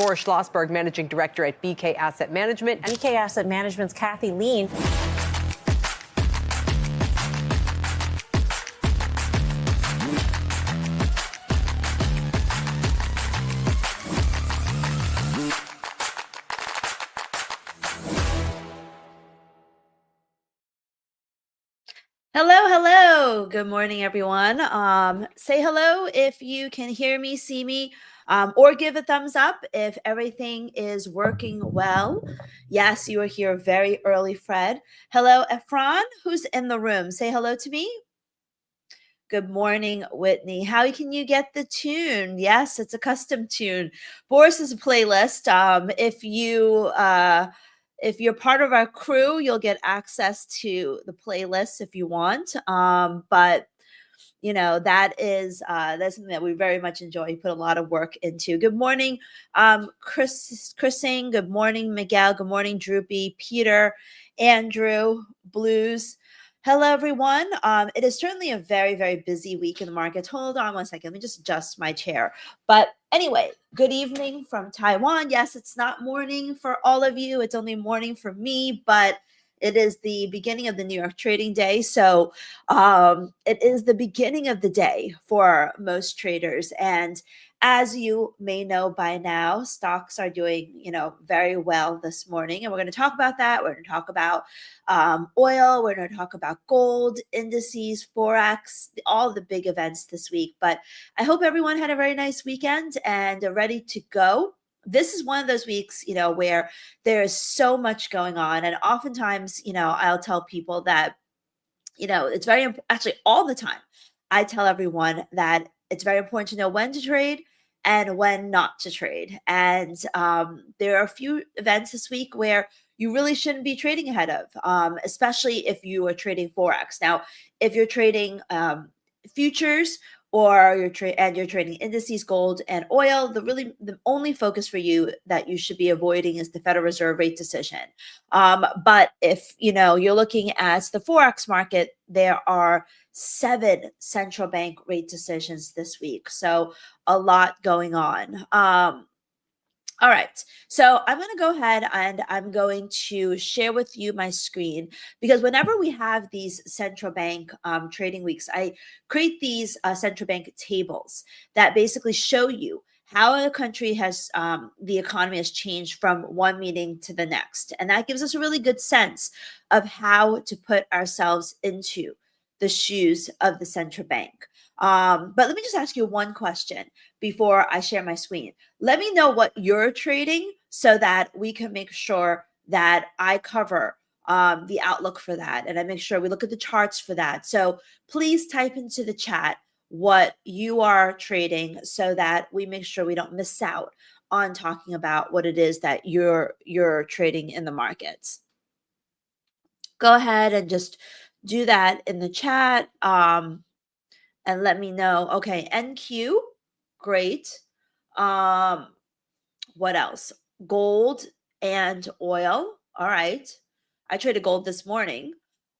Boris Schlossberg, Managing Director at BK Asset Management. BK Asset Management's Kathy Lean. Hello. Good morning, everyone. Say hello if you can hear me, see me, or give a thumbs up if everything is working well. Yes, you are here very early, Fred. Hello, Efron, who's in the room. Say hello to me. Good morning, Whitney. How can you get the tune? Yes, it's a custom tune. Boris is a playlist. If you're part of our crew, you'll get access to the playlist if you want. But you know, that's something that we very much enjoy. You put a lot of work into. Good morning, Chrising. Good morning, Miguel. Good morning, Droopy, Peter, Andrew, Blues. Hello, everyone. It is certainly a very, very busy week in the markets. Hold on one second. Let me just adjust my chair. But anyway, good evening from Taiwan. Yes, it's not morning for all of you. It's only morning for me, but it is the beginning of the New York trading day. So it is the beginning of the day for most traders. And as you may know by now, stocks are doing, very well this morning. And we're going to talk about that. We're going to talk about oil. We're going to talk about gold, indices, Forex, all the big events this week. But I hope everyone had a very nice weekend and are ready to go. This is one of those weeks, where there is so much going on. And oftentimes, I'll tell people that, it's very actually all the time. I tell everyone that it's very important to know when to trade and when not to trade. And there are a few events this week where you really shouldn't be trading ahead of, especially if you are trading Forex. Now, if you're trading futures or you're trading indices, gold and oil, the only focus for you that you should be avoiding is the Federal Reserve rate decision. But if you're looking at the Forex market, there are 7 central bank rate decisions this week. So a lot going on. All right, so I'm going to go ahead and I'm going to share with you my screen because whenever we have these central bank trading weeks, I create these central bank tables that basically show you how the country has, the economy has changed from one meeting to the next. And that gives us a really good sense of how to put ourselves into the shoes of the central bank. But let me just ask you one question before I share my screen. Let me know what you're trading so that we can make sure that I cover the outlook for that. And I make sure we look at the charts for that. So please type into the chat what you are trading so that we make sure we don't miss out on talking about what it is that you're trading in the markets. Go ahead and just do that in the chat. And let me know. Okay, NQ, great. What else? Gold and oil. All right. I traded gold this morning.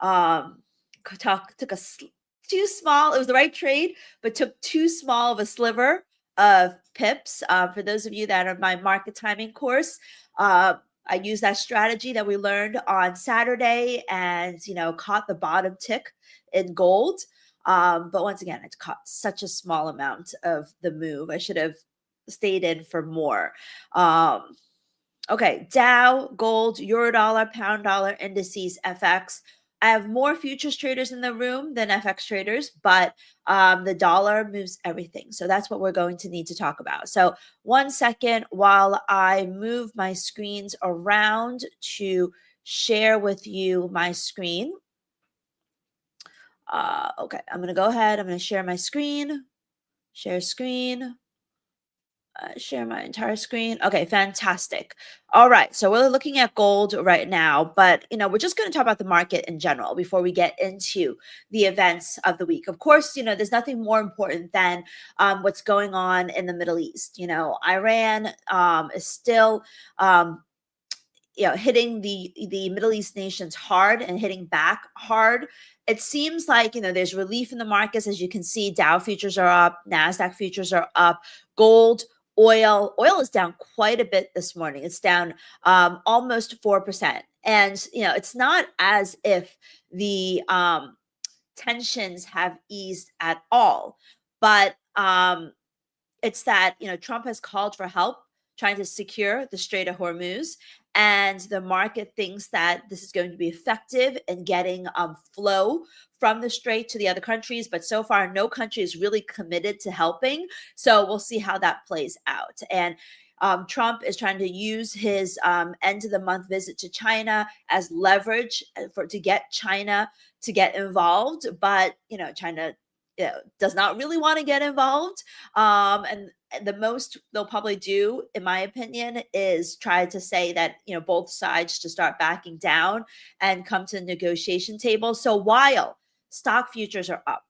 Took too small. It was the right trade, but took too small of a sliver of pips. For those of you that are in my market timing course, I used that strategy that we learned on Saturday and, caught the bottom tick in gold. But once again, I caught such a small amount of the move. I should have stayed in for more. Okay, Dow, gold, Eurodollar, pound dollar, indices, FX. I have more futures traders in the room than FX traders, but the dollar moves everything. So that's what we're going to need to talk about. So 1 second while I move my screens around to share with you my screen. Okay, I'm going to go ahead. I'm going to share my screen, share screen, share my entire screen. Okay, fantastic. All right, so we're looking at gold right now, but we're just going to talk about the market in general before we get into the events of the week. Of course, there's nothing more important than what's going on in the Middle East. Iran is still hitting the Middle East nations hard and hitting back hard. It seems like, there's relief in the markets. As you can see, Dow futures are up, NASDAQ futures are up, gold, Oil is down quite a bit this morning. It's down almost 4%. And, it's not as if the tensions have eased at all, but it's that, Trump has called for help trying to secure the Strait of Hormuz. And the market thinks that this is going to be effective in getting flow from the strait to the other countries. But so far, no country is really committed to helping. So we'll see how that plays out. And Trump is trying to use his end of the month visit to China as leverage to get China to get involved. But, China does not really want to get involved. And the most they'll probably do, in my opinion, is try to say that, both sides to start backing down and come to the negotiation table. So while stock futures are up,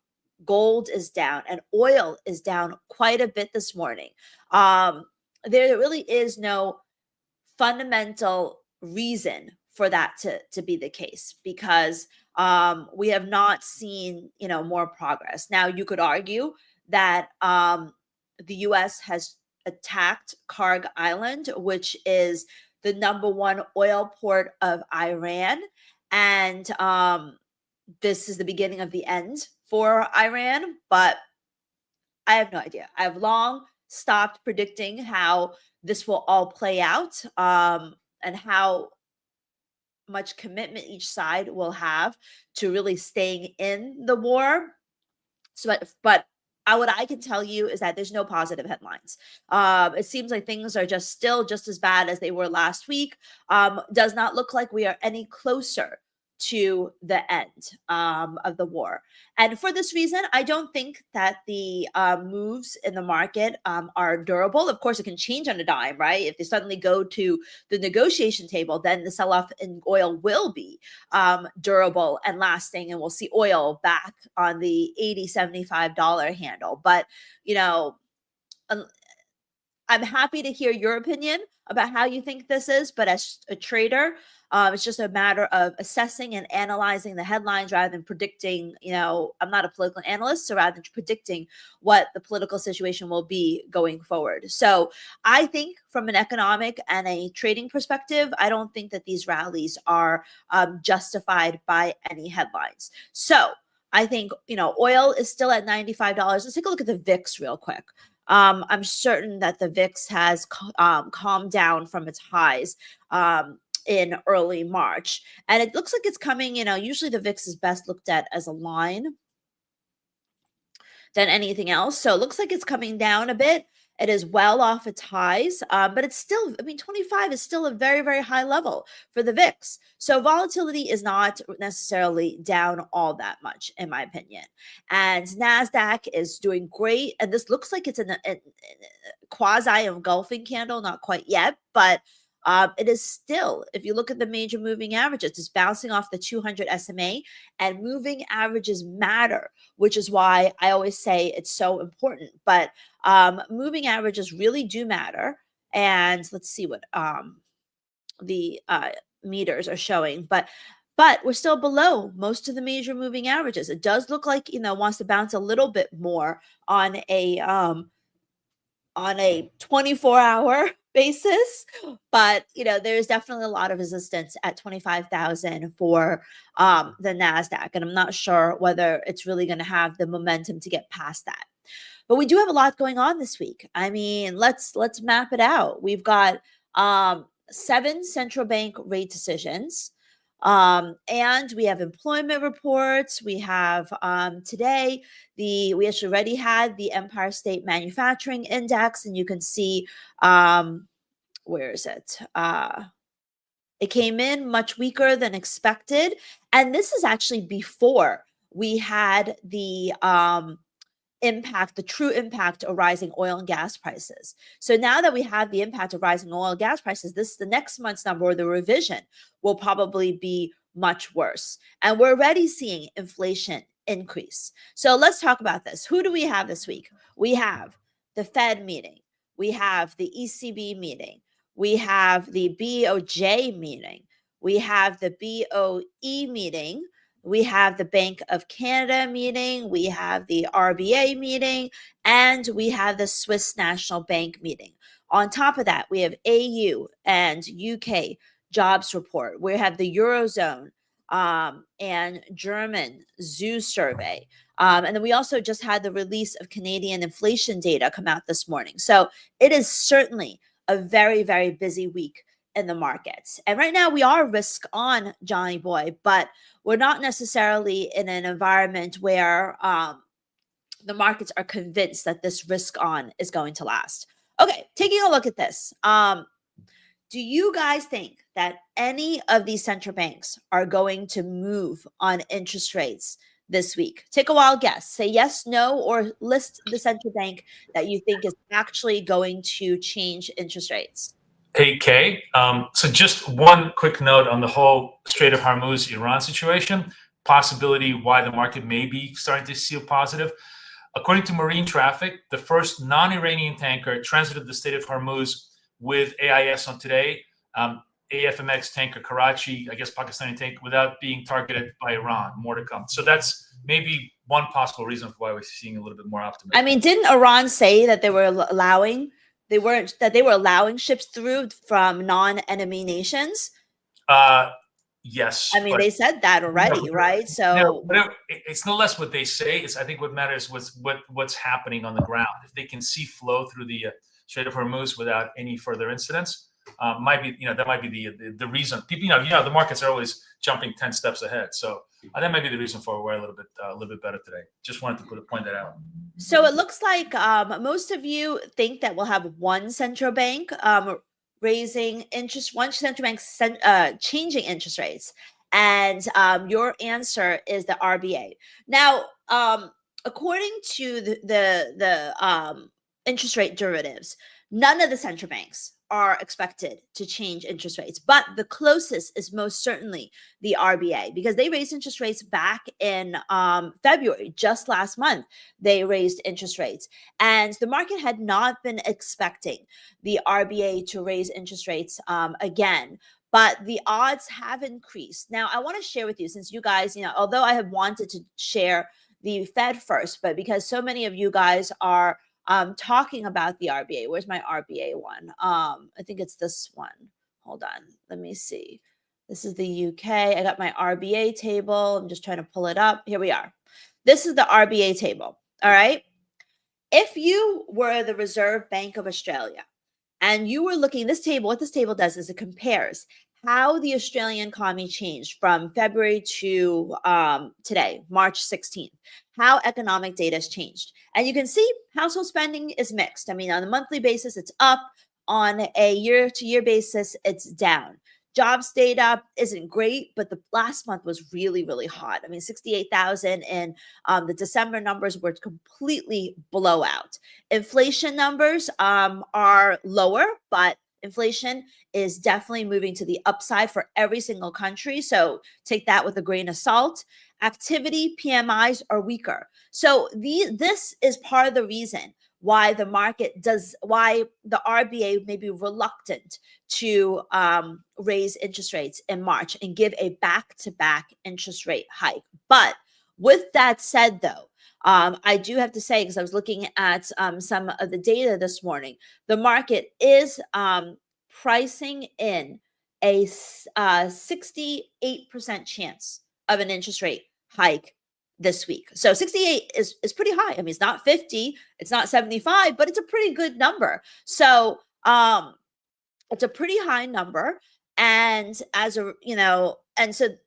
gold is down, and oil is down quite a bit this morning, there really is no fundamental reason for that to be the case, because we have not seen more progress. Now, you could argue that the U.S. has attacked Karg Island, which is the #1 oil port of Iran, and this is the beginning of the end for Iran. But I have no idea. I have long stopped predicting how this will all play out, and how much commitment each side will have to really staying in the war. So, but what I can tell you is that there's no positive headlines. It seems like things are still just as bad as they were last week. Does not look like we are any closer to the end of the war. And for this reason, I don't think that the moves in the market are durable. Of course, it can change on a dime, right? If they suddenly go to the negotiation table, then the sell-off in oil will be durable and lasting, and we'll see oil back on the $80-$75 handle. But, I'm happy to hear your opinion about how you think this is, but as a trader, it's just a matter of assessing and analyzing the headlines rather than predicting. I'm not a political analyst, so rather than predicting what the political situation will be going forward. So I think from an economic and a trading perspective, I don't think that these rallies are justified by any headlines. So I think, oil is still at $95. Let's take a look at the VIX real quick. I'm certain that the VIX has calmed down from its highs in early March. And it looks like it's coming, usually the VIX is best looked at as a line than anything else. So it looks like it's coming down a bit. It is well off its highs, but it's still, 25 is still a very, very high level for the VIX. So volatility is not necessarily down all that much, in my opinion. And NASDAQ is doing great. And this looks like it's a quasi engulfing candle, not quite yet, but it is still, if you look at the major moving averages, it's bouncing off the 200 SMA, and moving averages matter, which is why I always say it's so important. But moving averages really do matter. And let's see what the meters are showing. But we're still below most of the major moving averages. It does look like, wants to bounce a little bit more on a 24-hour basis, but there's definitely a lot of resistance at 25,000 for the NASDAQ, and I'm not sure whether it's really going to have the momentum to get past that. But we do have a lot going on this week. Let's map it out. We've got 7 central bank rate decisions. And we have employment reports. We have today, we actually already had the Empire State Manufacturing Index, and you can see, where is it? It came in much weaker than expected. And this is actually before we had the true impact of rising oil and gas prices. So now that we have the impact of rising oil and gas prices, the next month's number, or the revision, will probably be much worse. And we're already seeing inflation increase. So let's talk about this. Who do we have this week? We have the Fed meeting. We have the ECB meeting. We have the BOJ meeting. We have the BOE meeting. we have the Bank of Canada meeting, we have the RBA meeting, and we have the Swiss National Bank meeting. On top of that, we have AU and UK jobs report. We have the Eurozone and German zoo survey. And then we also just had the release of Canadian inflation data come out this morning. So it is certainly a very, very busy week in the markets. And right now we are risk on, Johnny boy, but we're not necessarily in an environment where the markets are convinced that this risk on is going to last. Okay, taking a look at this. Do you guys think that any of these central banks are going to move on interest rates this week? Take a wild guess. Say yes, no, or list the central bank that you think is actually going to change interest rates. Hey, Kay. So just one quick note on the whole Strait of Hormuz Iran situation, possibility why the market may be starting to see a positive. According to marine traffic, the first non-Iranian tanker transited the Strait of Hormuz with AIS on today. AFMX tanker Karachi, I guess Pakistani tanker, without being targeted by Iran. More to come. So that's maybe one possible reason for why we're seeing a little bit more optimism. I mean, didn't Iran say that they were allowing ships through from non-enemy nations? Yes. I mean, they said that already, right? So it's no less what they say. It's, I think, what matters was what's happening on the ground. If they can see flow through the Strait of Hormuz without any further incidents, might be, that might be the reason. People, the markets are always jumping 10 steps ahead. So that might be the reason for we're a little bit better today. Just wanted to point that out. So it looks like most of you think that we'll have one central bank raising interest, one central bank changing interest rates, and your answer is the RBA. Now, according to the interest rate derivatives, none of the central banks are expected to change interest rates, but the closest is most certainly the RBA, because they raised interest rates back in February, just last month. They raised interest rates, and the market had not been expecting the RBA to raise interest rates again. But the odds have increased. Now, I want to share with you, since you guys, although I have wanted to share the Fed first, but because so many of you guys are talking about the RBA. Where's my RBA one? I think it's this one. Hold on. Let me see. This is the UK. I got my RBA table. I'm just trying to pull it up. Here we are. This is the RBA table. All right. If you were the Reserve Bank of Australia and you were looking, this table, what this table does is it compares how the Australian economy changed from February to today, March 16th, how economic data has changed. And you can see household spending is mixed. I mean, on a monthly basis, it's up. On a year-to-year basis, it's down. Jobs data isn't great, but the last month was really, really hot. I mean, 68,000, and the December numbers were completely blowout. Inflation numbers are lower, but inflation is definitely moving to the upside for every single country. So take that with a grain of salt. Activity PMIs are weaker. So this is part of the reason why the RBA may be reluctant to raise interest rates in March and give a back-to-back interest rate hike. But with that said, though, I do have to say, because I was looking at some of the data this morning, the market is pricing in a 68% chance of an interest rate hike this week. So 68 is pretty high. I mean, it's not 50, it's not 75, but it's a pretty good number. So it's a pretty high number. And so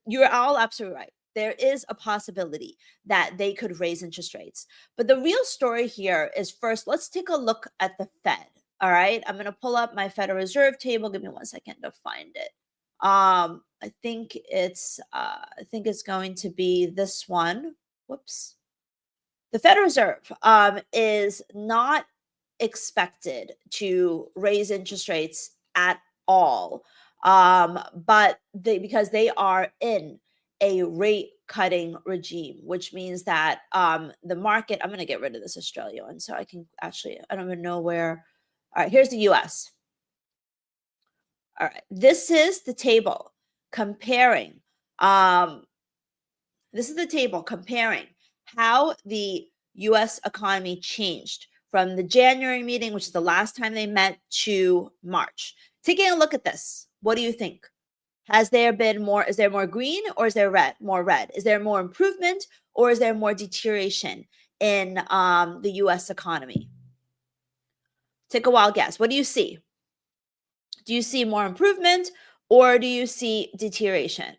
you're all absolutely right. There is a possibility that they could raise interest rates. But the real story here is, first, let's take a look at the Fed. All right. I'm going to pull up my Federal Reserve table. Give me 1 second to find it. I think it's going to be this one. Whoops. The Federal Reserve is not expected to raise interest rates at all. But because they are in a rate cutting regime, which means that the market, I'm going to get rid of this Australia one so I can actually, I don't even know where. All right, here's the US. All right, this is the table comparing This is the table comparing how the US economy changed from the January meeting, which is the last time they met, to March. Taking a look at this, what do you think? Has there been more, is there more green or is there more red? Is there more improvement or is there more deterioration in the US economy? Take a wild guess. What do you see? Do you see more improvement or do you see deterioration?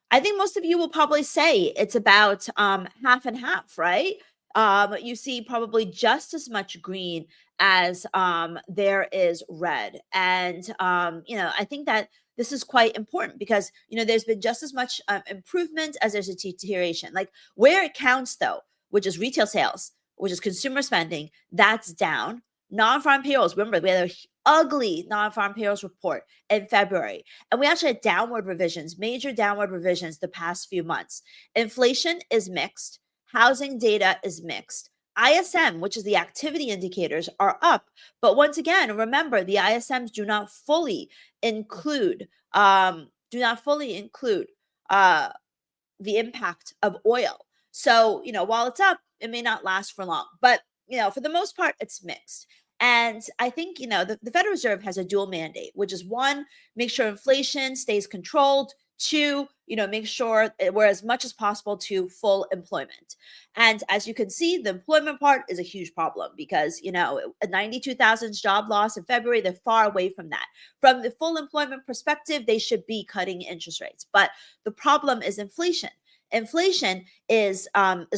I think most of you will probably say it's about half and half, right? You see probably just as much green as there is red. And, I think that this is quite important because, there's been just as much improvement as there's a deterioration. Like where it counts, though, which is retail sales, which is consumer spending, that's down. Non-farm payrolls, remember, we had a ugly non-farm payrolls report in February. And we actually had downward revisions, major downward revisions the past few months. Inflation is mixed. Housing data is mixed. ISM, which is the activity indicators, are up. But once again, remember, the ISMs do not fully include the impact of oil. So, while it's up, it may not last for long. But, for the most part, it's mixed. And I think, the Federal Reserve has a dual mandate, which is one, make sure inflation stays controlled. Two, make sure we're as much as possible to full employment. And as you can see, the employment part is a huge problem because, a 92,000 job loss in February, they're far away from that. From the full employment perspective, they should be cutting interest rates. But the problem is inflation. Inflation is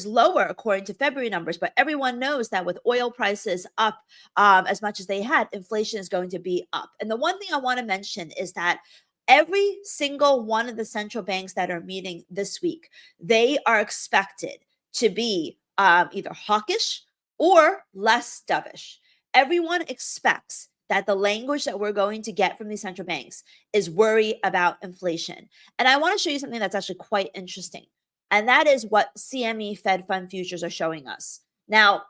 lower according to February numbers, but everyone knows that with oil prices up as much as they had, inflation is going to be up. And the one thing I want to mention is that every single one of the central banks that are meeting this week, they are expected to be either hawkish or less dovish. Everyone expects that the language that we're going to get from these central banks is worry about inflation. And I want to show you something that's actually quite interesting. And that is what CME Fed Fund futures are showing us. Now,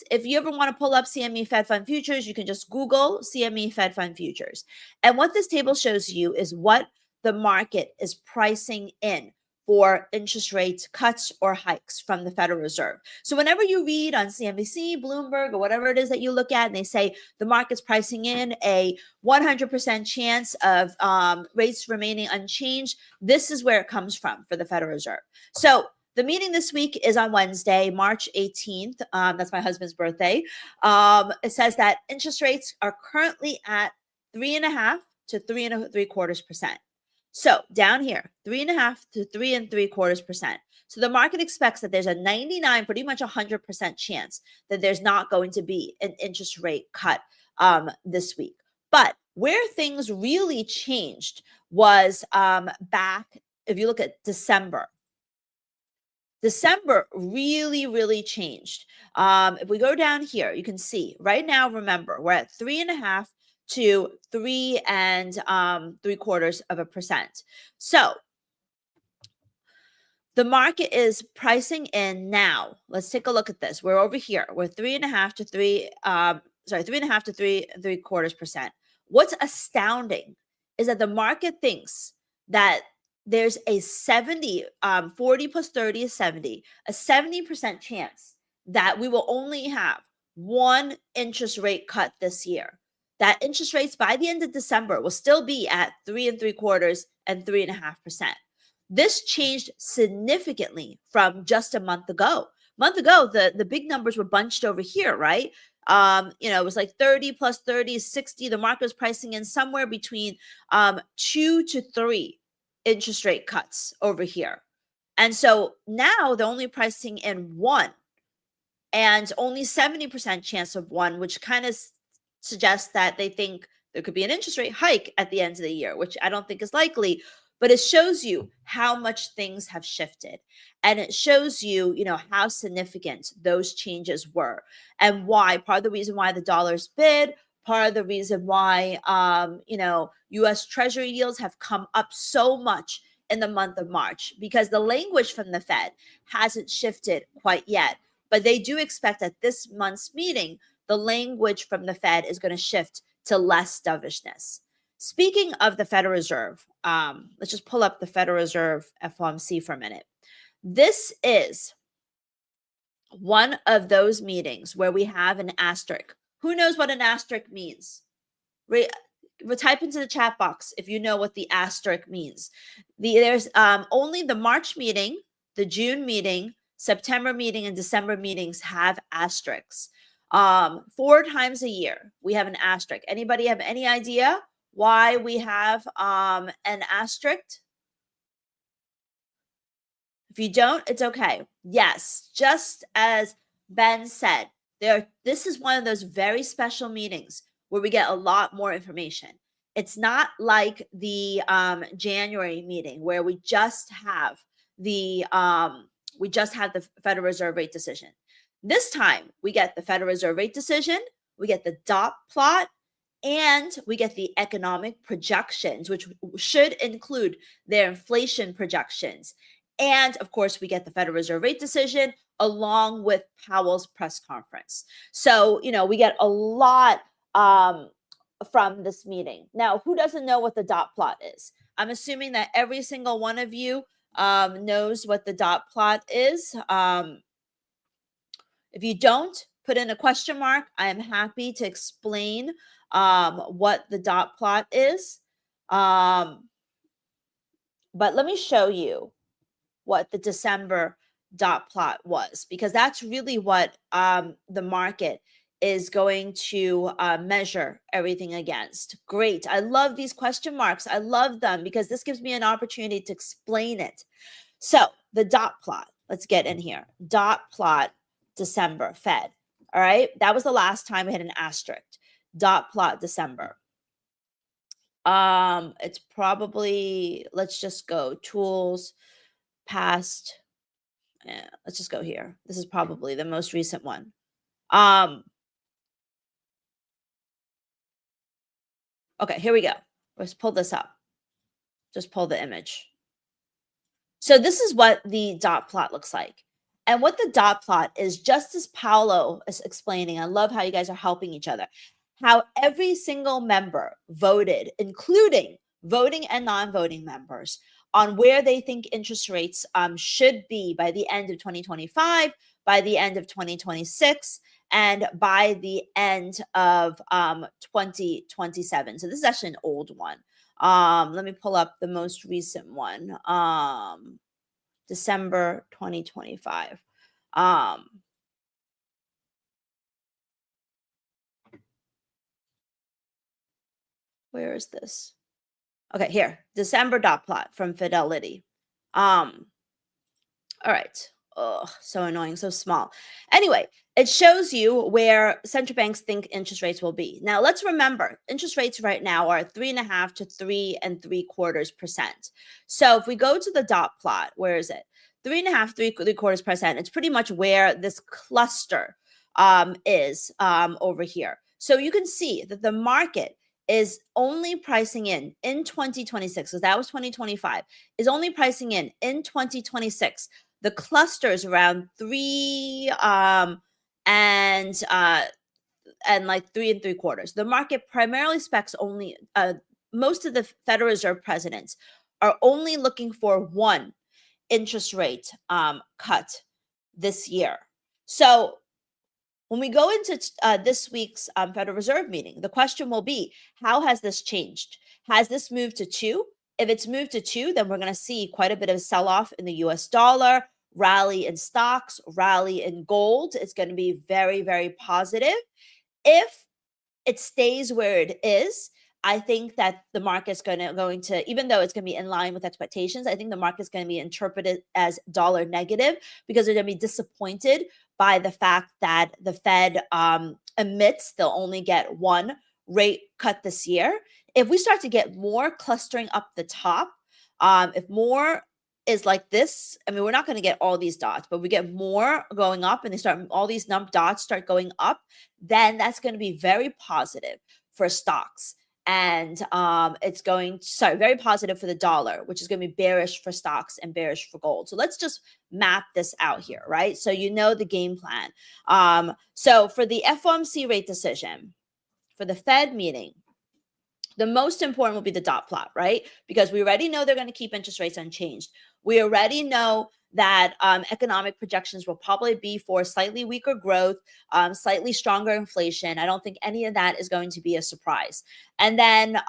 if you ever want to pull up CME Fed Fund futures, you can just Google CME Fed Fund futures. And what this table shows you is what the market is pricing in for interest rate cuts or hikes from the Federal Reserve. So whenever you read on CNBC, Bloomberg, or whatever it is that you look at, and they say the market's pricing in a 100% chance of rates remaining unchanged, this is where it comes from for the Federal Reserve. So the meeting this week is on Wednesday, March 18th. That's my husband's birthday. It says that interest rates are currently at 3.5 to 3.75%. So down here, 3.5 to 3.75%. So the market expects that there's a 99, pretty much 100% chance that there's not going to be an interest rate cut this week. But where things really changed was back, if you look at December. December really, really changed. If we go down here, you can see right now, remember, we're at 3.5 to 3.75%. So the market is pricing in now. Let's take a look at this. We're over here. We're 3.5 to 3.75%. What's astounding is that the market thinks that there's a 40 plus 30 is 70, a 70% chance that we will only have one interest rate cut this year. That interest rates by the end of December will still be at 3.75% and 3.5%. This changed significantly from just a month ago. The big numbers were bunched over here, right? It was like 30 plus 30 is 60. The market was pricing in somewhere between 2 to 3 interest rate cuts over here. And so now they're only pricing in one and only 70% chance of one, which kind of suggests that they think there could be an interest rate hike at the end of the year, which I don't think is likely, but it shows you how much things have shifted. And it shows you, how significant those changes were and why. Part of the reason why the dollar's bid, part of the reason why, U.S. Treasury yields have come up so much in the month of March, because the language from the Fed hasn't shifted quite yet. But they do expect at this month's meeting, the language from the Fed is going to shift to less dovishness. speaking of the Federal Reserve, let's just pull up the Federal Reserve FOMC for a minute. This is one of those meetings where we have an asterisk. Who knows what an asterisk means? Type into the chat box if you know what the asterisk means. There's only the March meeting, the June meeting, September meeting, and December meetings have asterisks. 4 times a year, we have an asterisk. Anybody have any idea why we have an asterisk? If you don't, it's okay. Yes, just as Ben said, this is one of those very special meetings where we get a lot more information. It's not like the January meeting where we just have the Federal Reserve rate decision. This time we get the Federal Reserve rate decision, we get the dot plot, and we get the economic projections, which should include their inflation projections. And of course, we get the Federal Reserve rate decision along with Powell's press conference. So, we get a lot from this meeting. Now, who doesn't know what the dot plot is? I'm assuming that every single one of you knows what the dot plot is. If you don't, put in a question mark. I am happy to explain what the dot plot is. But let me show you what the December dot plot was, because that's really what the market is going to measure everything against. Great. I love these question marks. I love them because this gives me an opportunity to explain it. So the dot plot, let's get in here. Dot plot, December, Fed. All right. That was the last time we had an asterisk. Dot plot, December. It's probably, let's just go tools, past. Yeah, let's just go here. This is probably the most recent one. Okay, here we go. Let's pull this up. Just pull the image. So this is what the dot plot looks like. And what the dot plot is, just as Paolo is explaining, I love how you guys are helping each other, how every single member voted, including voting and non-voting members, on where they think interest rates should be by the end of 2025, by the end of 2026, and by the end of 2027. So this is actually an old one. Let me pull up the most recent one, December 2025. Where is this? Okay, here, December dot plot from Fidelity. All right. Oh, so annoying, so small. Anyway, it shows you where central banks think interest rates will be. Now, let's remember, interest rates right now are 3.5 to 3.75%. So if we go to the dot plot, where is it? 3.5, 3.75%. It's pretty much where this cluster is over here. So you can see that the market is only pricing in 2026, so that was 2025, is only pricing in 2026. The cluster is around 3 and like 3.75. The market primarily specs only, most of the Federal Reserve presidents are only looking for one interest rate cut this year. So when we go into this week's Federal Reserve meeting, the question will be, how has this changed? Has this moved to 2? If it's moved to 2, then we're going to see quite a bit of sell-off in the US dollar, rally in stocks, rally in gold. It's going to be very, very positive. If it stays where it is, I think that the market's going to, even though it's going to be in line with expectations, I think the market's going to be interpreted as dollar negative because they're going to be disappointed by the fact that the Fed admits they'll only get one rate cut this year. If we start to get more clustering up the top, if more is like this, I mean, we're not going to get all these dots, but we get more going up and all these dots start going up, then that's going to be very positive for stocks. And it's very positive for the dollar, which is going to be bearish for stocks and bearish for gold. So let's just map this out here, right? So you know the game plan. So for the FOMC rate decision, for the Fed meeting, The most important will be the dot plot, right? Because we already know they're going to keep interest rates unchanged. We already know that economic projections will probably be for slightly weaker growth, slightly stronger inflation. I don't think any of that is going to be a surprise. And then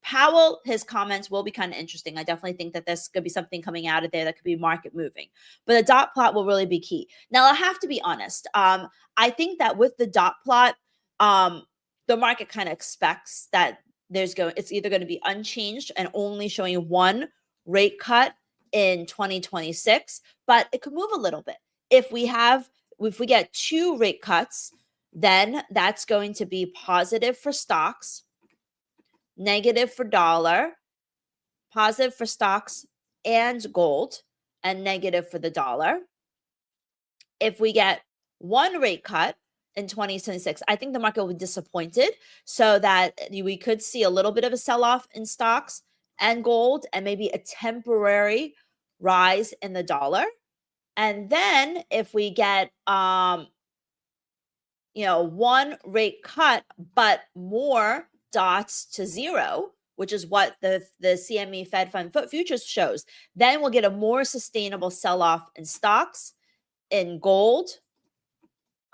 Powell, his comments will be kind of interesting. I definitely think that there's going to be something coming out of there that could be market moving. But the dot plot will really be key. Now, I have to be honest. I think that with the dot plot, the market kind of expects that it's either going to be unchanged and only showing one rate cut in 2026, but it could move a little bit. If we get 2 rate cuts, then that's going to be positive for stocks, negative for dollar, positive for stocks and gold, and negative for the dollar. If we get 1 rate cut in 2026, I think the market will be disappointed, so that we could see a little bit of a sell-off in stocks and gold, and maybe a temporary rise in the dollar. And then if we get 1 rate cut but more dots to 0, which is what the CME Fed Fund futures shows, then we'll get a more sustainable sell-off in stocks, in gold,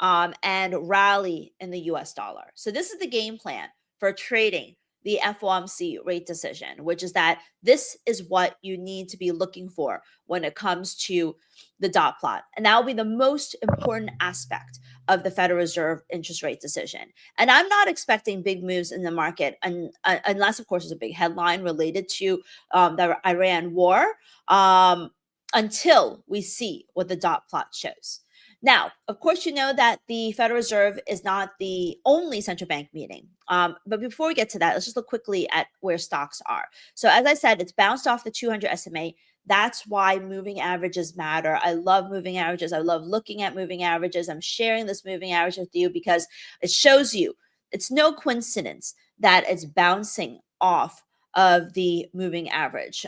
and rally in the US dollar. So this is the game plan for trading the FOMC rate decision, which is that this is what you need to be looking for when it comes to the dot plot. And that will be the most important aspect of the Federal Reserve interest rate decision. And I'm not expecting big moves in the market unless, of course, there's a big headline related to the Iran war, until we see what the dot plot shows. Now, of course, you know that the Federal Reserve is not the only central bank meeting. But before we get to that, let's just look quickly at where stocks are. So as I said, it's bounced off the 200 SMA. That's why moving averages matter. I love moving averages. I love looking at moving averages. I'm sharing this moving average with you because it shows you it's no coincidence that it's bouncing off of the moving average.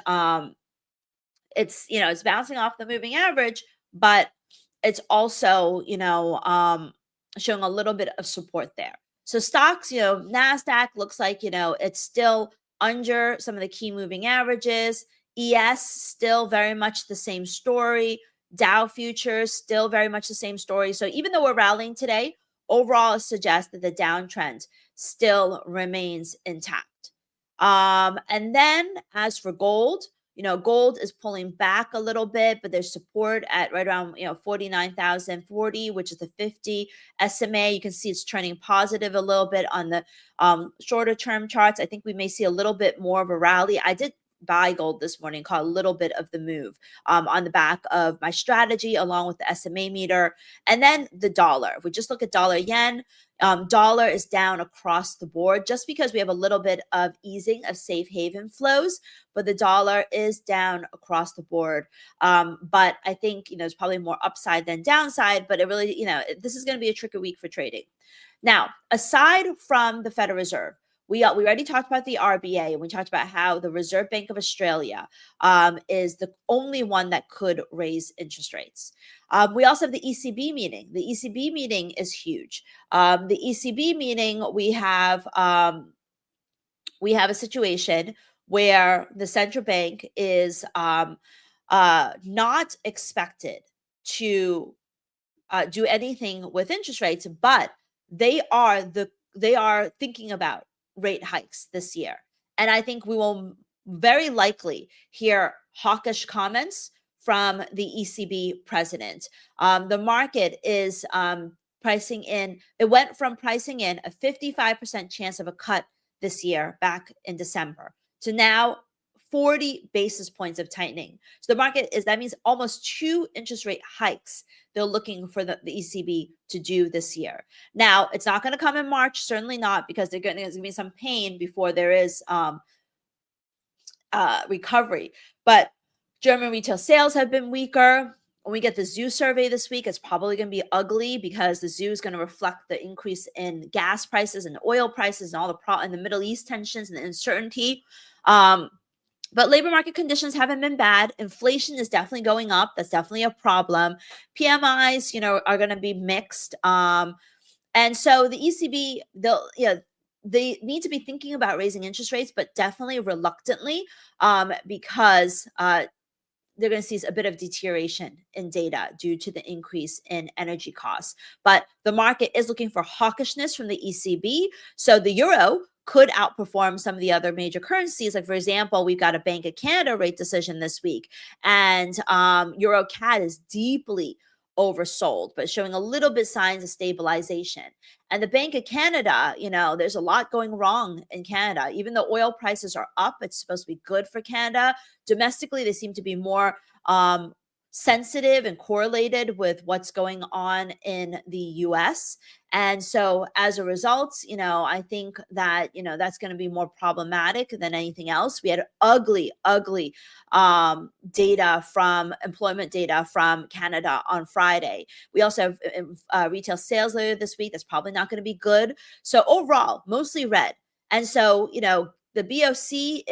It's bouncing off the moving average, but it's also, showing a little bit of support there. So stocks, NASDAQ looks like, it's still under some of the key moving averages. ES, still very much the same story. Dow futures, still very much the same story. So even though we're rallying today, overall it suggests that the downtrend still remains intact. And then as for gold, gold is pulling back a little bit, but there's support at right around 49,040, which is the 50 SMA. You can see it's trending positive a little bit on the shorter term charts. I think we may see a little bit more of a rally. I did buy gold this morning, caught a little bit of the move on the back of my strategy along with the SMA meter. And then the dollar. If we just look at dollar yen, dollar is down across the board just because we have a little bit of easing of safe haven flows, but the dollar is down across the board. But I think, there's probably more upside than downside, but it really, this is going to be a tricky week for trading. Now, aside from the Federal Reserve, we already talked about the RBA, and we talked about how the Reserve Bank of Australia is the only one that could raise interest rates. We also have the ECB meeting. The ECB meeting is huge. The ECB meeting, we have a situation where the central bank is not expected to do anything with interest rates, but they are thinking about rate hikes this year. And I think we will very likely hear hawkish comments from the ECB president. The market is pricing in, it went from pricing in a 55% chance of a cut this year back in December to now 40 basis points of tightening. So the market that means almost 2 interest rate hikes they're looking for the ECB to do this year. Now, it's not going to come in March, certainly not, because there's going to be some pain before there is recovery. But German retail sales have been weaker. When we get the zoo survey this week, it's probably going to be ugly because the zoo is going to reflect the increase in gas prices and oil prices and all and the Middle East tensions and the uncertainty. But labor market conditions haven't been bad. Inflation is definitely going up. That's definitely a problem. PMIs, are going to be mixed. And so the ECB, they need to be thinking about raising interest rates, but definitely reluctantly, because they're going to see a bit of deterioration in data due to the increase in energy costs. But the market is looking for hawkishness from the ECB. So the euro could outperform some of the other major currencies. Like, for example, we've got a Bank of Canada rate decision this week, and euro CAD is deeply oversold, but showing a little bit signs of stabilization. And the Bank of Canada, there's a lot going wrong in Canada. Even though oil prices are up, it's supposed to be good for Canada. Domestically, they seem to be more sensitive and correlated with what's going on in the US. And so as a result, I think that, that's going to be more problematic than anything else. We had ugly employment data from Canada on Friday. We also have retail sales later this week. That's probably not going to be good. So overall, mostly red. And so, the BOC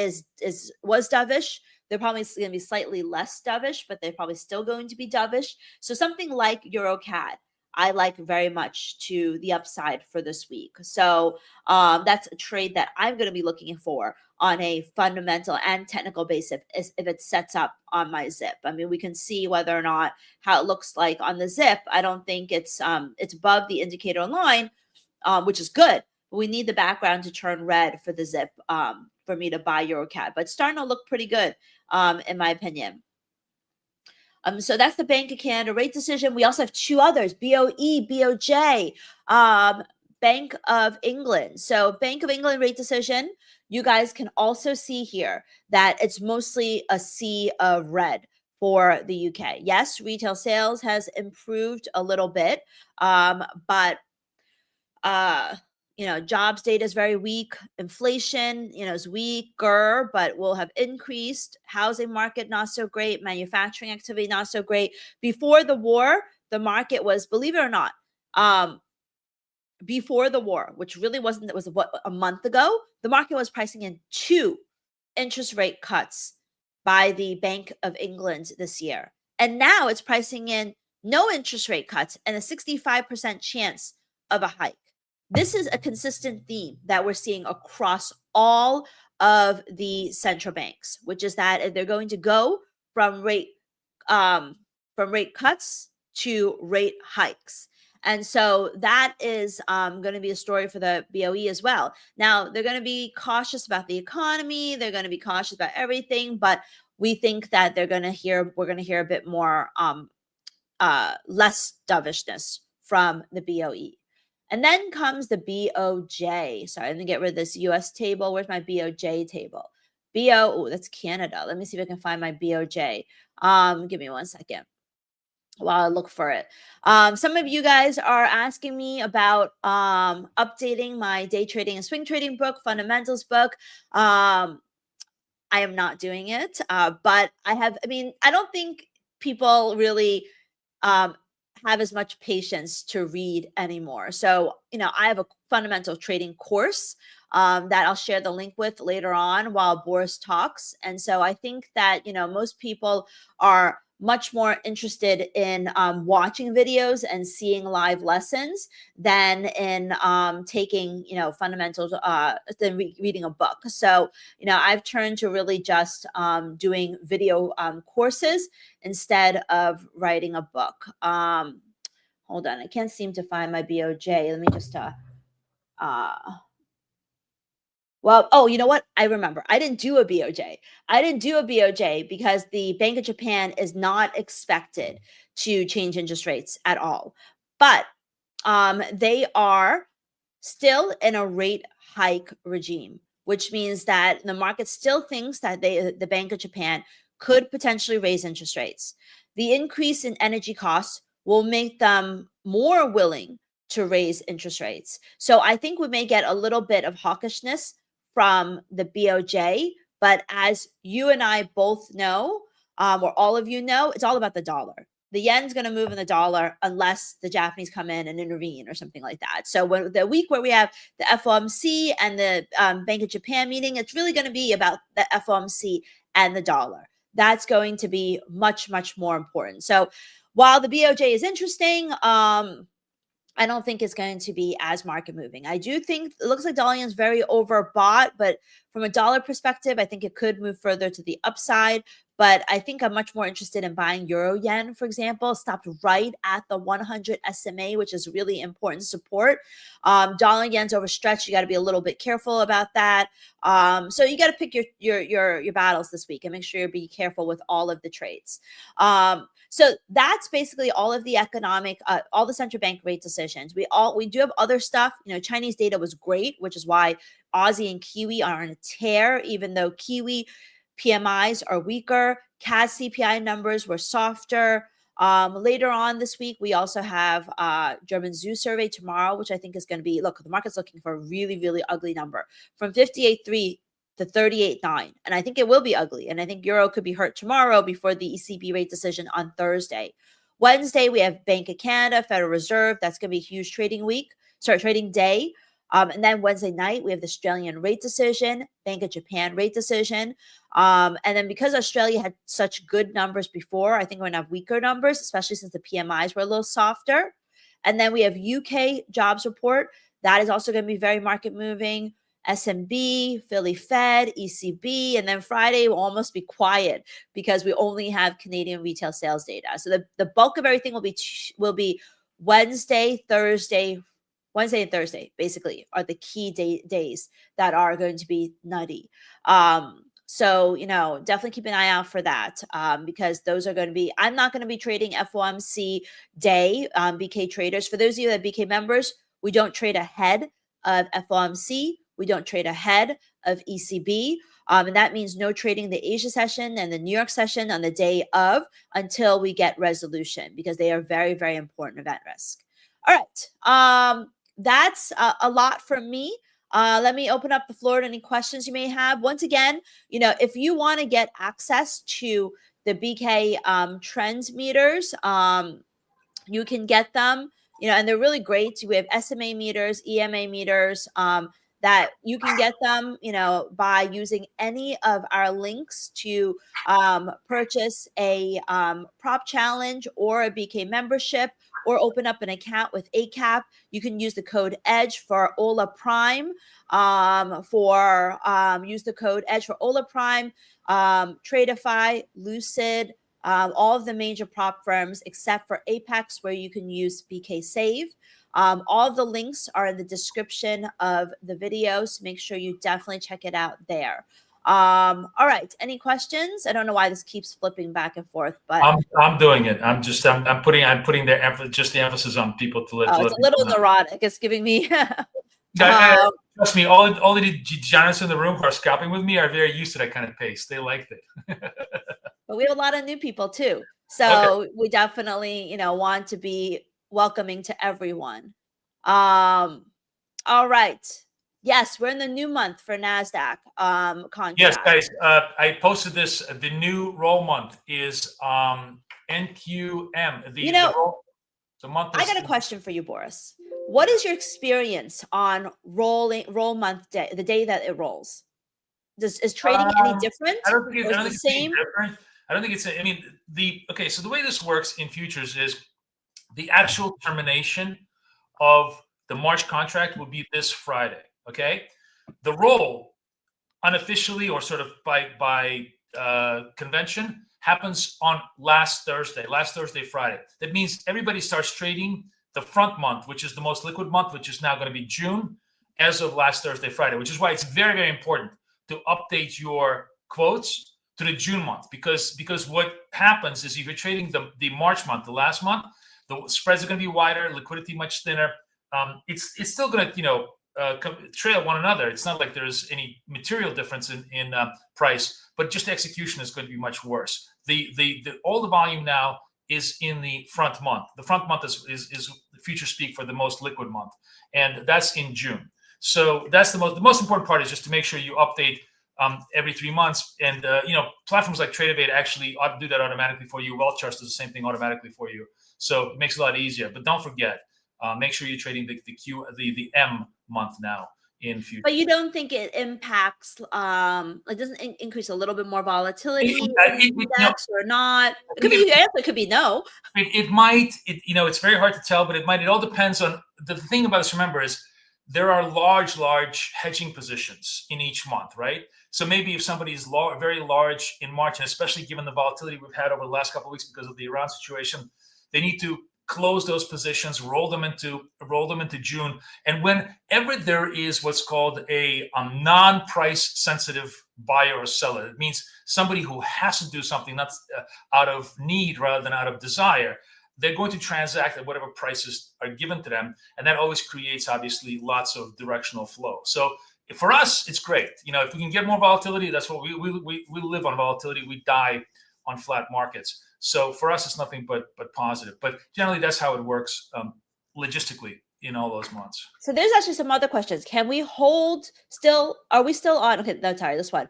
was dovish. They're probably going to be slightly less dovish, but they're probably still going to be dovish. So something like EuroCAD, I like very much to the upside for this week. So that's a trade that I'm going to be looking for on a fundamental and technical basis if it sets up on my zip. I mean, we can see whether or not how it looks like on the zip. I don't think it's above the indicator line, which is good. But we need the background to turn red for the zip for me to buy EuroCAD. But it's starting to look pretty good, in my opinion. So that's the Bank of Canada rate decision. We also have two others, BOE, BOJ, Bank of England. So Bank of England rate decision, you guys can also see here that it's mostly a sea of red for the UK. Yes, retail sales has improved a little bit, but jobs data is very weak. Inflation, is weaker, but will have increased. Housing market, not so great. Manufacturing activity, not so great. Before the war, the market was, believe it or not, before the war, which really wasn't, it was a month ago, the market was pricing in 2 interest rate cuts by the Bank of England this year. And now it's pricing in no interest rate cuts and a 65% chance of a hike. This is a consistent theme that we're seeing across all of the central banks, which is that they're going to go from rate cuts to rate hikes. And so that is going to be a story for the BOE as well. Now, they're going to be cautious about the economy. They're going to be cautious about everything, but we think that we're going to hear a bit more less dovishness from the BOE. And then comes the BOJ. Sorry, let me get rid of this US table. Where's my BOJ table? That's Canada. Let me see if I can find my BOJ. Give me 1 second while I look for it. Some of you guys are asking me about updating my day trading and swing trading book, fundamentals book. I am not doing it, but I don't think people really have as much patience to read anymore. So, I have a fundamental trading course that I'll share the link with later on while Boris talks. And so I think that, most people are much more interested in watching videos and seeing live lessons than in taking, fundamentals, than reading a book. So, I've turned to really just doing video courses instead of writing a book. Hold on, I can't seem to find my BOJ. Let me just, you know what? I remember. I didn't do a BOJ. I didn't do a BOJ because the Bank of Japan is not expected to change interest rates at all. But they are still in a rate hike regime, which means that the market still thinks that the Bank of Japan could potentially raise interest rates. The increase in energy costs will make them more willing to raise interest rates. So I think we may get a little bit of hawkishness from the BOJ, but as you and I both know, or all of you know, it's all about the dollar. The yen's going to move in the dollar unless the Japanese come in and intervene or something like that. So when the week where we have the FOMC and the Bank of Japan meeting, it's really going to be about the FOMC and the dollar. That's going to be much, much more important. So while the BOJ is interesting, I don't think it's going to be as market moving. I do think it looks like Dalian is very overbought, but from a dollar perspective, I think it could move further to the upside. But I think I'm much more interested in buying Euro Yen, for example, stopped right at the 100 SMA, which is really important support. Dollar Yen's overstretched. You got to be a little bit careful about that. So you got to pick your battles this week and make sure you be careful with all of the trades. So that's basically all of the economic, all the central bank rate decisions. We do have other stuff. Chinese data was great, which is why Aussie and Kiwi are on a tear, even though Kiwi PMIs are weaker. CAS CPI numbers were softer. Later on this week, we also have German zoo survey tomorrow, which I think is going to be, look, the market's looking for a really, really ugly number from 58.3 to 38.9. And I think it will be ugly. And I think Euro could be hurt tomorrow before the ECB rate decision on Thursday. Wednesday, we have Bank of Canada, Federal Reserve. That's going to be a huge trading day. And then Wednesday night, we have the Australian rate decision, Bank of Japan rate decision. And then because Australia had such good numbers before, I think we're going to have weaker numbers, especially since the PMIs were a little softer. And then we have UK jobs report. That is also going to be very market moving. SMB, Philly Fed, ECB, and then Friday will almost be quiet because we only have Canadian retail sales data. So the bulk of everything will be Wednesday, and Thursday, basically, are the key days that are going to be nutty. So, definitely keep an eye out for that because those are going to be, I'm not going to be trading FOMC day, BK traders. For those of you that are BK members, we don't trade ahead of FOMC. We don't trade ahead of ECB. And that means no trading the Asia session and the New York session on the day of until we get resolution because they are very, very important event risk. All right. That's a lot from me. Let me open up the floor to any questions you may have. Once again, if you want to get access to the BK trends meters, you can get them, and they're really great. We have SMA meters, EMA meters, that you can get them, by using any of our links to purchase a prop challenge or a BK membership or open up an account with ACAP. You can use the code EDGE for Ola Prime, use the code EDGE for Ola Prime, Tradeify, Lucid, all of the major prop firms except for Apex, where you can use BK Save. All of the links are in the description of the video, so make sure you definitely check it out there. All right, any questions? I don't know why this keeps flipping back and forth, but I'm doing it. I'm putting the emphasis on people to let. It's a little neurotic. It's giving me. Trust me, all the degenerates in the room who are scalping with me are very used to that kind of pace. They liked it. But we have a lot of new people too, so we definitely want to be welcoming to everyone. All right. Yes, we're in the new month for NASDAQ contract. Yes, guys. I posted this. The new roll month is NQM. The month. I got a question for you, Boris. What is your experience on roll month day, the day that it rolls? Is trading any different? I don't think it's the same. Different. I don't think it's. I mean, So the way this works in futures is the actual termination of the March contract will be this Friday. Okay, the roll unofficially or sort of by convention happens on last Thursday, Friday. That means everybody starts trading the front month, which is the most liquid month, which is now going to be June, as of last Thursday, Friday, which is why it's very, very important to update your quotes to the June month, because what happens is if you're trading the March month, the last month, the spreads are going to be wider, liquidity much thinner. It's still going to trail one another. It's not like there's any material difference in price, but just execution is going to be much worse. All the volume now is in the front month. The front month is future speak for the most liquid month, and that's in June. So that's the most important part is just to make sure you update every 3 months. And platforms like Tradeivate actually ought to do that automatically for you. Wealth Charts does the same thing automatically for you, so it makes it a lot easier. But don't forget, make sure you're trading the M month now in future. But you don't think it impacts, it doesn't increase a little bit more volatility in the index or not? It could be yes, it could be no. It might, it's very hard to tell, but it might. It all depends on the thing about this. Remember, is there are large hedging positions in each month, right? So maybe if somebody is very large in March, and especially given the volatility we've had over the last couple of weeks because of the Iran situation, they need to close those positions, roll them into June. And whenever there is what's called a non-price sensitive buyer or seller, it means somebody who has to do something not out of need rather than out of desire, they're going to transact at whatever prices are given to them. And that always creates, obviously, lots of directional flow. So for us, it's great. If we can get more volatility, that's what we live on volatility. We die on flat markets. So for us, it's nothing but positive. But generally, that's how it works logistically in all those months. So there's actually some other questions. Can we hold still? Are we still on? Okay, no, sorry, this one.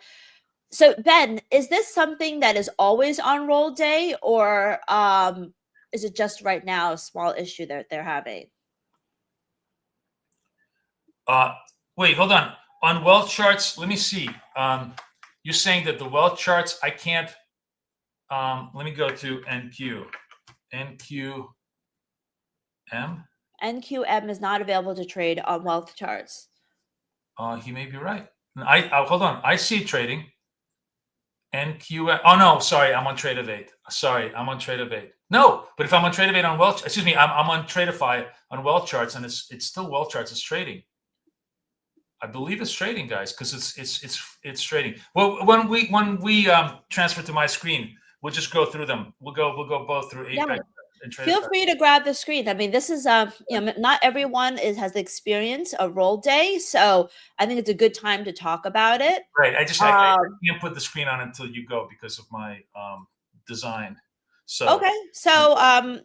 So Ben, is this something that is always on roll day, or is it just right now a small issue that they're having? Wait, hold on. On wealth charts, let me see. You're saying that the wealth charts, I can't. Let me go to NQM. NQM is not available to trade on wealth charts. He may be right. Hold on. I see it trading. NQM. Oh no, sorry. I'm on Tradeovate. Sorry, I'm on Tradeovate. No, but if I'm on Tradeovate on wealth, excuse me, I'm on Tradeify on wealth charts, and it's still wealth charts. It's trading. I believe it's trading, guys, because it's trading. Well, when we transfer to my screen, we'll just go through them. We'll go both through APEC and Tradeify. Feel free to grab the screen. I mean, this is not everyone has the experience of roll day, so I think it's a good time to talk about it. Right. I can't put the screen on until you go because of my design. So okay. So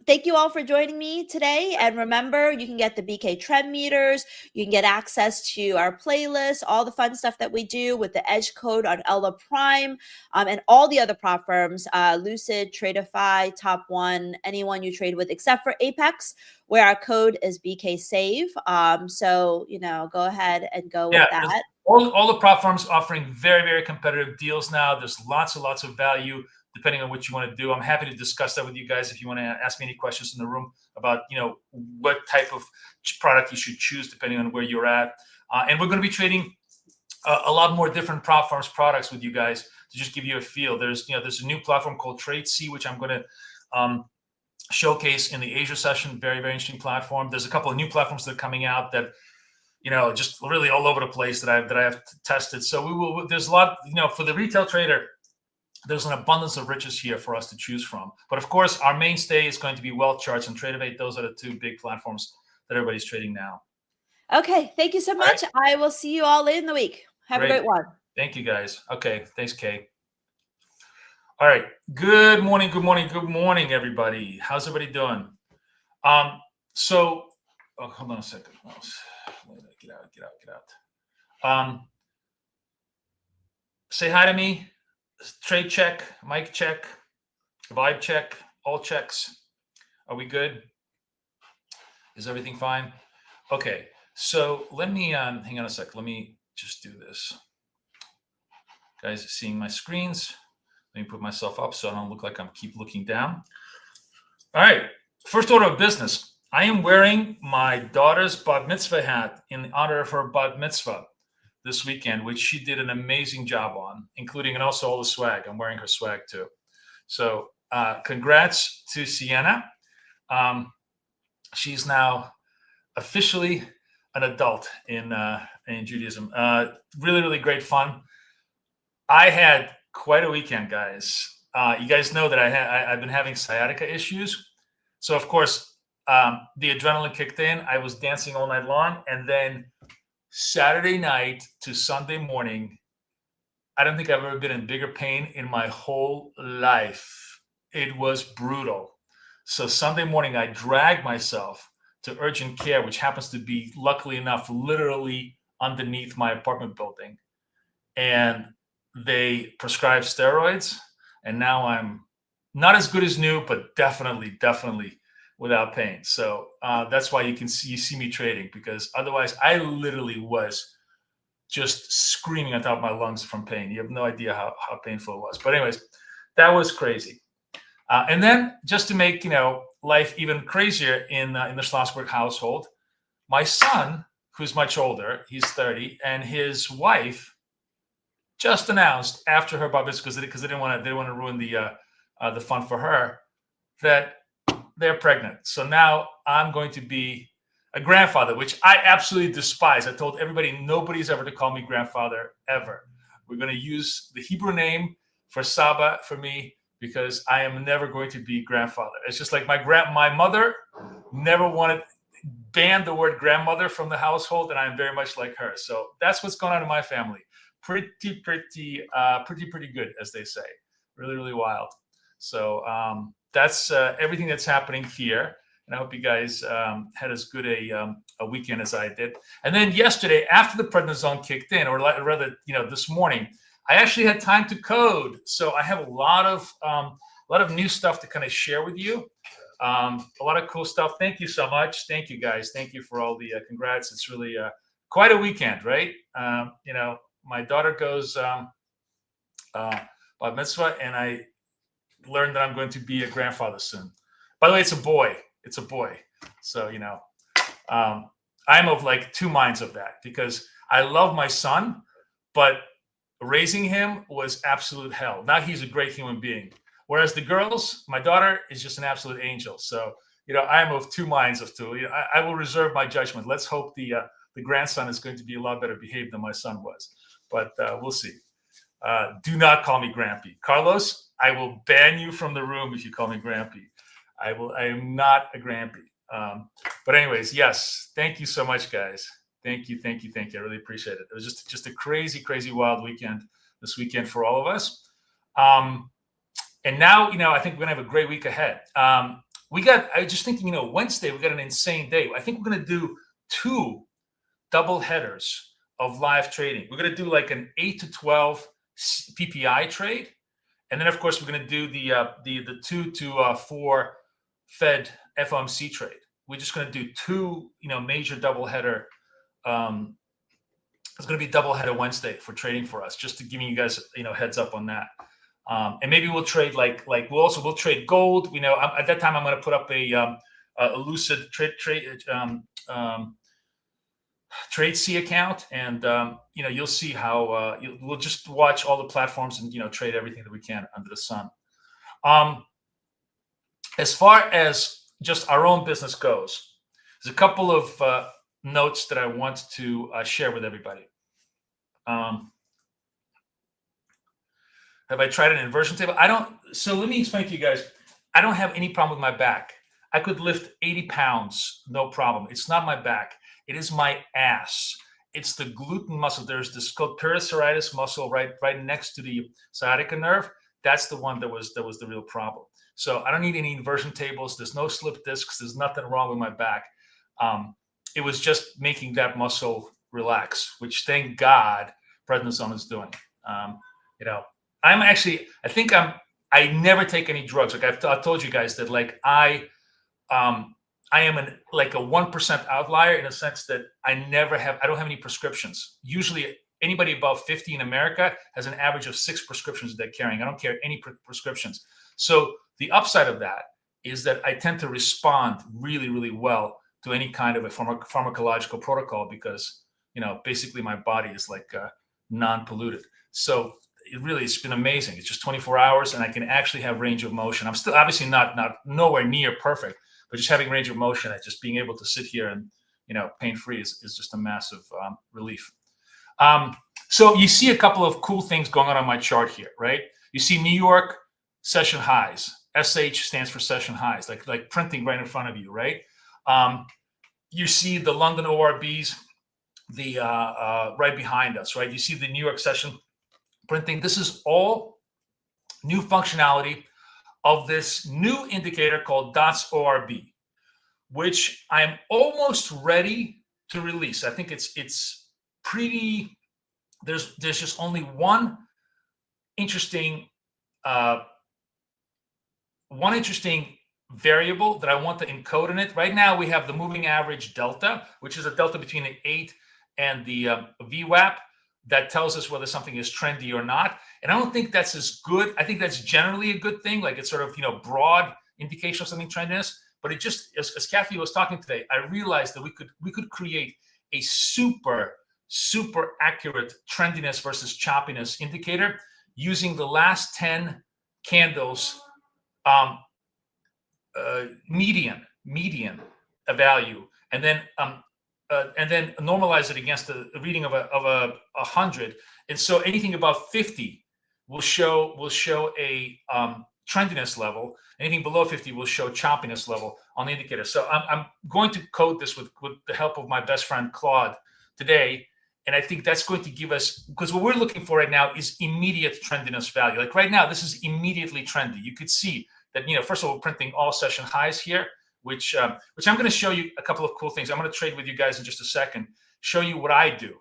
thank you all for joining me today. And remember, you can get the BK trend meters. You can get access to our playlist, all the fun stuff that we do with the edge code on Ella Prime, and all the other prop firms, Lucid, Tradeify, Top One, anyone you trade with, except for Apex, where our code is BK Save. So go ahead and go with that. All the prop firms offering very, very competitive deals now. There's lots of value depending on what you want to do. I'm happy to discuss that with you guys if you want to ask me any questions in the room about what type of product you should choose depending on where you're at. And we're going to be trading a lot more different prop firms products with you guys to just give you a feel. There's a new platform called TradeC, which I'm going to showcase in the Asia session. Very, very interesting platform. There's a couple of new platforms that are coming out that just really all over the place that I have tested. So there's a lot, for the retail trader, there's an abundance of riches here for us to choose from. But of course, our mainstay is going to be wealth charts and Tradeovate. Those are the two big platforms that everybody's trading now. Okay. Thank you so much. Right. I will see you all in the week. Have a great one. Thank you, guys. Okay. Thanks, Kay. All right. Good morning, everybody. How's everybody doing? Hold on a second. Get out. Say hi to me. Trade check, mic check, vibe check, all checks. Are we good? Is everything fine? Okay, so let me hang on a sec. Let me just do this. Guys, seeing my screens. Let me put myself up so I don't look like I'm keep looking down. All right, first order of business. I am wearing my daughter's bat mitzvah hat in honor of her bat mitzvah this weekend, which she did an amazing job on, including and also all the swag. I'm wearing her swag too. So congrats to Sienna. She's now officially an adult in Judaism. Really, really great fun. I had quite a weekend, guys. You guys know that I've been having sciatica issues. So of course, the adrenaline kicked in. I was dancing all night long, and then Saturday night to Sunday morning, I don't think I've ever been in bigger pain in my whole life. It was brutal. So Sunday morning, I dragged myself to urgent care, which happens to be, luckily enough, literally underneath my apartment building. And they prescribed steroids. And now I'm not as good as new, but definitely without pain. So that's why you see me trading, because otherwise I literally was just screaming on top of my lungs from pain. You have no idea how painful it was. But anyways, that was crazy. And then just to make life even crazier in the Schlossberg household, my son, who's much older, he's 30, and his wife just announced after her bar mitzvah, because they didn't want to ruin the fun for her, that they're pregnant. So now I'm going to be a grandfather, which I absolutely despise. I told everybody nobody's ever to call me grandfather ever. We're going to use the Hebrew name for Saba for me, because I am never going to be grandfather. It's just like my mother never banned the word grandmother from the household, and I'm very much like her. So that's what's going on in my family. Pretty good, as they say. Really, really wild. So that's everything that's happening here. And I hope you guys had as good a weekend as I did. And then yesterday, after the prednisone kicked in, or rather, this morning, I actually had time to code. So I have a lot of new stuff to kind of share with you. A lot of cool stuff. Thank you so much. Thank you, guys. Thank you for all the congrats. It's really quite a weekend, right? My daughter goes bar mitzvah, and I learned that I'm going to be a grandfather soon. By the way, it's a boy. It's a boy. So, I'm of like two minds of that, because I love my son, but raising him was absolute hell. Now he's a great human being. Whereas the girls, my daughter is just an absolute angel. So, I am of two minds of two. I will reserve my judgment. Let's hope the grandson is going to be a lot better behaved than my son was. But we'll see. Do not call me Grampy. Carlos, I will ban you from the room if you call me Grampy. I am not a Grampy. But anyways, yes. Thank you so much, guys. Thank you. I really appreciate it. It was just a crazy, crazy wild weekend this weekend for all of us. And now, I think we're going to have a great week ahead. I was just thinking, Wednesday, we got an insane day. I think we're going to do 2 double headers of live trading. We're going to do like an 8 to 12 PPI trade. And then, of course, we're going to do the 2 to 4 Fed FOMC trade. We're just going to do 2, major double header. It's going to be double header Wednesday for trading for us, just to give you guys, heads up on that. And maybe we'll trade we'll trade gold. At that time, I'm going to put up a Lucid Trade C account, and you'll see how we'll just watch all the platforms and trade everything that we can under the sun. As far as just our own business goes, there's a couple of notes that I want to share with everybody. Have I tried an inversion table? So let me explain to you guys. I don't have any problem with my back. I could lift 80 pounds, no problem. It's not my back. It is my ass. It's the gluten muscle. There's this called paraseritis muscle right next to the sciatica nerve. That's the one that was the real problem. So I don't need any inversion tables. There's no slip discs. There's nothing wrong with my back. It was just making that muscle relax, which thank God prednisone is doing. I never take any drugs. Like I've told you guys that I am a 1% outlier in a sense that I don't have any prescriptions. Usually anybody above 50 in America has an average of 6 prescriptions they're carrying. I don't carry any prescriptions. So the upside of that is that I tend to respond really, really well to any kind of a pharmacological protocol because, basically my body is non-polluted. So it's been amazing. It's just 24 hours and I can actually have range of motion. I'm still obviously not nowhere near perfect, but just having range of motion and just being able to sit here and, pain-free is just a massive relief. So you see a couple of cool things going on my chart here, right? You see New York session highs. SH stands for session highs, like printing right in front of you, right? You see the London ORBs, right behind us, right? You see the New York session printing. This is all new functionality of this new indicator called DOTS ORB, which I'm almost ready to release. I think it's pretty. There's just only one interesting variable that I want to encode in it. Right now, we have the moving average delta, which is a delta between the 8 and the VWAP. that tells us whether something is trendy or not. And I don't think that's as good. I think that's generally a good thing. Like it's sort of, broad indication of something trendiness. But it just, as Kathy was talking today, I realized that we could create a super accurate trendiness versus choppiness indicator using the last 10 candles median value, and then normalize it against the reading of a 100. And so anything above 50 will show a trendiness level. Anything below 50 will show choppiness level on the indicator. So I'm going to code this with the help of my best friend Claude today. And I think that's going to give us, because what we're looking for right now is immediate trendiness value. Like right now, this is immediately trendy. You could see that, first of all, we're printing all session highs here, which I'm going to show you a couple of cool things. I'm going to trade with you guys in just a second, show you what I do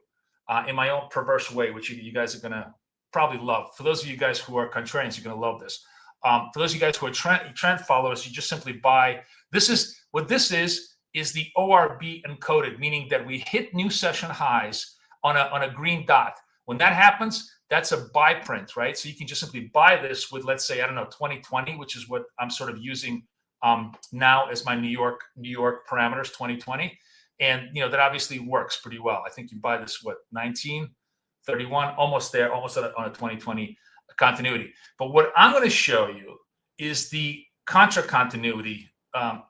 in my own perverse way, which you guys are going to probably love. For those of you guys who are contrarians, you're going to love this. For those of you guys who are trend followers, you just simply buy. This is the ORB encoded, meaning that we hit new session highs on a green dot. When that happens, that's a buy print, right? So you can just simply buy this with, let's say, I don't know, 2020, which is what I'm sort of using now as my New York parameters, 2020. And, that obviously works pretty well. I think you buy this, 19, 31, almost there, almost on a 2020 continuity. But what I'm going to show you is the contra continuity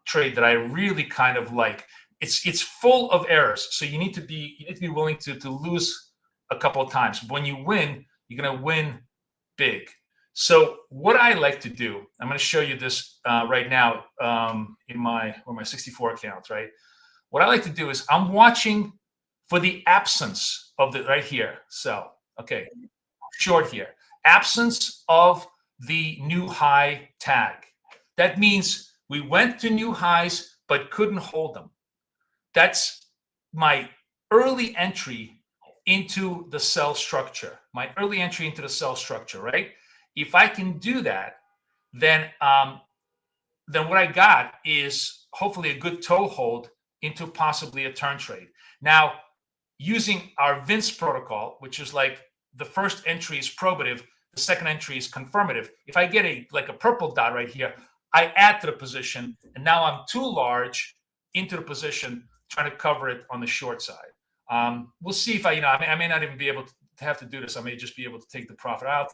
trade that I really kind of like. It's full of errors, so you need to be willing to lose a couple of times. When you win, you're going to win big. So what I like to do, I'm going to show you this right now in my 64 account, right? What I like to do is I'm watching for the absence of the right here sell. Okay, short here, absence of the new high tag. That means we went to new highs but couldn't hold them. That's my early entry into the sell structure. Right? If I can do that, then what I got is hopefully a good toe hold into possibly a turn trade. Now, using our Vince protocol, which is like the first entry is probative, the second entry is confirmative. If I get a purple dot right here, I add to the position, and now I'm too large into the position, trying to cover it on the short side. We'll see if I may not even be able to have to do this. I may just be able to take the profit. I'll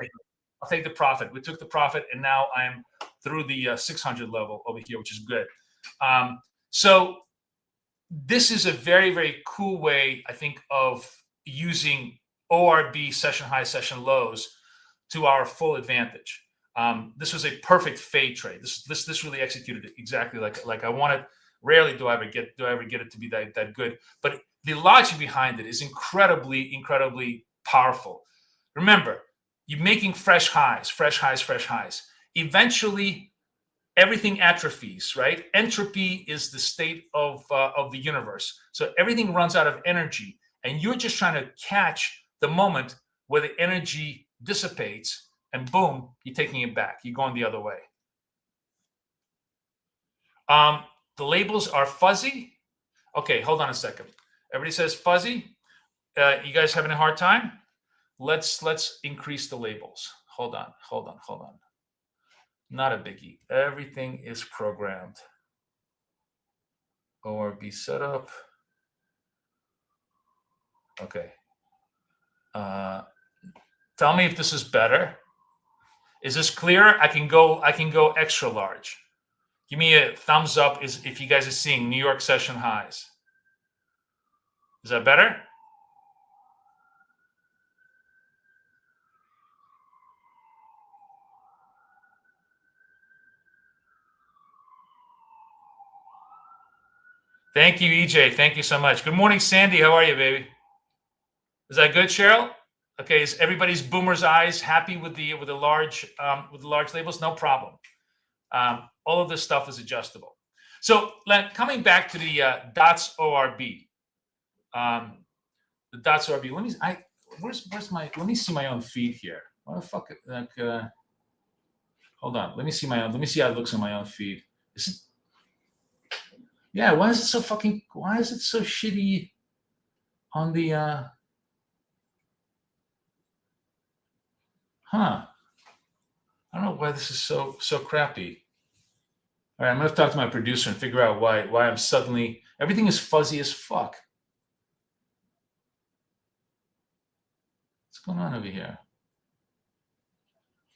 take the profit. We took the profit, and now I'm through the 600 level over here, which is good. So this is a very, very cool way, I think, of using ORB session high, session lows to our full advantage. This was a perfect fade trade. This really executed it exactly like I wanted. Rarely do I ever get it to be that good, but the logic behind it is incredibly powerful. Remember, you're making fresh highs. Eventually, everything atrophies, right? Entropy is the state of the universe. So everything runs out of energy, and you're just trying to catch the moment where the energy dissipates, and boom, you're taking it back. You're going the other way. The labels are fuzzy. Okay, hold on a second. Everybody says fuzzy. You guys having a hard time? Let's increase the labels. Hold on. Not a biggie. Everything is programmed. ORB setup. Okay. Tell me if this is better. Is this clearer? I can go extra large. Give me a thumbs up if you guys are seeing New York session highs. Is that better? Thank you, EJ. Thank you so much. Good morning, Sandy. How are you, baby? Is that good, Cheryl? Okay. Is everybody's boomer's eyes happy with the large labels? No problem. All of this stuff is adjustable. So coming back to the dots ORB, the dots ORB. Let me see my own feed here. What the fuck? Hold on. Let me see how it looks on my own feed. Yeah. Why is it so shitty on the? Huh. I don't know why this is so crappy. All right, I'm gonna have to talk to my producer and figure out why I'm suddenly everything is fuzzy as fuck. What's going on over here?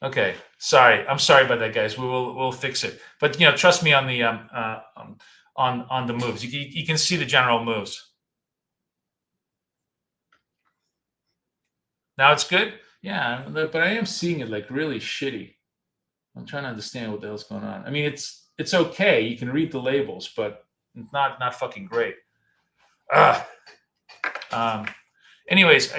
Okay, sorry. I'm sorry about that, guys. We'll fix it. But trust me on the on the moves. You can see the general moves. Now it's good. Yeah, but I am seeing it like really shitty. I'm trying to understand what the hell's going on. I mean, it's okay. You can read the labels, but it's not fucking great. Anyways,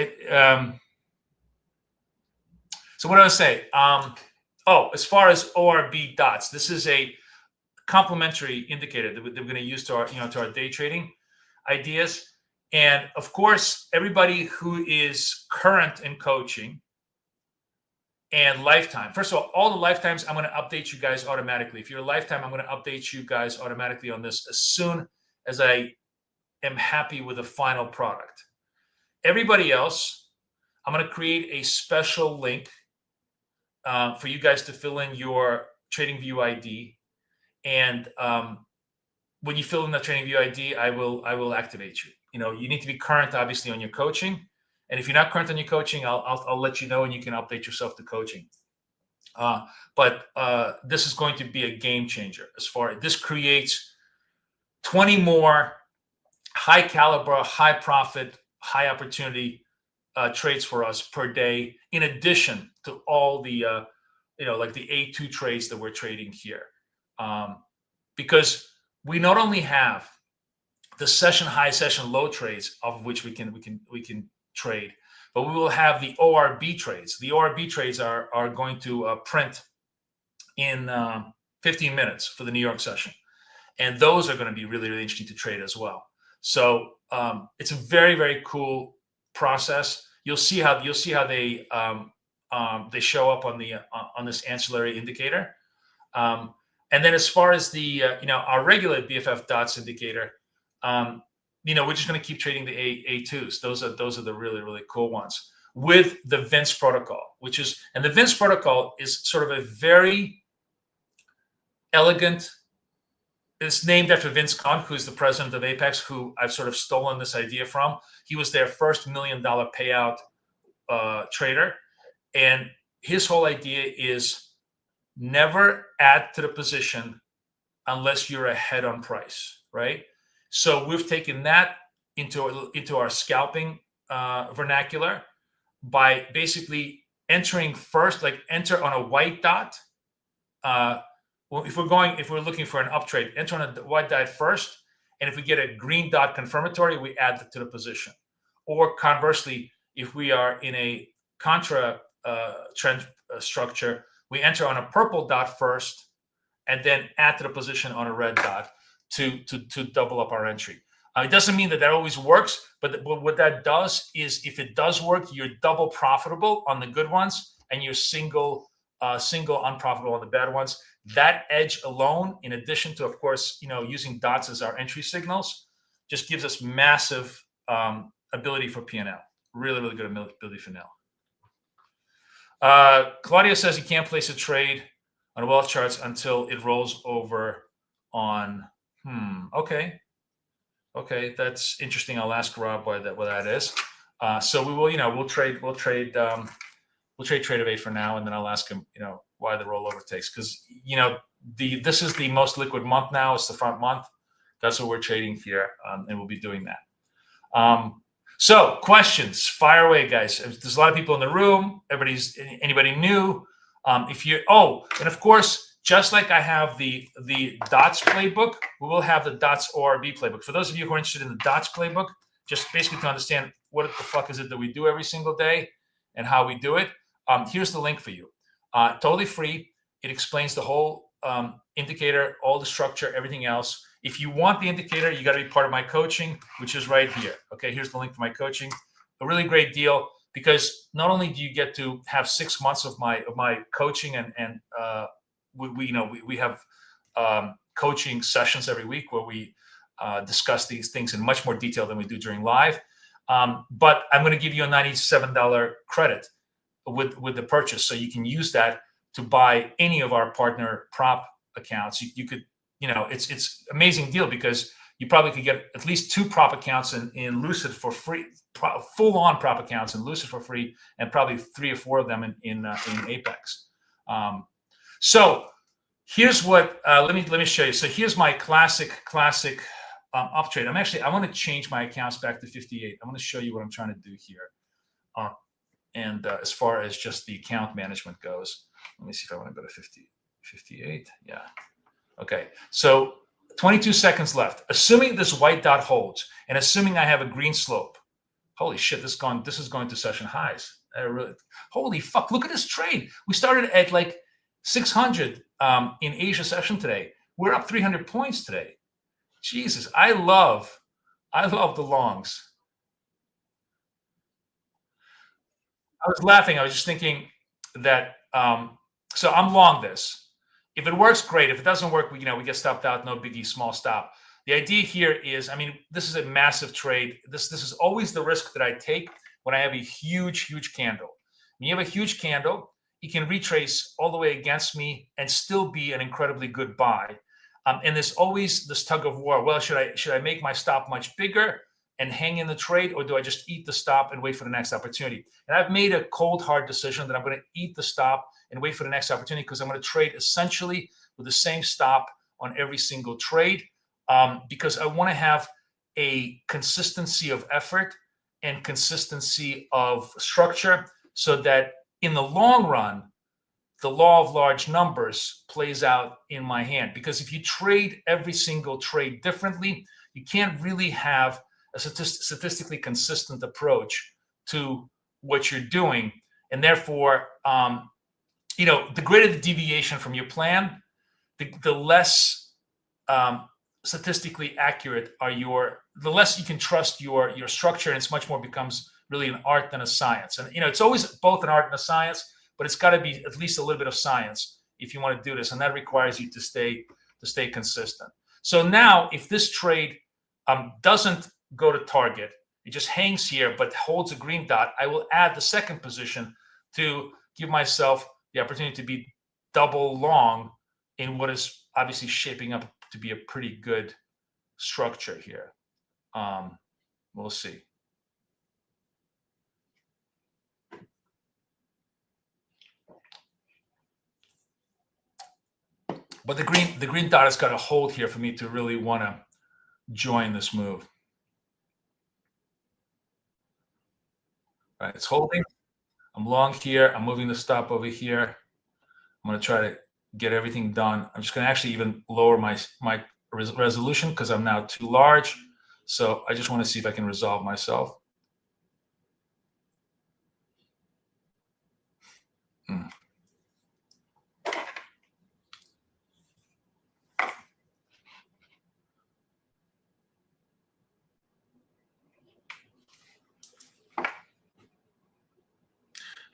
so what do I say? As far as ORB dots, this is a complementary indicator that we're going to use to our to our day trading ideas. And of course, everybody who is current in coaching and lifetime. First of all the lifetimes, I'm going to update you guys automatically. If you're a lifetime, I'm going to update you guys automatically on this as soon as I am happy with the final product. Everybody else, I'm going to create a special link for you guys to fill in your TradingView ID. And when you fill in the TradingView ID, I will activate you. You need to be current, obviously, on your coaching. And if you're not current on your coaching, I'll let you know, and you can update yourself to coaching. But this is going to be a game changer. This creates 20 more high caliber, high profit, high opportunity trades for us per day, in addition to all the like the A2 trades that we're trading here, because we not only have the session high, session low trades, of which we can trade, but we will have the ORB trades. The ORB trades are going to print in 15 minutes for the New York session, and those are going to be really, really interesting to trade as well. So it's a very, very cool process. You'll see how they show up on this ancillary indicator. And then as far as the our regular BFF dots indicator, we're just going to keep trading the A2s. Those are the really, really cool ones with the Vince protocol, and the Vince protocol is sort of a very elegant. It's named after Vince Cohn, who's the president of Apex, who I've sort of stolen this idea from. He was their first $1 million payout trader. And his whole idea is never add to the position unless you're ahead on price, right? So we've taken that into our scalping vernacular by basically entering first, like enter on a white dot. If we're looking for an up trade, enter on a white dot first, and if we get a green dot confirmatory, we add that to the position. Or conversely, if we are in a contra trend structure, we enter on a purple dot first, and then add to the position on a red dot to double up our entry. It doesn't mean that always works, but what that does is, if it does work, you're double profitable on the good ones, and you're single unprofitable on the bad ones. That edge alone, in addition to, of course, using dots as our entry signals, just gives us massive ability for P&L. Really, really good ability for P&L. Claudia says you can't place a trade on wealth charts until it rolls over on. Okay, that's interesting. I'll ask Rob what that is. So we will, we'll trade trade of 8 for now, and then I'll ask him, why the rollover takes, because this is the most liquid month now. It's the front month. That's what we're trading here, and we'll be doing that. So questions, fire away, guys. There's a lot of people in the room. Anybody new? And of course, just like I have the dots playbook, we will have the dots ORB playbook. For those of you who are interested in the dots playbook, just basically to understand what the fuck is it that we do every single day and how we do it. Here's the link for you. Totally free. It explains the whole indicator, all the structure, everything else. If you want the indicator, you got to be part of my coaching, which is right here. Okay, here's the link for my coaching. A really great deal, because not only do you get to have 6 months of my coaching, and we have coaching sessions every week where we discuss these things in much more detail than we do during live. But I'm going to give you a $97 credit with the purchase. So you can use that to buy any of our partner prop accounts. You could, it's amazing deal because you probably could get at least 2 prop accounts in Lucid for free, full-on prop accounts in Lucid for free, and probably 3 or 4 of them in Apex. So here's what. Let me show you. So here's my classic up trade. I want to change my accounts back to 58. I'm going to show you what I'm trying to do here. And as far as just the account management goes, let me see if I want to go to 58. Yeah. Okay. So 22 seconds left. Assuming this white dot holds, and assuming I have a green slope. Holy shit! This is going to session highs. Holy fuck! Look at this trade. We started at like 600 in Asia session today. We're up 300 points today. Jesus, I love the longs. I was laughing. I was just thinking that. So I'm long this. If it works, great. If it doesn't work, we get stopped out. No biggie, small stop. The idea here is, this is a massive trade. This is always the risk that I take when I have a huge candle. When you have a huge candle, it can retrace all the way against me and still be an incredibly good buy. And there's always this tug of war. Well, should I make my stop much bigger and hang in the trade, or do I just eat the stop and wait for the next opportunity? And I've made a cold, hard decision that I'm going to eat the stop and wait for the next opportunity, because I'm going to trade essentially with the same stop on every single trade, because I want to have a consistency of effort and consistency of structure, so that in the long run, the law of large numbers plays out in my hand. Because if you trade every single trade differently, you can't really have a statistically consistent approach to what you're doing. And therefore, the greater the deviation from your plan, the less statistically accurate the less you can trust your structure, and it's much more becomes really an art than a science. And it's always both an art and a science, but it's got to be at least a little bit of science if you want to do this, and that requires you to stay consistent. So now, if this trade doesn't go to target, it just hangs here but holds a green dot, I will add the second position to give myself the opportunity to be double long in what is obviously shaping up to be a pretty good structure here. We'll see. But the green dot has got to hold here for me to really want to join this move. All right, it's holding. I'm long here. I'm moving the stop over here. I'm going to try to get everything done. I'm just going to actually even lower my resolution because I'm now too large. So I just want to see if I can resolve myself.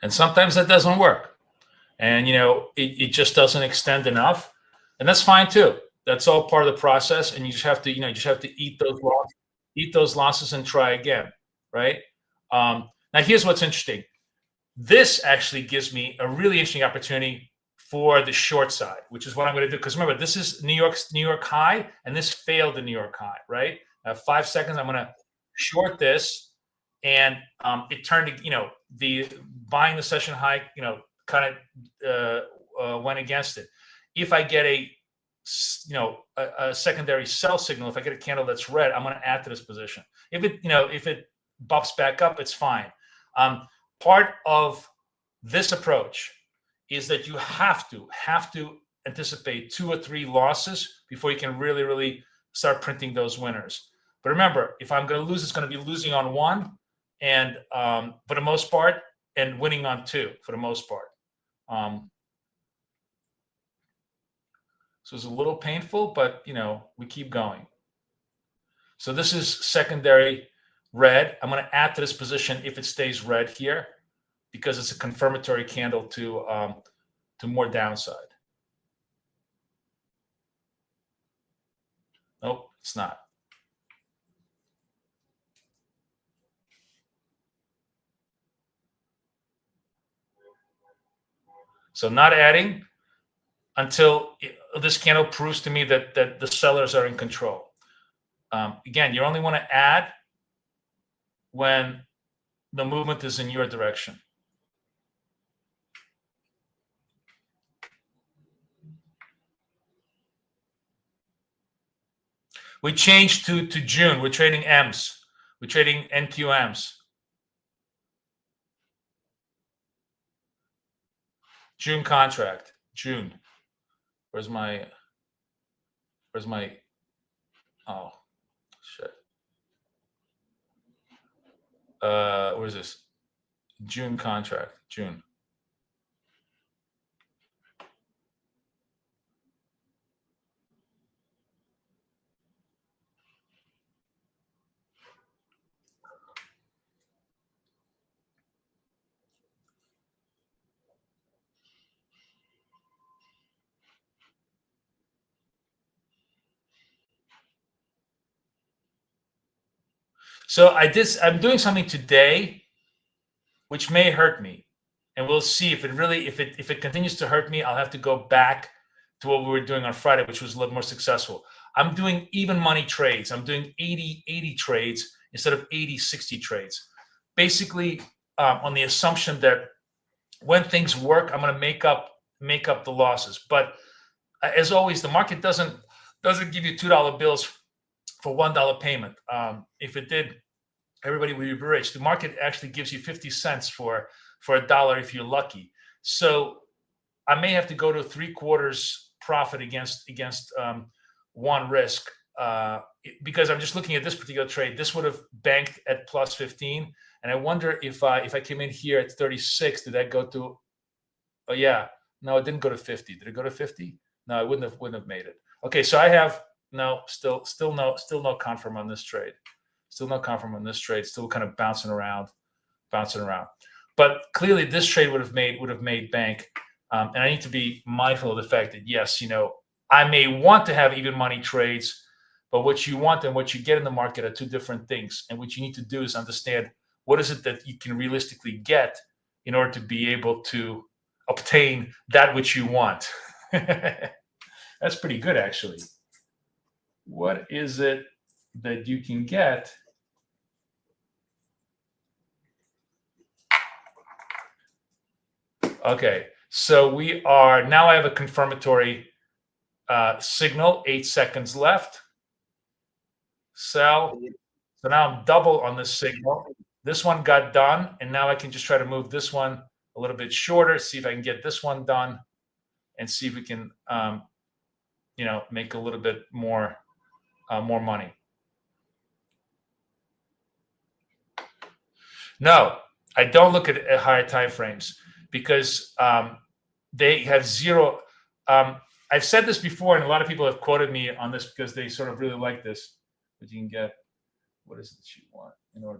And sometimes that doesn't work. And, it just doesn't extend enough. And that's fine too. That's all part of the process. And you just have to, eat those losses and try again. Right. Now, here's what's interesting. This actually gives me a really interesting opportunity for the short side, which is what I'm going to do. Because remember, this is New York high, and this failed the New York high, right? 5 seconds, I'm going to short this. And it turned to, the buying the session high, kind of went against it. If I get a secondary sell signal, if I get a candle that's red, I'm going to add to this position. If it buffs back up, it's fine. Part of this approach is that you have to anticipate 2 or 3 losses before you can really, really start printing those winners. But remember, if I'm going to lose, it's going to be losing on 1, and for the most part, and winning on 2 for the most part. So it's a little painful, but we keep going. So this is secondary red. I'm going to add to this position if it stays red here, because it's a confirmatory candle to more downside. Nope, it's not. So not adding until this candle proves to me that the sellers are in control. Again, you only want to add when the movement is in your direction. We changed to June. We're trading M's. We're trading NQMs. June contract. June. Where's my oh shit. Where's this? June contract. June. So I'm doing something today which may hurt me. And we'll see if it continues to hurt me, I'll have to go back to what we were doing on Friday, which was a little more successful. I'm doing even money trades. I'm doing 80-80 trades instead of 80-60 trades. Basically, on the assumption that when things work, I'm going to make up the losses. But as always, the market doesn't give you $2 bills for $1 payment. If it did, everybody would be rich. The market actually gives you 50 cents for $1 if you're lucky. So I may have to go to 3/4 profit against one risk because I'm just looking at this particular trade. This would have banked at plus 15, and I wonder if I came in here at 36, did that go to? Oh yeah, no, it didn't go to 50. Did it go to 50? No, I wouldn't have made it. Okay, so I have no still no confirm on this trade. Still no confirm on this trade. Still kind of bouncing around. But clearly, this trade would have made bank. And I need to be mindful of the fact that yes, I may want to have even money trades, but what you want and what you get in the market are two different things. And what you need to do is understand what is it that you can realistically get in order to be able to obtain that which you want. That's pretty good, actually. What is it that you can get? Okay, so we are now. I have a confirmatory signal. 8 seconds left. Sell. So now I'm double on this signal. This one got done, and now I can just try to move this one a little bit shorter. See if I can get this one done, and see if we can, make a little bit more money. No, I don't look at higher time frames. Because they have zero. I've said this before, and a lot of people have quoted me on this because they sort of really like this. But you can get, what is it that you want in order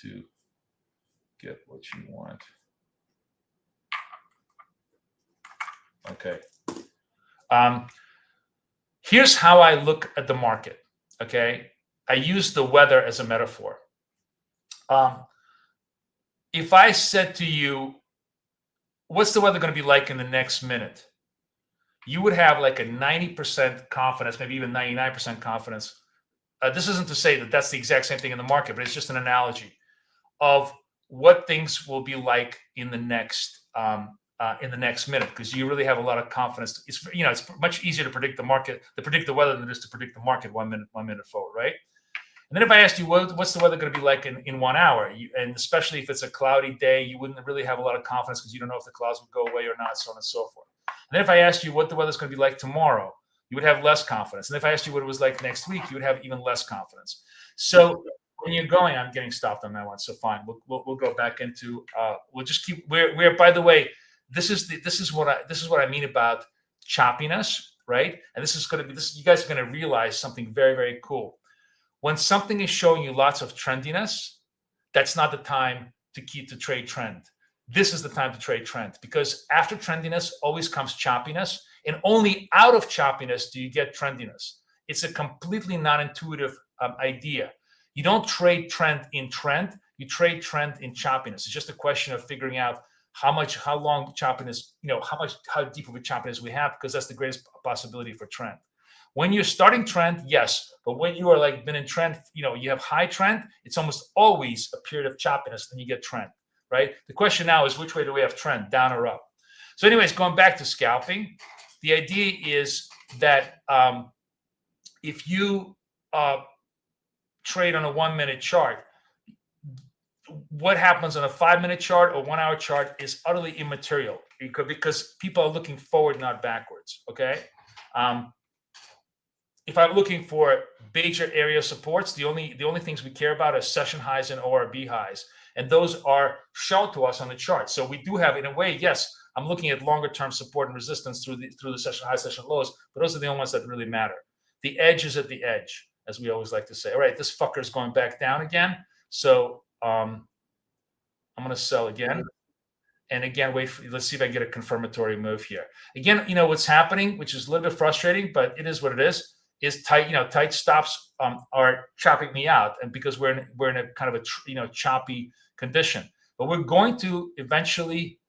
to get what you want? Okay. Here's how I look at the market. Okay, I use the weather as a metaphor. If I said to you, what's the weather going to be like in the next minute? You would have like a 90% confidence, maybe even 99% confidence. This isn't to say that that's the exact same thing in the market, but it's just an analogy of what things will be like in the next minute, because you really have a lot of confidence. It's much easier to predict the market, to predict the weather than it is to predict the market one minute forward, right? And then if I asked you, what's the weather going to be like in 1 hour? And especially if it's a cloudy day, you wouldn't really have a lot of confidence because you don't know if the clouds would go away or not, so on and so forth. And then if I asked you what the weather's going to be like tomorrow, you would have less confidence. And if I asked you what it was like next week, you would have even less confidence. So when you're going, I'm getting stopped on that one. So fine, we'll go back into. We'll just keep. We're by the way, this is what I mean about choppiness, right? And this is going to be this. You guys are going to realize something very, very cool. When something is showing you lots of trendiness, that's not the time to trade trend. This is the time to trade trend, because after trendiness always comes choppiness, and only out of choppiness do you get trendiness. It's a completely non-intuitive idea. You don't trade trend in trend, you trade trend in choppiness. It's just a question of figuring out how long choppiness, how deep of a choppiness we have, because that's the greatest possibility for trend. When you're starting trend, yes, but when you are like been in trend, you have high trend, it's almost always a period of choppiness, then you get trend, right? The question now is, which way do we have trend, down or up? So anyways, going back to scalping, the idea is that if you trade on a 1 minute chart, what happens on a 5 minute chart or 1 hour chart is utterly immaterial, because people are looking forward, not backwards. Okay. If I'm looking for major area supports, the only things we care about are session highs and ORB highs, and those are shown to us on the chart. So we do have, in a way, yes, I'm looking at longer term support and resistance through the session high, session lows, but those are the only ones that really matter. The edge is at the edge, as we always like to say. All right, this fucker's going back down again, so I'm going to sell again. And again, let's see if I can get a confirmatory move here. Again, what's happening, which is a little bit frustrating, but it is what it is tight stops are chopping me out, and because we're in a kind of a choppy condition. But we're going to eventually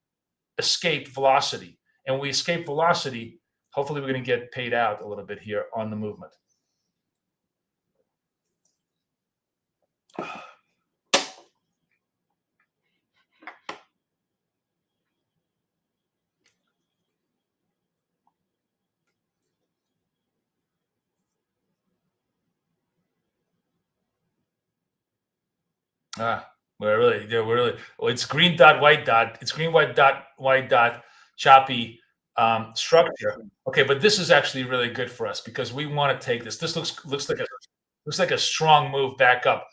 escape velocity, and when we escape velocity, hopefully we're going to get paid out a little bit here on the movement. We're really, it's green dot, white dot. It's green, white dot, choppy structure. Okay, but this is actually really good for us because we want to take this. This looks like a strong move back up.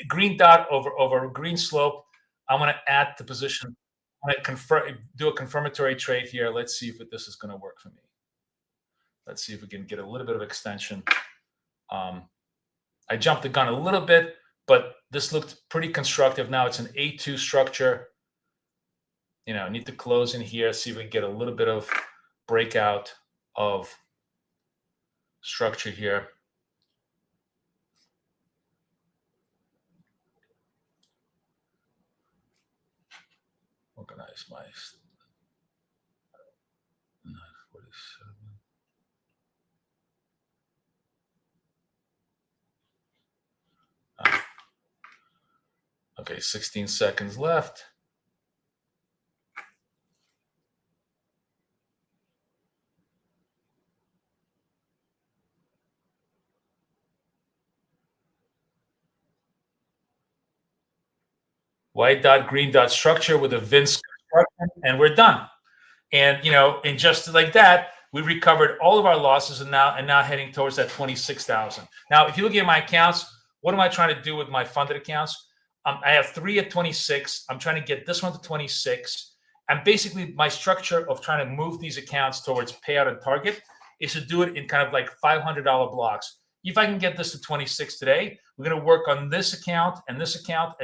Green dot over green slope. I'm going to add the position. I'm going to do a confirmatory trade here. Let's see if this is going to work for me. Let's see if we can get a little bit of extension. I jumped the gun a little bit, but this looked pretty constructive. Now it's an A2 structure. Need to close in here, see if we can get a little bit of breakout of structure here. Organize my 947. Okay, 16 seconds left. White dot, green dot structure with a Vince construction, and we're done. And and just like that, we recovered all of our losses, and now heading towards that 26,000. Now, if you look at my accounts, what am I trying to do with my funded accounts? I have 3 at 26. I'm trying to get this one to 26. And basically, my structure of trying to move these accounts towards payout and target is to do it in kind of like $500 blocks. If I can get this to 26 today, we're going to work on this account and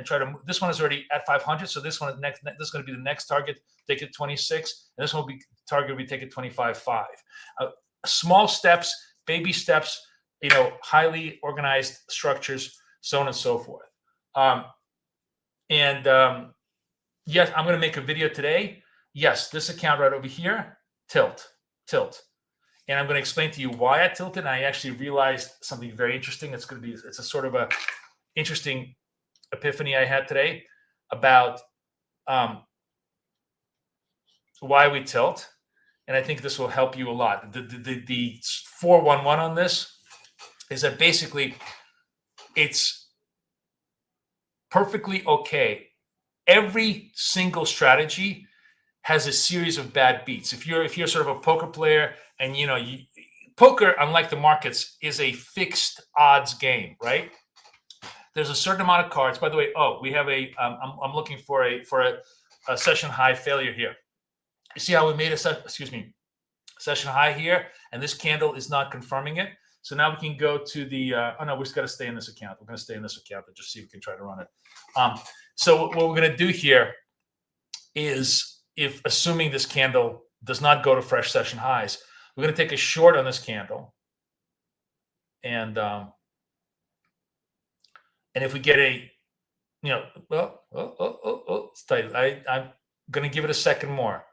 try to. This one is already at 500, so this one this is going to be the next target. Take it 26, and this one will be target. We take it 25.5. Small steps, baby steps. Highly organized structures, so on and so forth. Yes, I'm going to make a video today. Yes, this account right over here, tilt. And I'm going to explain to you why I tilted. And I actually realized something very interesting. It's a sort of a interesting epiphany I had today about why we tilt. And I think this will help you a lot. The 411 on this is that basically it's perfectly okay. Every single strategy has a series of bad beats. If you're sort of a poker player, and poker, unlike the markets, is a fixed odds game, right? There's a certain amount of cards. By the way, we have I'm looking for a session high failure here. You see how we made a session high here, and this candle is not confirming it. So now we can go to the. We just got to stay in this account. We're going to stay in this account and just see if we can try to run it. So what we're going to do here is, if assuming this candle does not go to fresh session highs, we're going to take a short on this candle, and if we get a, it's tight. going to give it a second more.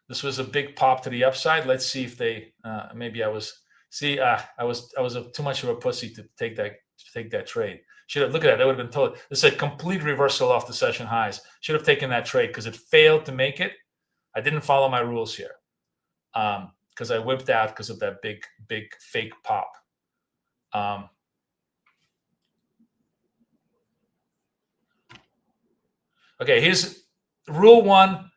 This was a big pop to the upside. Let's see if they maybe I was too much of a pussy to take that trade. Should have look at that. That would have been total. This is a complete reversal off the session highs. Should have taken that trade because it failed to make it. I didn't follow my rules here because I whipped out because of that big fake pop. Okay, here's rule 1.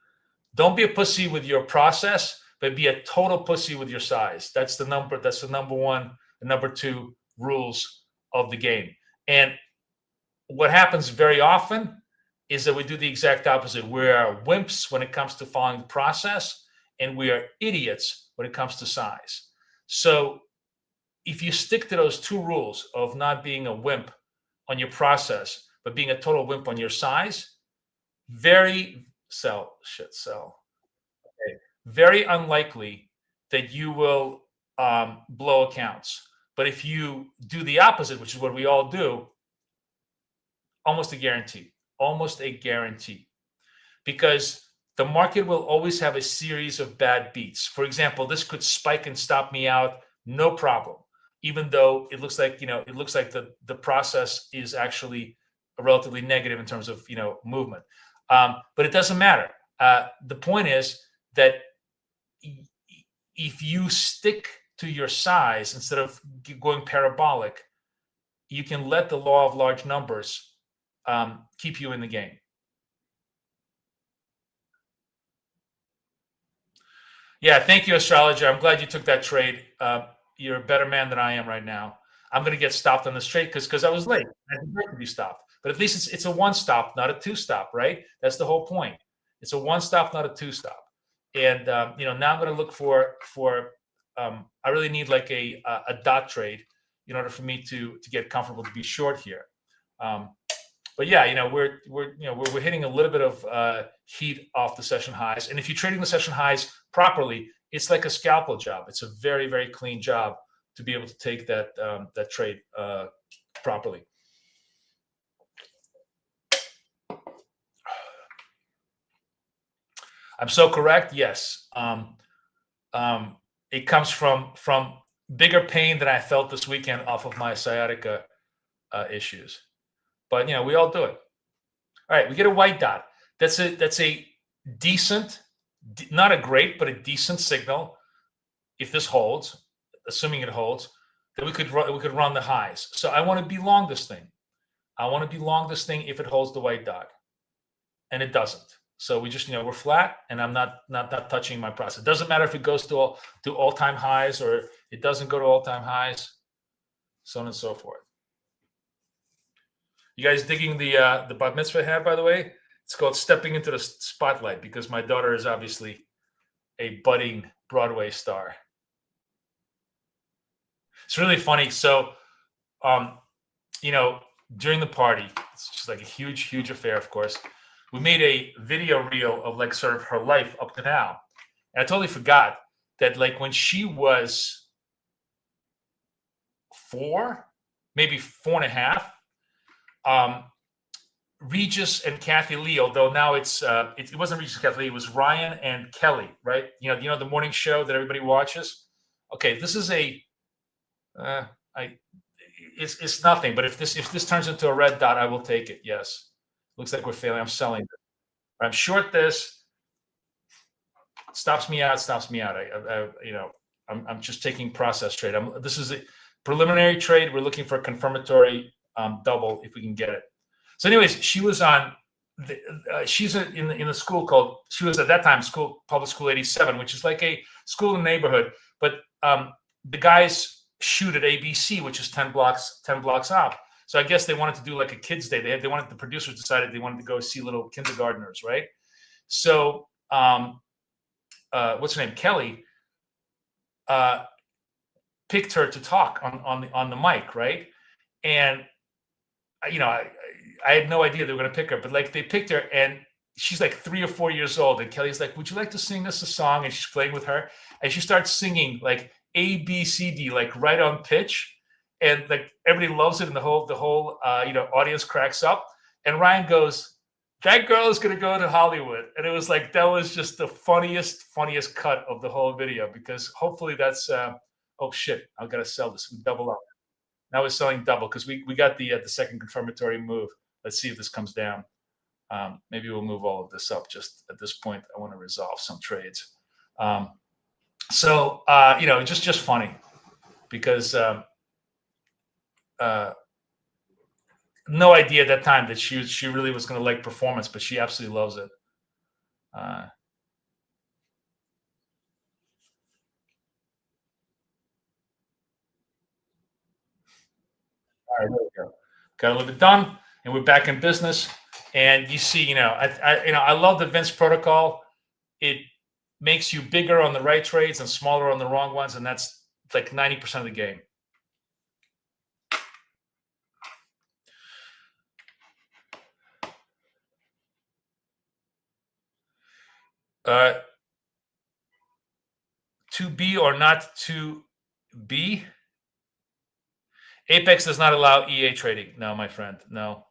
Don't be a pussy with your process, but be a total pussy with your size. That's the number 1, the number 2 rules of the game. And what happens very often is that we do the exact opposite. We are wimps when it comes to following the process, and we are idiots when it comes to size. So if you stick to those 2 rules of not being a wimp on your process, but being a total wimp on your size, very unlikely that you will blow accounts. But if you do the opposite, which is what we all do, almost a guarantee, because the market will always have a series of bad beats. For example, this could spike and stop me out, no problem, even though it looks like the process is actually relatively negative in terms of movement. But it doesn't matter. The point is that if you stick to your size instead of going parabolic, you can let the law of large numbers keep you in the game. Yeah, thank you, astrologer. I'm glad you took that trade. You're a better man than I am right now. I'm going to get stopped on this trade because I was late. I didn't like to be stopped. But at least it's a 1 stop, not a 2 stop, right? That's the whole point. It's a 1 stop, not a 2 stop. And now I'm going to look for I really need like a dot trade in order for me to get comfortable to be short here. But yeah, we're hitting a little bit of heat off the session highs. And if you're trading the session highs properly, it's like a scalpel job. It's a very, very clean job to be able to take that trade properly. I'm so correct. Yes. It comes from bigger pain than I felt this weekend off of my sciatica issues. But we all do it. All right, we get a white dot. That's a decent, not a great, but a decent signal. If this holds, assuming it holds, that we could run the highs. So I want to be long this thing. I want to be long this thing if it holds the white dot, and it doesn't. So we just we're flat, and I'm not touching my process. It doesn't matter if it goes to all-time highs or it doesn't go to all-time highs, so on and so forth. You guys digging the bat mitzvah hat, by the way? It's called Stepping into the Spotlight because my daughter is obviously a budding Broadway star. It's really funny. So, during the party, it's just like a huge affair, of course. We made a video reel of like sort of her life up to now. And I totally forgot that like when she was 4, maybe 4.5, Regis and Kathy Lee, although now it wasn't Regis and Kathy Lee, it was Ryan and Kelly, right? The morning show that everybody watches. Okay, this is it's nothing, but if this turns into a red dot, I will take it. Yes. Looks like we're failing. I'm selling it. I'm short this. Stops me out. I'm just taking process trade. This is a preliminary trade. We're looking for a confirmatory double if we can get it. So, anyways, she was on. She's in the school called. She was at that time public school 87, which is like a school in the neighborhood. But the guys shoot at ABC, which is 10 blocks up. So I guess they wanted to do like a kids' day. The producers decided they wanted to go see little kindergartners, right? So what's her name? Kelly picked her to talk on the mic, right? And I had no idea they were going to pick her, but like they picked her, and she's like 3 or 4 years old, and Kelly's like, "Would you like to sing us a song?" And she's playing with her, and she starts singing like A, B, C, D, like right on pitch. And like everybody loves it, and the whole audience cracks up. And Ryan goes, that girl is going to go to Hollywood. And it was like, that was just the funniest cut of the whole video, because hopefully that's, oh shit, I've got to sell this. We double up. Now we're selling double because we got the second confirmatory move. Let's see if this comes down. Maybe we'll move all of this up. Just at this point, I want to resolve some trades. So just funny, because no idea at that time that she really was going to like performance, but she absolutely loves it. All right, there we go. Got a little bit done, and we're back in business. And you see, I love the Vince protocol. It makes you bigger on the right trades and smaller on the wrong ones, and that's like 90% of the game. To be or not to be? Apex does not allow EA trading. No, my friend, no.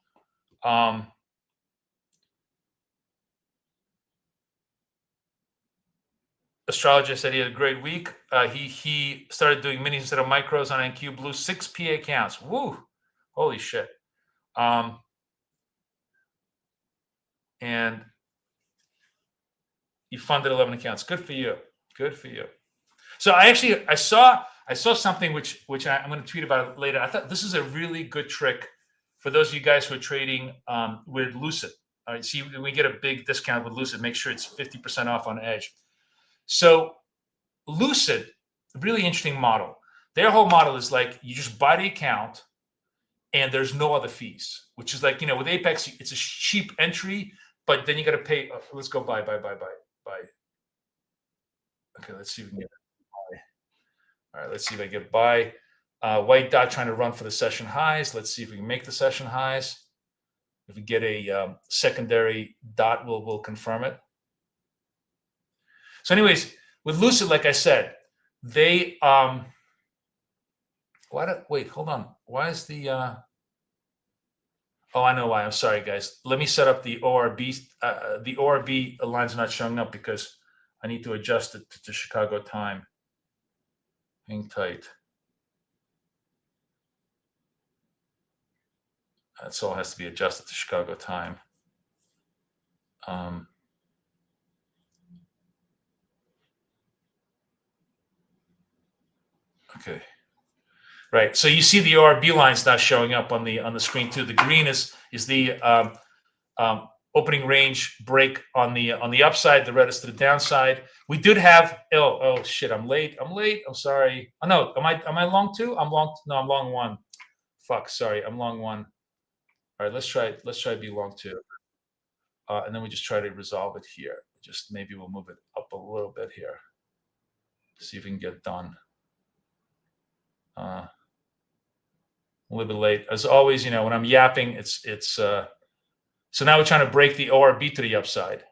Astrologer said he had a great week. He started doing minis instead of micros on NQ Blue. 6 PA accounts. Woo! Holy shit. And you funded 11 accounts. Good for you. Good for you. So I saw something which I'm going to tweet about it later. I thought this is a really good trick for those of you guys who are trading with Lucid. All right, see, we get a big discount with Lucid. Make sure it's 50% off on Edge. So Lucid, really interesting model. Their whole model is like you just buy the account and there's no other fees, which is like, with Apex, it's a cheap entry, but then you got to pay. Let's go buy. Okay, let's see if we can get buy. All right, let's see if I get buy. White dot trying to run for the session highs. Let's see if we can make the session highs. If we get a secondary dot, we'll confirm it. So anyways, with Lucid, like I said, they wait, hold on. Why is the oh, I know why. I'm sorry, guys. Let me set up the ORB. The ORB line's not showing up because I need to adjust it to Chicago time. Hang tight. That's all has to be adjusted to Chicago time. Okay. Right. So you see the ORB line's not showing up on the screen too. The green is the opening range break on the upside. The red is to the downside. We did have oh shit, I'm late. I'm sorry. Oh no, am I long two? I'm long one. Fuck, sorry, I'm long one. All right, let's try be long two. And then we just try to resolve it here. Just maybe we'll move it up a little bit here. See if we can get it done. A little bit late. As always, when I'm yapping, it's so now we're trying to break the ORB to the upside,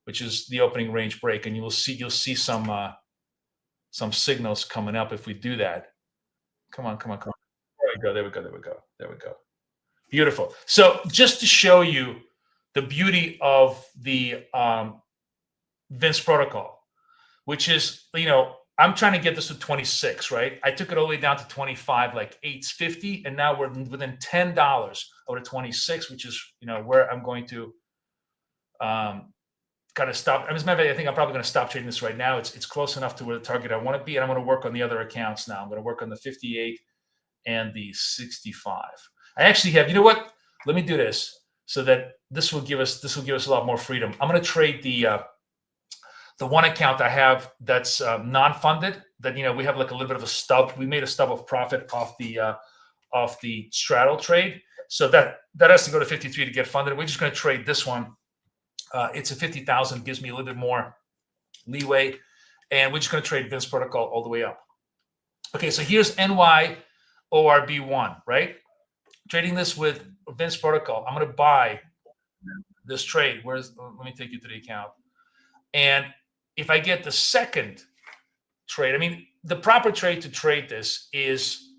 which is the opening range break, and you'll see some signals coming up if we do that. Come on. There we go. Beautiful. So just to show you the beauty of the Vince protocol, which is, I'm trying to get this to 26, right? I took it all the way down to 25, like 850, and now we're within $10 over to 26, which is, where I'm going to kind of stop. As a matter of fact, I think I'm probably going to stop trading this right now. It's close enough to where the target I want to be, and I'm going to work on the other accounts now. I'm going to work on the 58 and the 65. I actually have, what? Let me do this so that this will give us a lot more freedom. I'm going to trade the one account I have that's non-funded, that we have like a little bit of a stub. We made a stub of profit off the straddle trade, so that has to go to 53 to get funded. We're just going to trade this one. It's a 50,000, gives me a little bit more leeway, and we're just going to trade Vince protocol all the way up. Okay, so here's NYORB1, right? Trading this with Vince protocol. I'm going to buy this trade. Let me take you to the account. And if I get the second trade, the proper trade to trade this is,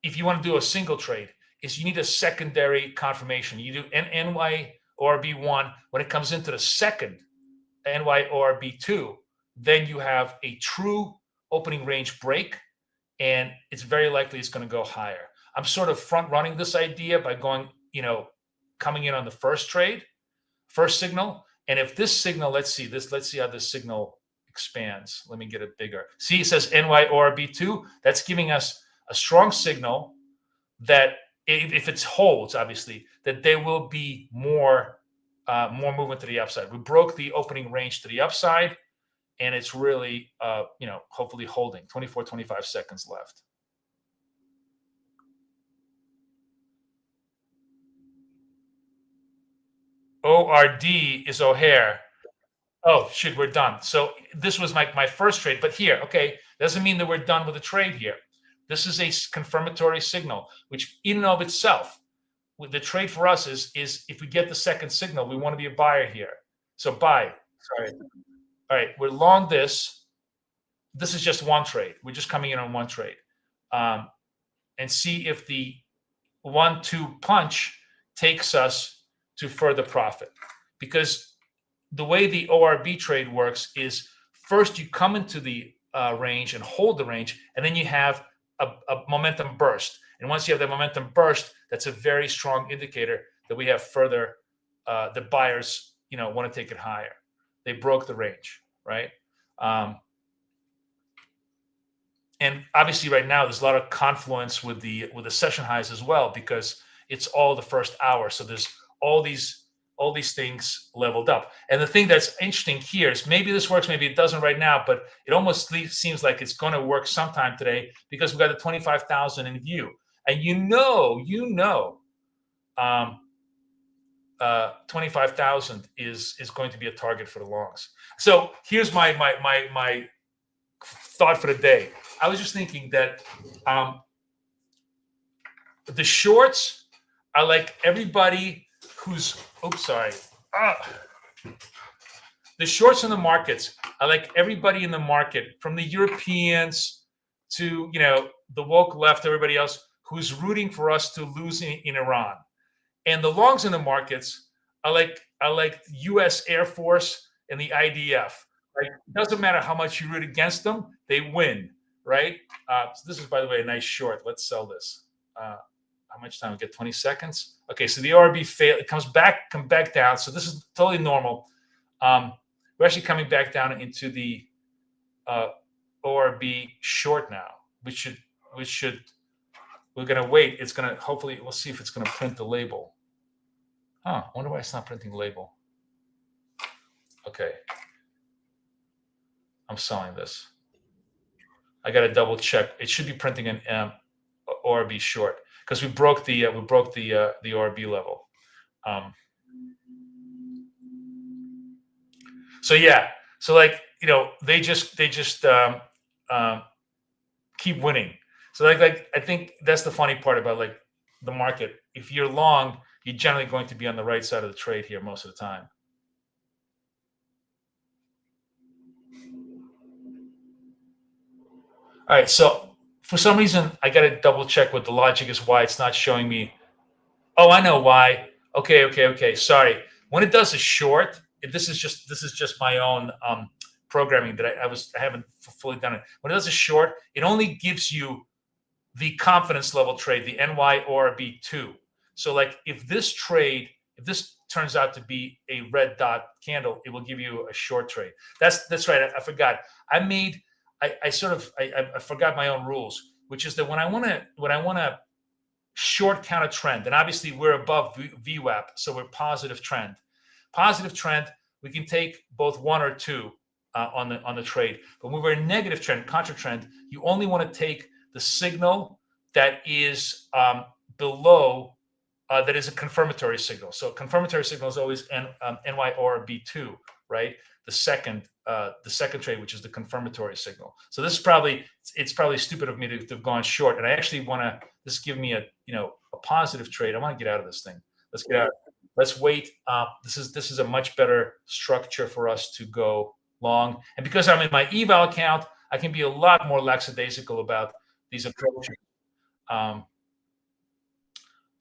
if you want to do a single trade, is you need a secondary confirmation. You do NY ORB1. When it comes into the second NYORB2, then you have a true opening range break, and it's very likely it's going to go higher. I'm sort of front running this idea by going, coming in on the first signal. And if this signal, let's see how this signal expands. Let me get it bigger. See, it says NYORB2. That's giving us a strong signal that if it holds, obviously, that there will be more movement to the upside. We broke the opening range to the upside, and it's really, hopefully holding. 24, 25 seconds left. ORD is O'Hare. Oh, shit, we're done. So this was my first trade. But here, okay, doesn't mean that we're done with the trade here. This is a confirmatory signal, which in and of itself, the trade for us is if we get the second signal, we want to be a buyer here. So buy. Sorry. All right, we're long this. This is just one trade. We're just coming in on one trade. And see if the 1-2 punch takes us to further profit. Because the way the ORB trade works is first you come into the range and hold the range, and then you have a momentum burst. And once you have the momentum burst, that's a very strong indicator that we have further, the buyers, want to take it higher. They broke the range, right? And obviously right now there's a lot of confluence with the session highs as well, because it's all the first hour. So there's all these things leveled up. And the thing that's interesting here is maybe this works, maybe it doesn't right now, but it almost seems like it's going to work sometime today because we've got the 25,000 in view. And 25,000 is going to be a target for the longs. So here's my thought for the day. I was just thinking that the shorts are like everybody who's the shorts in the markets are like everybody in the market, from the Europeans to the woke left, everybody else who's rooting for us to lose in Iran. And the longs in the markets are like U.S. Air Force and the IDF. Right? It doesn't matter how much you root against them, they win, right? So this is, by the way, a nice short. Let's sell this. How much time? We get 20 seconds. Okay, so the ORB failed. It come back down. So this is totally normal. We're actually coming back down into the ORB short now. We're gonna wait. It's gonna hopefully we'll see if it's gonna print the label. I wonder why it's not printing the label. Okay. I'm selling this. I got to double check. It should be printing an ORB short because we broke the ORB level. So yeah, so they just keep winning. So like I think that's the funny part about the market. If you're long, you're generally going to be on the right side of the trade here most of the time. All right, so for some reason, I got to double check what the logic is, why it's not showing me. Oh, I know why. Okay. Sorry. When it does a short, this is just my own programming that I haven't fully done it. When it does a short, it only gives you the confidence level trade, the NYORB2. So if this turns out to be a red dot candle, it will give you a short trade. That's right. I forgot. I forgot my own rules, which is that when I want to short count a trend, and obviously we're above VWAP, so we're positive trend. Positive trend, we can take both 1 or 2 on the trade. But when we're in negative trend, contra trend, you only want to take the signal that is below. That is a confirmatory signal. So confirmatory signal is always NYORB2, right? The second trade, which is the confirmatory signal. So this is it's probably stupid of me to have gone short. And I actually want to, this give me a positive trade. I want to get out of this thing. Let's get out. Let's wait. This is a much better structure for us to go long. And because I'm in my eval account, I can be a lot more lackadaisical about these approaches.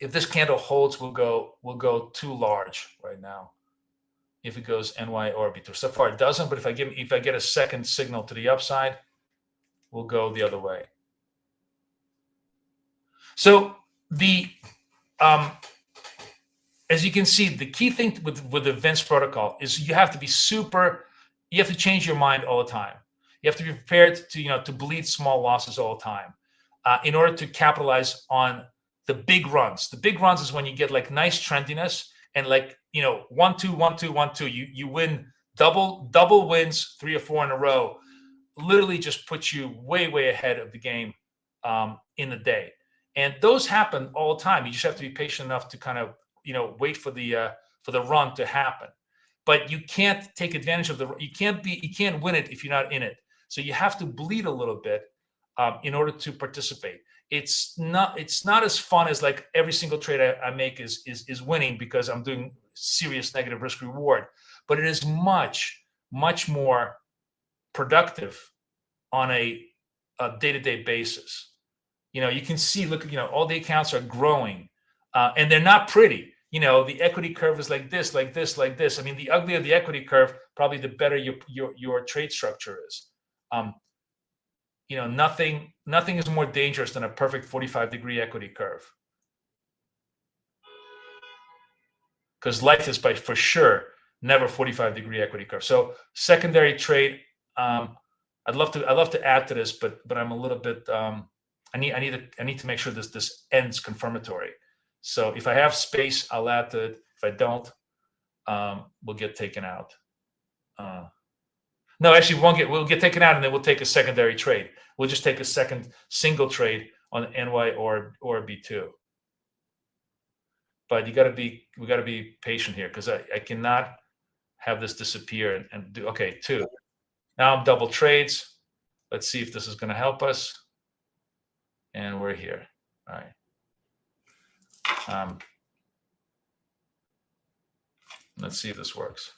if this candle holds, we'll go too large right now. If it goes NY or B2. So far it doesn't, but if I get a second signal to the upside, we'll go the other way. So the as you can see, the key thing with the Vince protocol is you have to be you have to change your mind all the time. You have to be prepared to bleed small losses all the time in order to capitalize on the big runs. The big runs is when you get like nice trendiness and 1 2 1 2 1 2. You win double wins 3 or 4 in a row. Literally just puts you way ahead of the game in the day. And those happen all the time. You just have to be patient enough to kind of wait for the run to happen. But you can't take advantage of you can't win it if you're not in it. So you have to bleed a little bit in order to participate. It's not as fun as like every single trade I make is winning because I'm doing serious negative risk reward. But it is much more productive on a day-to-day basis. You can see, look, all the accounts are growing and they're not pretty. The equity curve is like this, like this, like this. I mean, the uglier the equity curve, probably the better your trade structure is. Nothing is more dangerous than a perfect 45-degree equity curve. Because life is for sure never 45-degree equity curve. So secondary trade, I'd love to add to this, but I'm a little bit I need to make sure this ends confirmatory. So if I have space, I'll add to it. If I don't, we'll get taken out. No, actually, we'll get taken out, and then we'll take a secondary trade. We'll just take a second single trade on NY or B2. But we got to be patient here because I cannot have this disappear and do. Okay, 2. Now I'm double trades. Let's see if this is going to help us. And we're here. All right. Let's see if this works.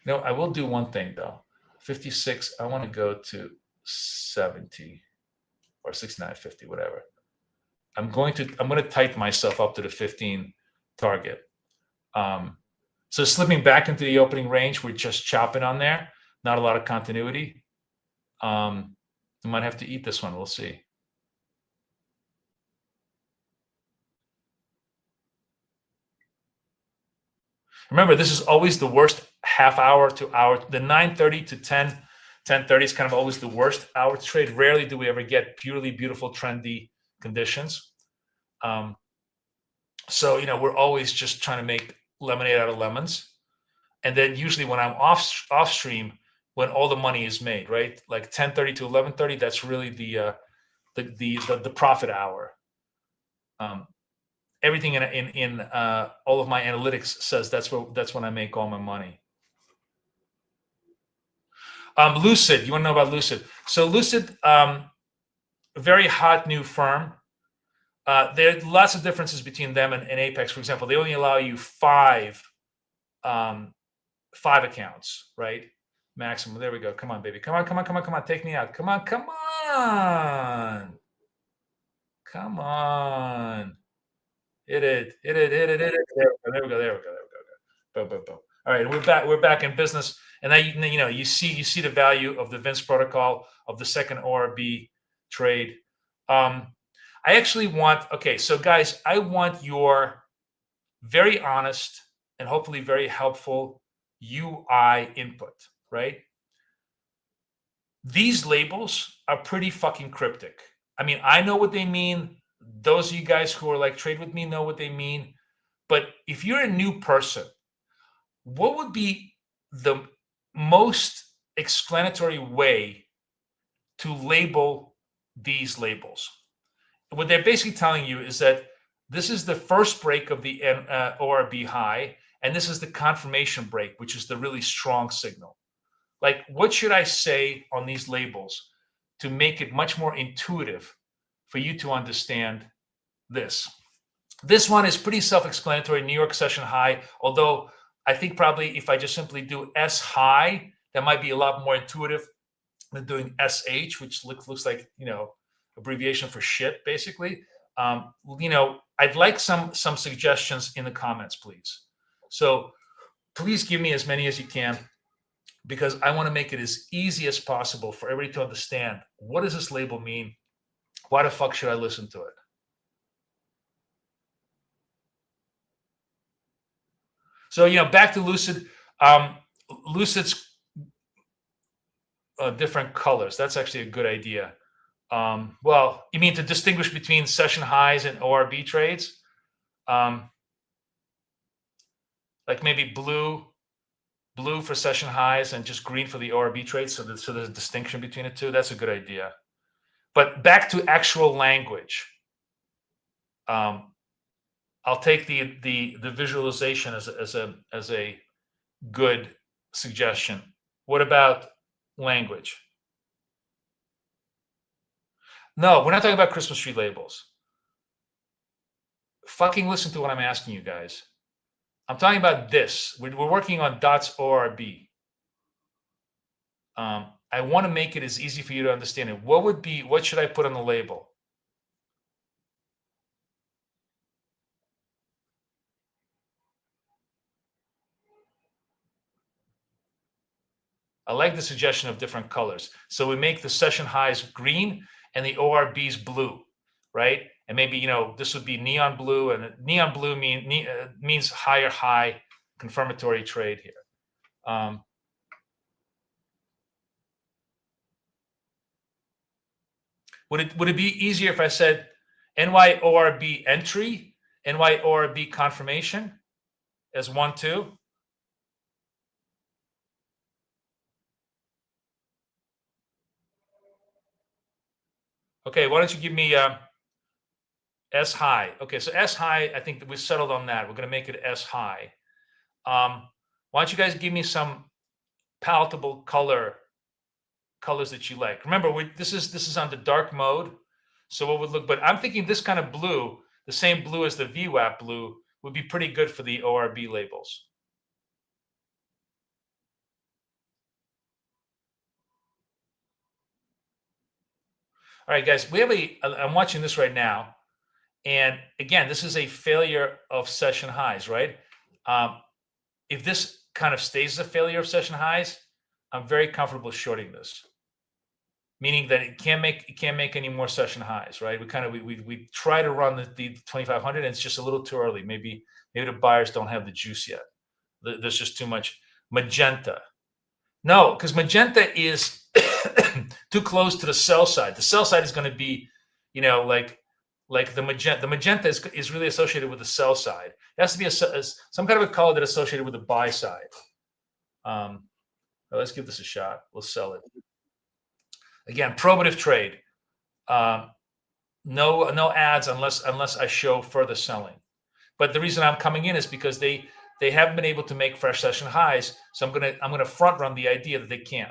I will do one thing though. 56. I want to go to 70 or 69.50, whatever. I'm going to tighten myself up to the 15 target. So slipping back into the opening range, we're just chopping on there. Not a lot of continuity. I might have to eat this one. We'll see. Remember, this is always the worst half hour to hour. The 9:30 to 10:30 is kind of always the worst hour to trade. Rarely do we ever get purely beautiful, trendy conditions. So, we're always just trying to make lemonade out of lemons. And then usually when I'm off stream, when all the money is made, right? Like 10:30 to 11:30, that's really the profit hour. Everything in all of my analytics says that's when I make all my money. Lucid, you want to know about Lucid? So Lucid, a very hot new firm. There are lots of differences between them and Apex. For example, they only allow you five accounts, right? Maximum. There we go. Come on, baby. Come on. Take me out. Come on. Hit it. There we go. Boom. All right, we're back in business, and now you see the value of the Vince protocol of the second ORB trade. I actually want, so guys, I want your very honest and hopefully very helpful UI input, right? These labels are pretty fucking cryptic. I mean, I know what they mean. Those of you guys who are like trade with me know what they mean. But if you're a new person, what would be the most explanatory way to label these labels? What they're basically telling you is that this is the first break of the ORB high, and this is the confirmation break, which is the really strong signal. Like, what should I say on these labels to make it much more intuitive for you to understand this? This one is pretty self-explanatory, New York session high, although I think probably if I just simply do S high, that might be a lot more intuitive than doing SH, which looks like, abbreviation for shit, basically. I'd like some suggestions in the comments, please. So please give me as many as you can, because I want to make it as easy as possible for everybody to understand, what does this label mean? Why the fuck should I listen to it? So, back to Lucid. Lucid's different colors. That's actually a good idea. Well, you mean to distinguish between session highs and ORB trades? Like maybe blue for session highs and just green for the ORB trades, so there's a distinction between the two. That's a good idea. But back to actual language. I'll take the visualization as a good suggestion. What about language? No, we're not talking about Christmas tree labels. Fucking listen to what I'm asking you guys. I'm talking about this. We're working on dots ORB. I want to make it as easy for you to understand it. What should I put on the label? I like the suggestion of different colors. So we make the session highs green and the ORBs blue, right? And maybe, this would be neon blue, and neon blue means higher high, confirmatory trade here. Would it be easier if I said NYORB entry, NYORB confirmation as 1, 2? Okay, why don't you give me S high? Okay, so S high, I think that we settled on that. We're going to make it S high. Why don't you guys give me some palatable colors that you like? Remember, this is on the dark mode, so what would look? But I'm thinking this kind of blue, the same blue as the VWAP blue, would be pretty good for the ORB labels. All right, guys, I'm watching this right now. And again, this is a failure of session highs, right? If this kind of stays a failure of session highs, I'm very comfortable shorting this, meaning that it can't make any more session highs, right? We try to run the 2500, and it's just a little too early. Maybe the buyers don't have the juice yet. There's just too much magenta. No, because magenta is too close to the sell side. The sell side is going to be, like the magenta. The magenta is really associated with the sell side. It has to be some kind of a color that's associated with the buy side. Let's give this a shot. We'll sell it. Again, probative trade. No ads unless I show further selling. But the reason I'm coming in is because they haven't been able to make fresh session highs. So I'm gonna front run the idea that they can't.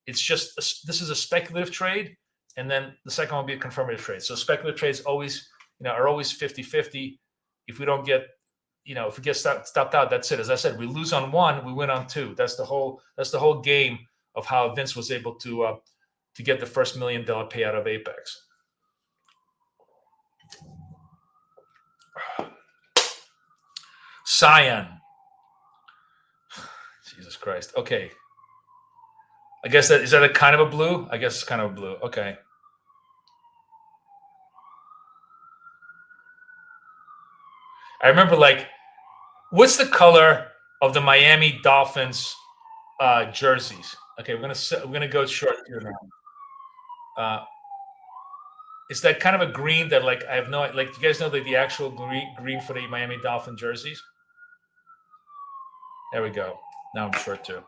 It's just this is a speculative trade, and then the second one will be a confirmative trade. So speculative trades always are always 50-50. If we don't get if we get stopped out, that's it. As I said, we lose on one, we win on two. That's the whole game of how Vince was able to get the first $1 million payout of Apex. Cyan. Jesus Christ. Okay. I guess is that a kind of a blue? I guess it's kind of a blue. Okay. I remember, what's the color of the Miami Dolphins jerseys? Okay, we're gonna go short here now. Is that kind of a green that I have no do you guys know the actual green for the Miami Dolphin jerseys? There we go. Now I'm short too.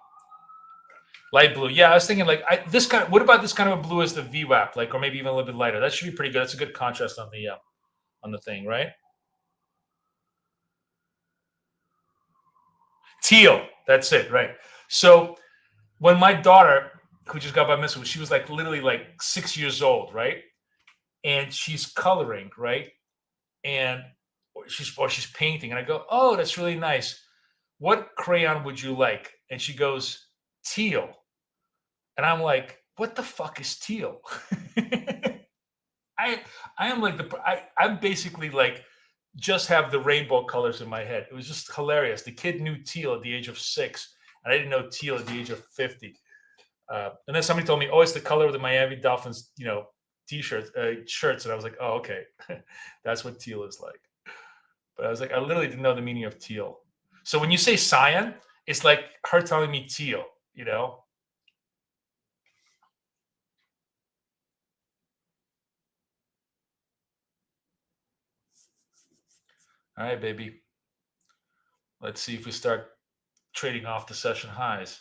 Light blue. Yeah, I was thinking this kind of. What about this kind of a blue as the VWAP, or maybe even a little bit lighter? That should be pretty good. That's a good contrast on the thing, right? Teal. That's it, right? So when my daughter, who just got by mitzvah, she was literally 6 years old, right? And she's coloring, right? And she's painting, and I go, "Oh, that's really nice. What crayon would you like?" And she goes, "Teal." And I'm like, "What the fuck is teal?" I am I'm basically just have the rainbow colors in my head. It was just hilarious. The kid knew teal at the age of 6, and I didn't know teal at the age of 50. And then somebody told me, "Oh, it's the color of the Miami Dolphins, t-shirts, shirts," and I was like, "Oh, okay, that's what teal is like." But I was like, I literally didn't know the meaning of teal. So when you say cyan, it's like her telling me teal, All right, baby. Let's see if we start trading off the session highs.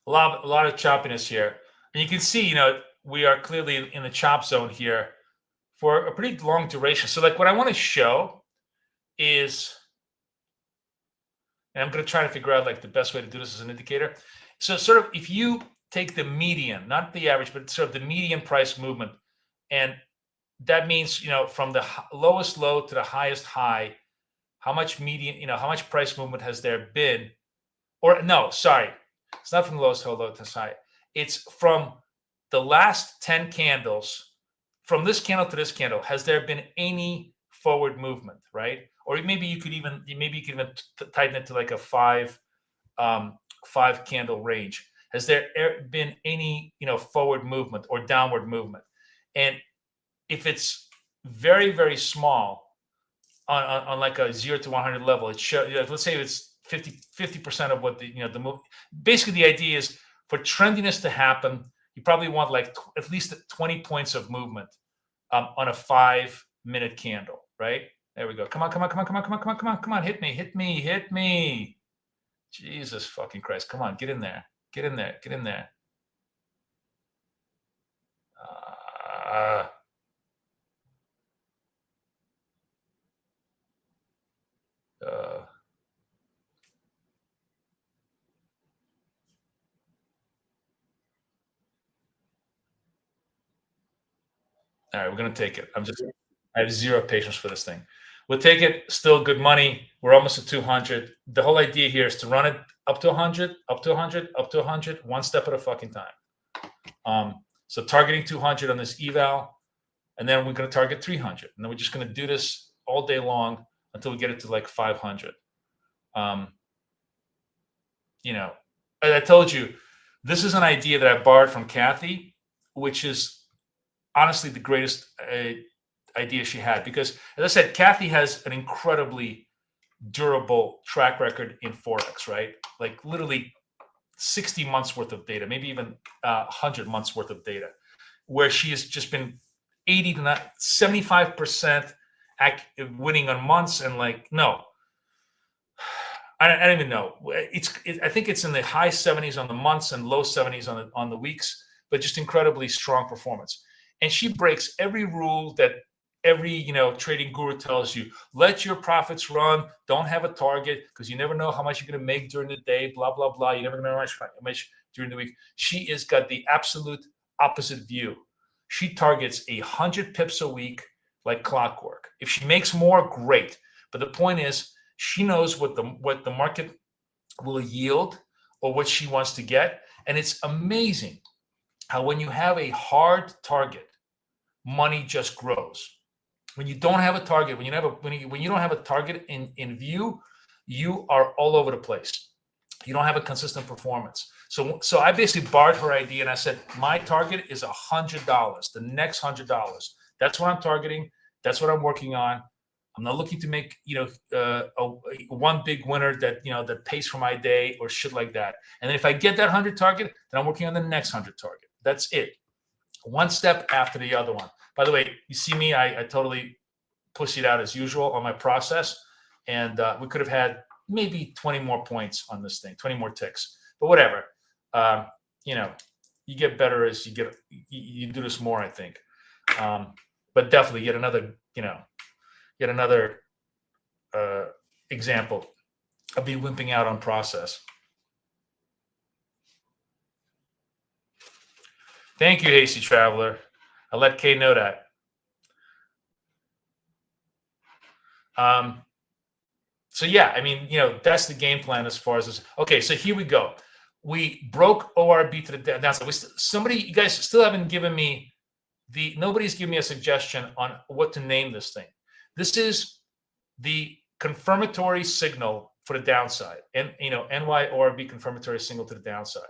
A lot of choppiness here. And you can see, we are clearly in the chop zone here for a pretty long duration. So like what I want to show is, and I'm going to try to figure out like the best way to do this as an indicator. So sort of if you take the median, not the average, but sort of the median price movement, and that means, from the lowest low to the highest high, how much median, how much price movement has there been? Or no, sorry, it's not from the lowest low to high. It's from the last 10 candles, from this candle to this candle. Has there been any forward movement, right? Or maybe you could even tighten it to like a five candle range. Has there been any forward movement or downward movement? And if it's very, very small on like a 0 to 100 level, it shows. Let's say it's 50% of what the move. Basically, the idea is for trendiness to happen, you probably want like at least 20 points of movement on a 5-minute candle, right? There we go. Come on. Hit me. Jesus fucking Christ. Come on, get in there. All right, we're going to take it. I have zero patience for this thing. We'll take it. Still good money. We're almost at 200. The whole idea here is to run it up to 100, up to 100, up to 100, one step at a fucking time. So targeting 200 on this eval, and then we're going to target 300. And then we're just going to do this all day long until we get it to like 500. I told you, this is an idea that I borrowed from Kathy, which is honestly the greatest idea she had, because as I said, Kathy has an incredibly durable track record in Forex, right? Like literally 60 months worth of data, maybe even 100 months worth of data, where she has just been 80 to 75% winning on months. And like, no, I don't even know. I think it's in the high 70s on the months and low 70s on the weeks, but just incredibly strong performance. And she breaks every rule that every trading guru tells you. Let your profits run. Don't have a target, because you never know how much you're going to make during the day. Blah blah blah. You never know how much during the week. She has got the absolute opposite view. She targets 100 pips a week like clockwork. If she makes more, great. But the point is, she knows what the market will yield or what she wants to get, and it's amazing how when you have a hard target, money just grows. When you don't have a target, when you don't have a target in view, you are all over the place. You don't have a consistent performance. So I basically borrowed her idea, and I said, my target is $100. The next $100. That's what I'm targeting. That's what I'm working on. I'm not looking to make one big winner that that pays for my day or shit like that. And then if I get that 100 target, then I'm working on the next 100 target. That's it. One step after the other one. By the way, you see me, I totally pussied out as usual on my process. And we could have had maybe 20 more points on this thing, 20 more ticks. But whatever. You get better as you do this more, I think. But definitely yet another example of me wimping out on process. Thank you, Hasty Traveler. I'll let Kay know that. So yeah, I mean, that's the game plan as far as this. Okay, so here we go. We broke ORB to the downside. You guys still haven't given me nobody's given me a suggestion on what to name this thing. This is the confirmatory signal for the downside, and NY ORB confirmatory signal to the downside.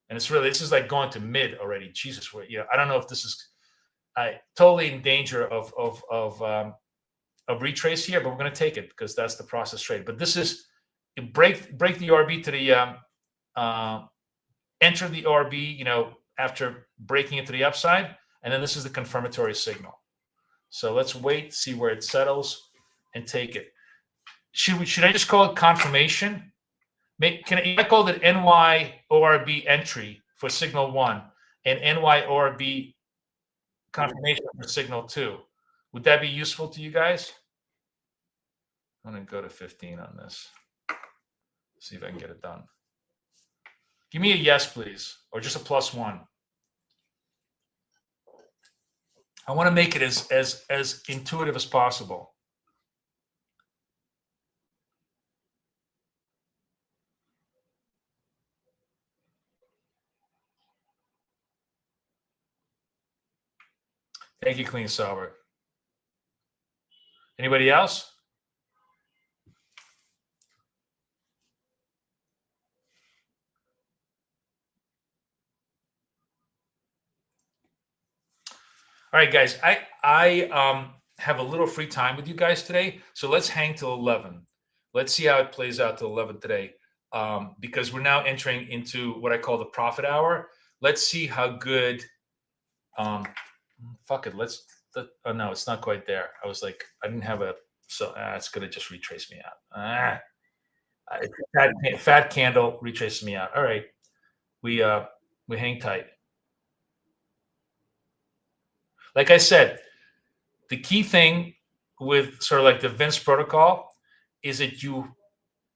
And this is like going to mid already. Jesus, I don't know if this is totally in danger of retrace here, but we're going to take it because that's the process trade. But this is break the ORB to the enter the ORB, after breaking it to the upside, and then this is the confirmatory signal. So let's wait, see where it settles, and take it. Should I just call it confirmation? Can I call it NY ORB entry for signal 1 and NY ORB confirmation for signal 2? Would that be useful to you guys? I'm going to go to 15 on this. See if I can get it done. Give me a yes, please, or just a +1. I want to make it as intuitive as possible. Thank you, Clean Sauber. Anybody else? All right, guys, I have a little free time with you guys today, so let's hang till 11. Let's see how it plays out till 11 today, because we're now entering into what I call the profit hour. Let's see how good. Fuck it. Oh no, it's not quite there. I was like, I didn't have so it's gonna just retrace me out. Fat candle retraces me out. All right, we hang tight. Like I said, the key thing with sort of like the Vince protocol is that you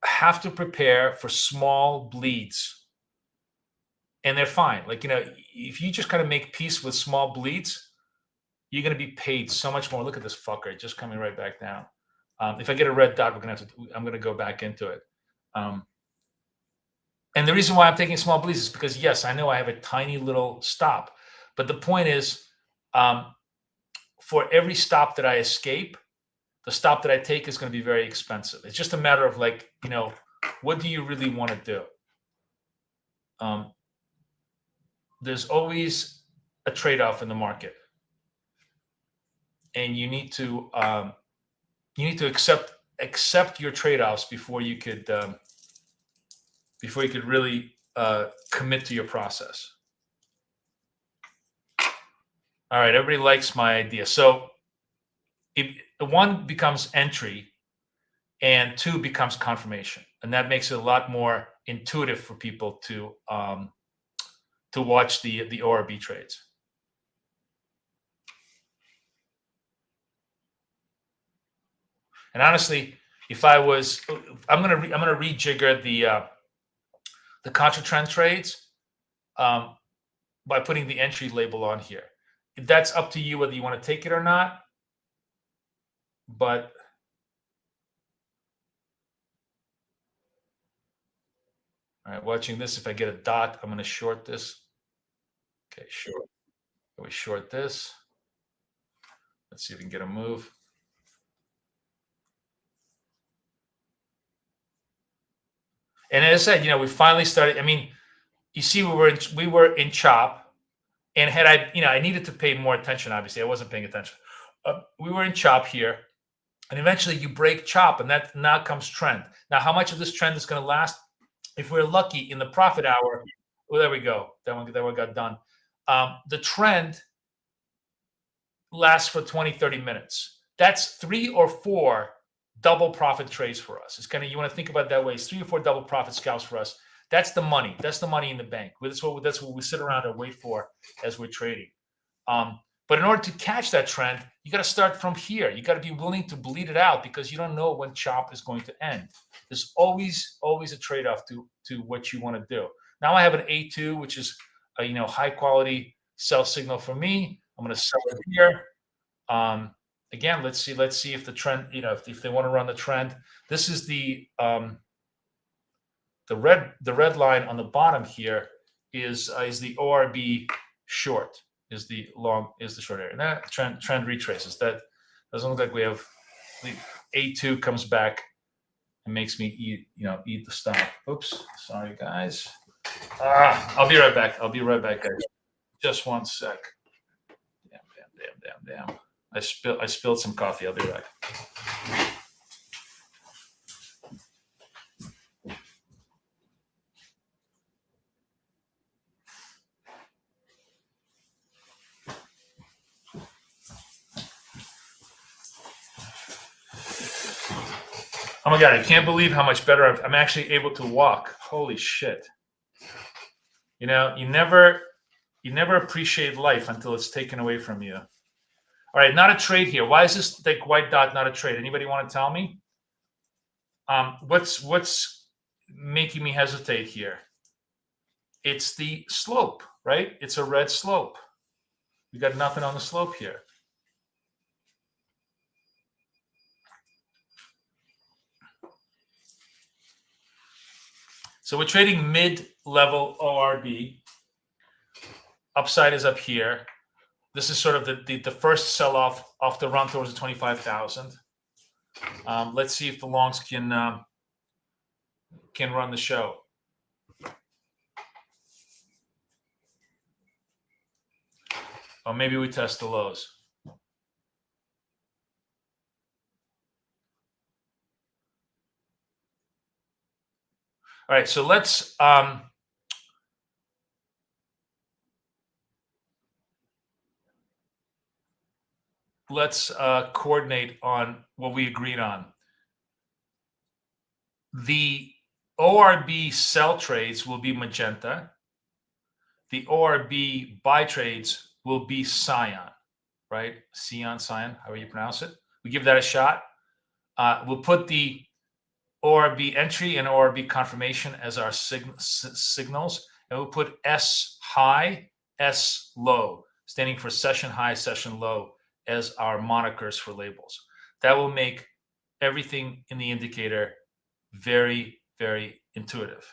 have to prepare for small bleeds, and they're fine. Like, if you just kind of make peace with small bleeds, you're going to be paid so much more. Look at this fucker just coming right back down. If I get a red dot, I'm going to go back into it. And the reason why I'm taking small bleeds is because, yes, I know I have a tiny little stop, but the point is, for every stop that I escape, the stop that I take is going to be very expensive. It's just a matter of like, what do you really want to do? There's always a trade-off in the market, and you need to accept your trade-offs before you could really commit to your process. All right, everybody likes my idea. So if 1 becomes entry and 2 becomes confirmation, and that makes it a lot more intuitive for people to watch the ORB trades. And honestly, I'm gonna rejigger the contra trend trades by putting the entry label on here. That's up to you whether you want to take it or not. But all right, watching this, if I get a dot, I'm going to short this. Okay, short. We short this. Let's see if we can get a move. And as I said, we finally started. I mean, you see, we were in chop. And had I needed to pay more attention, obviously. I wasn't paying attention. We were in chop here. And eventually you break chop, and that now comes trend. Now, how much of this trend is going to last? If we're lucky in the profit hour, well, there we go. That one got done. The trend lasts for 20, 30 minutes. That's 3 or 4 double profit trades for us. It's you want to think about it that way. It's 3 or 4 double profit scalps for us. That's the money. That's the money in the bank. That's what we sit around and wait for as we're trading. But in order to catch that trend, you got to start from here. You got to be willing to bleed it out because you don't know when chop is going to end. There's always a trade-off to what you want to do. Now I have an A2, which is a high quality sell signal for me. I'm going to sell it here. Again, let's see if the trend, if they want to run the trend. This is the red line on the bottom here is the ORB short, is the short area. And that trend retraces. That doesn't look like we have the A2 comes back and makes me eat the stop. Oops, sorry guys. I'll be right back. Guys. Just one sec. Damn. I spilled some coffee. I'll be back. Oh my God, I can't believe how much better I'm actually able to walk. Holy shit. You never appreciate life until it's taken away from you. All right, not a trade here. Why is this like white dot not a trade? Anybody want to tell me? What's making me hesitate here? It's the slope, right? It's a red slope. We got nothing on the slope here. So we're trading mid-level ORB. Upside is up here. This is sort of the first sell-off off the run towards the 25,000. Let's see if the longs can run the show. Or maybe we test the lows. All right, so let's coordinate on what we agreed on. The ORB sell trades will be magenta. The ORB buy trades will be cyan, right? Cyan, however you pronounce it. We give that a shot. We'll put the ORB entry and ORB confirmation as our signals, and we'll put S high, S low, standing for session high, session low, as our monikers for labels. That will make everything in the indicator very, very intuitive.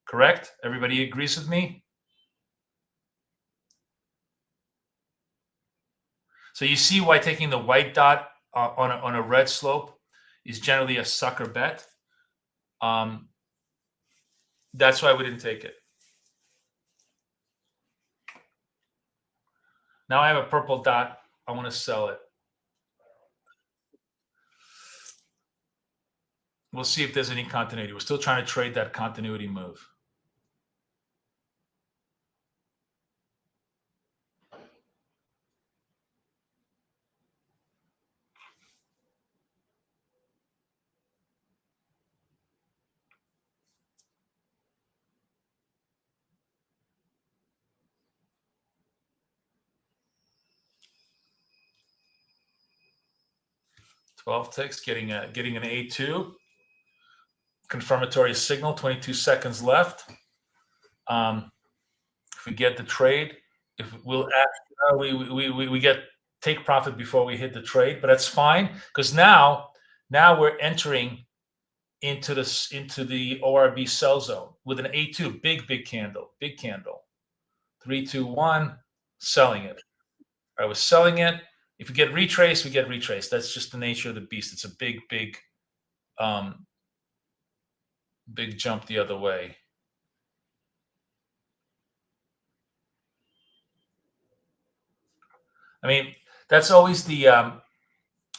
Correct? Everybody agrees with me? So you see why taking the white dot on a red slope is generally a sucker bet. That's why we didn't take it. Now I have a purple dot. I want to sell it. We'll see if there's any continuity. We're still trying to trade that continuity move. ticks, getting an A2 confirmatory signal. 22 seconds left. If we get the trade, if we'll we get take profit before we hit the trade, but that's fine because now we're entering into the ORB sell zone with an A2, big candle, 3, 2, 1, selling it. I was selling it. If we get retraced, we get retraced. That's just the nature of the beast. It's a big jump the other way. I mean, that's always the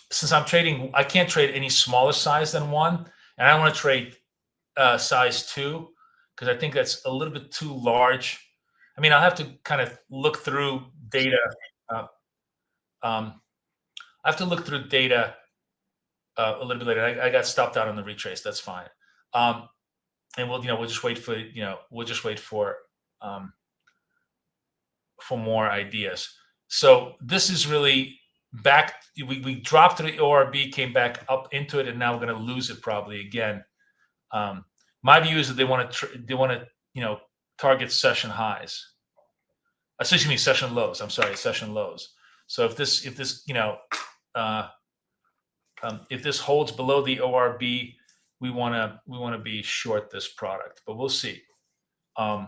since I'm trading, I can't trade any smaller size than 1, and I don't want to trade size 2 because I think that's a little bit too large. I mean, I'll have to kind of look through data. I have to look through data a little bit later. I got stopped out on the retrace. That's fine. And we'll just wait for for more ideas. So this is really back. We dropped to the ORB, came back up into it, and now we're going to lose it probably again. My view is that they want to target session highs. excuse me, session lows. I'm sorry, session lows. So if this if this holds below the ORB, we want to be short this product, but we'll see. I'm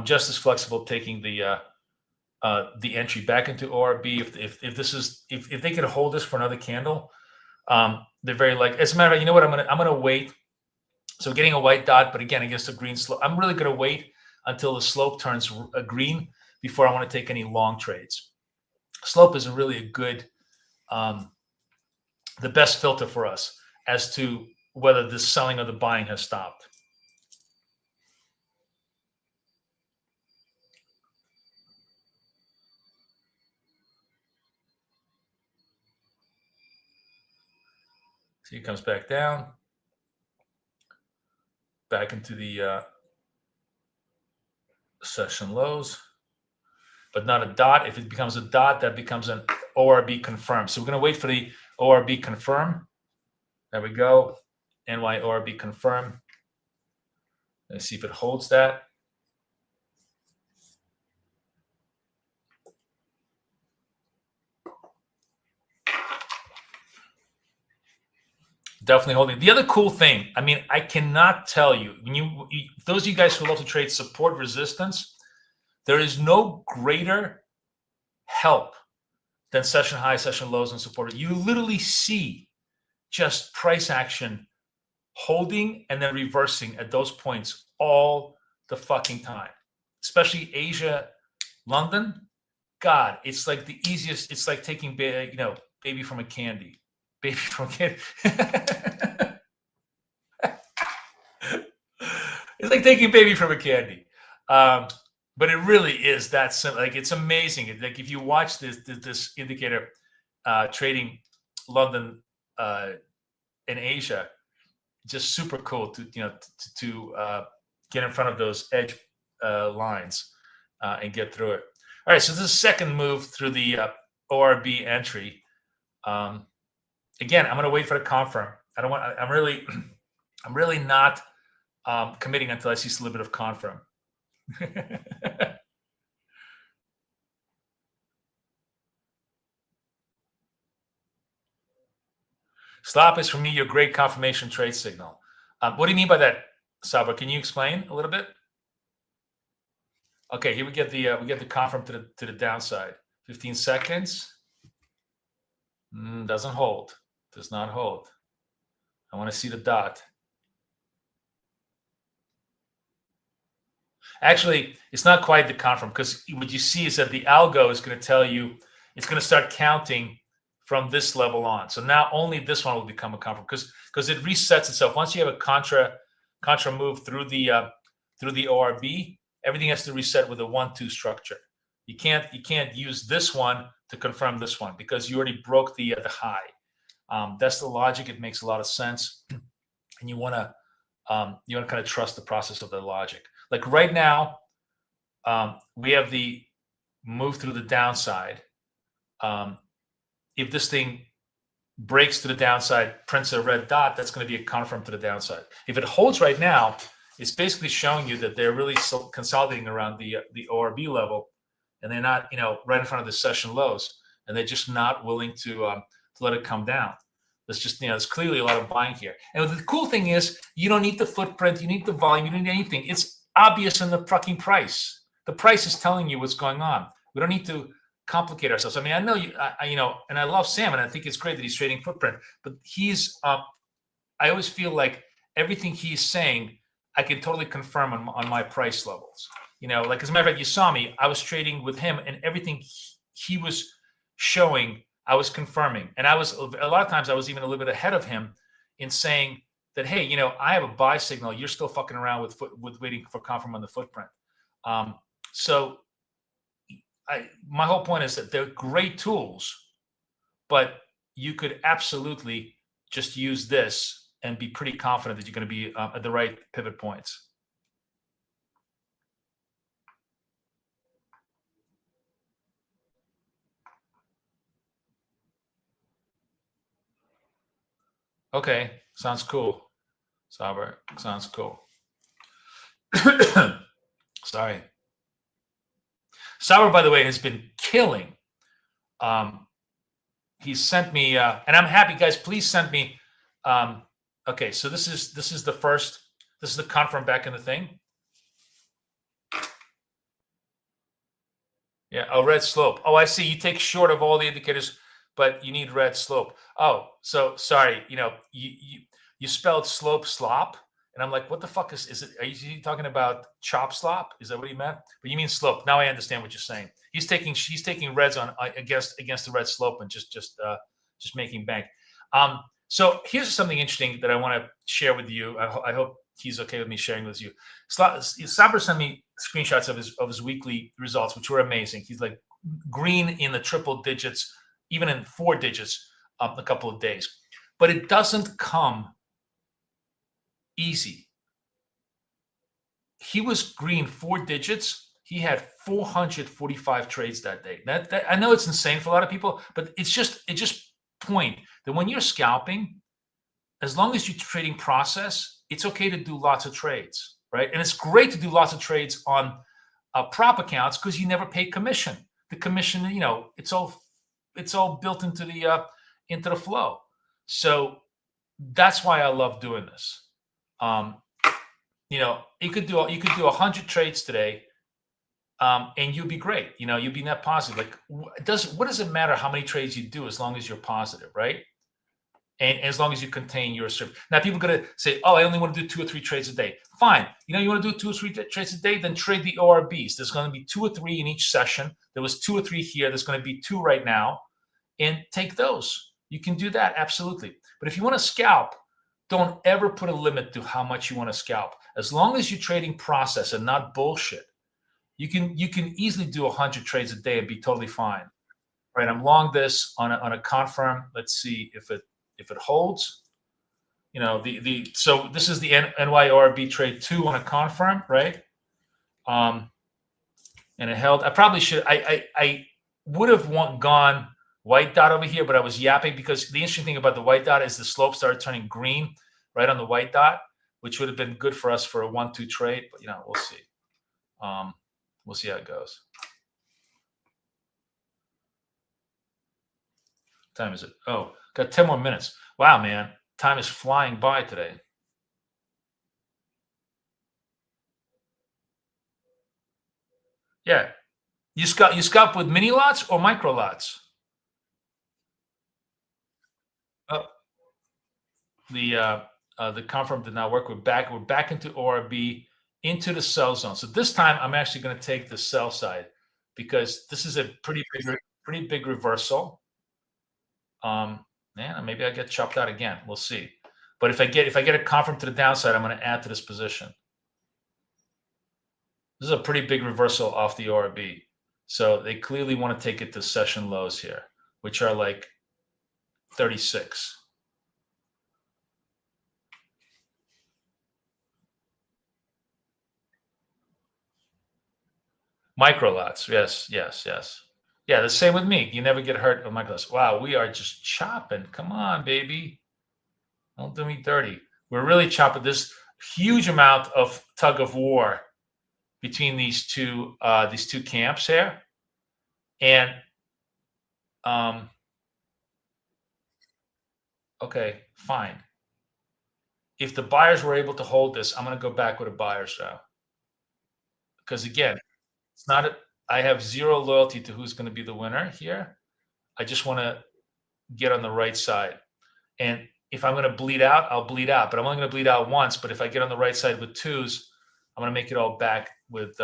just as flexible taking the entry back into ORB if they can hold this for another candle. They're very like. As a matter of fact, you know what? I'm gonna wait. So getting a white dot, but again against a green slope. I'm really gonna wait until the slope turns green before I want to take any long trades. Slope is really a good, the best filter for us as to whether the selling or the buying has stopped. See, it comes back down, back into the session lows, but not a dot. If it becomes a dot, that becomes an ORB confirm. So we're going to wait for the ORB confirm. There we go. NY ORB confirm. Let's see if it holds that. Definitely holding. The other cool thing, I mean, I cannot tell you, when those of you guys who love to trade support resistance, there is no greater help than session high, session lows, and support. You literally see just price action holding and then reversing at those points all the fucking time, especially Asia, London. God, it's like the easiest. It's like taking, baby from a candy. Baby from a candy. It's like taking baby from a candy. But it really is that simple. Like, it's amazing. Like, if you watch this indicator trading London and Asia, just super cool to get in front of those edge lines and get through it. All right, so this is the second move through the ORB entry. Again, I'm going to wait for the confirm. I'm really not committing until I see a little bit of confirm. Stop is for me your great confirmation trade signal. What do you mean by that, Sabra? Can you explain a little bit? Okay, here we get the confirm to the downside. 15 seconds. Doesn't hold. Does not hold. I want to see the dot. Actually, it's not quite the confirm, because what you see is that the algo is going to tell you it's going to start counting from this level on. So now only this one will become a confirm, because it resets itself. Once you have a contra move through the ORB, everything has to reset with a 1-2 structure. You can't use this one to confirm this one, because you already broke the high. That's the logic. It makes a lot of sense, and you want to kind of trust the process of the logic. Like right now, we have the move through the downside. If this thing breaks to the downside, prints a red dot, that's going to be a confirm to the downside. If it holds right now, it's basically showing you that they're really consolidating around the ORB level, and they're not, right in front of the session lows, and they're just not willing to let it come down. There's just, there's clearly a lot of buying here. And the cool thing is, you don't need the footprint, you need the volume, you don't need anything. It's obvious in the fucking price. The price is telling you what's going on. We don't need to complicate ourselves. I mean, I know and I love Sam, and I think it's great that he's trading footprint, but he's, I always feel like everything he's saying, I can totally confirm on my price levels. Like, as a matter of fact, you saw me, I was trading with him, and everything he was showing, I was confirming. And a lot of times I was even a little bit ahead of him in saying that, hey, I have a buy signal. You're still fucking around with waiting for confirm on the footprint. So my whole point is that they're great tools, but you could absolutely just use this and be pretty confident that you're going to be at the right pivot points. Okay, sounds cool. Sauber, sounds cool. Sorry. Sauer, by the way, has been killing. He sent me, and I'm happy, guys. Please send me. Okay, so this is the first. This is the confirm back in the thing. Yeah. Oh, red slope. Oh, I see. You take short of all the indicators, but you need red slope. Oh, so sorry. You know, you spelled slope slop, and I'm like, what the fuck is it? Are you talking about chop slop? Is that what he meant? But you mean slope. Now I understand what you're saying. He's taking reds on against the red slope and just making bank. So here's something interesting that I want to share with you. I hope he's okay with me sharing with you. Saber sent me screenshots of his weekly results, which were amazing. He's like green in the triple digits, even in 4 digits, a couple of days. But it doesn't come easy. He was green 4 digits. He had 445 trades that day. That I know it's insane for a lot of people, but it just point that when you're scalping, as long as you're trading process, it's okay to do lots of trades, right? And it's great to do lots of trades on prop accounts because you never pay commission. The commission, you know, it's all built into the flow. So that's why I love doing this. You know, you could do 100 trades today, and you'll be great. You know, you'll be net positive. Like, what does it matter how many trades you do as long as you're positive, right? And as long as you contain your service. Now, people are gonna say, "Oh, I only want to do 2 or 3 trades a day." Fine. You know, you want to do 2 or 3 trades a day, then trade the ORBs. There's going to be 2 or 3 in each session. There was 2 or 3 here. There's going to be 2 right now, and take those. You can do that absolutely. But if you want to scalp, don't ever put a limit to how much you want to scalp. As long as you're trading process and not bullshit, you can easily do 100 trades a day and be totally fine. Right? I'm long this on a confirm. Let's see if it holds. You know, so this is the NYORB trade 2 on a confirm, right? And it held. I probably should. I would have gone white dot over here, but I was yapping because the interesting thing about the white dot is the slope started turning green right on the white dot, which would have been good for us for a 1-2 trade. But you know, we'll see. We'll see how it goes. What time is it? Oh, got 10 more minutes. Wow, man. Time is flying by today. Yeah. You scalp with mini lots or micro lots? Oh, the confirm did not work. We're back into ORB, into the sell zone. So this time I'm actually going to take the sell side because this is a pretty big reversal. Man, maybe I get chopped out again. We'll see. But if I get a confirm to the downside, I'm going to add to this position. This is a pretty big reversal off the ORB. So they clearly want to take it to session lows here, which are like 36. Micro lots. Yes. Yeah, the same with me. You never get hurt with micro lots. Wow, we are just chopping. Come on, baby. Don't do me dirty. We're really chopping this huge amount of tug of war between these two camps here. And okay, fine. If the buyers were able to hold this, I'm going to go back with a buyer's now. Because again, it's not I have zero loyalty to who's going to be the winner here. I just want to get on the right side. And if I'm going to bleed out, I'll bleed out. But I'm only going to bleed out once. But if I get on the right side with 2s, I'm going to make it all back with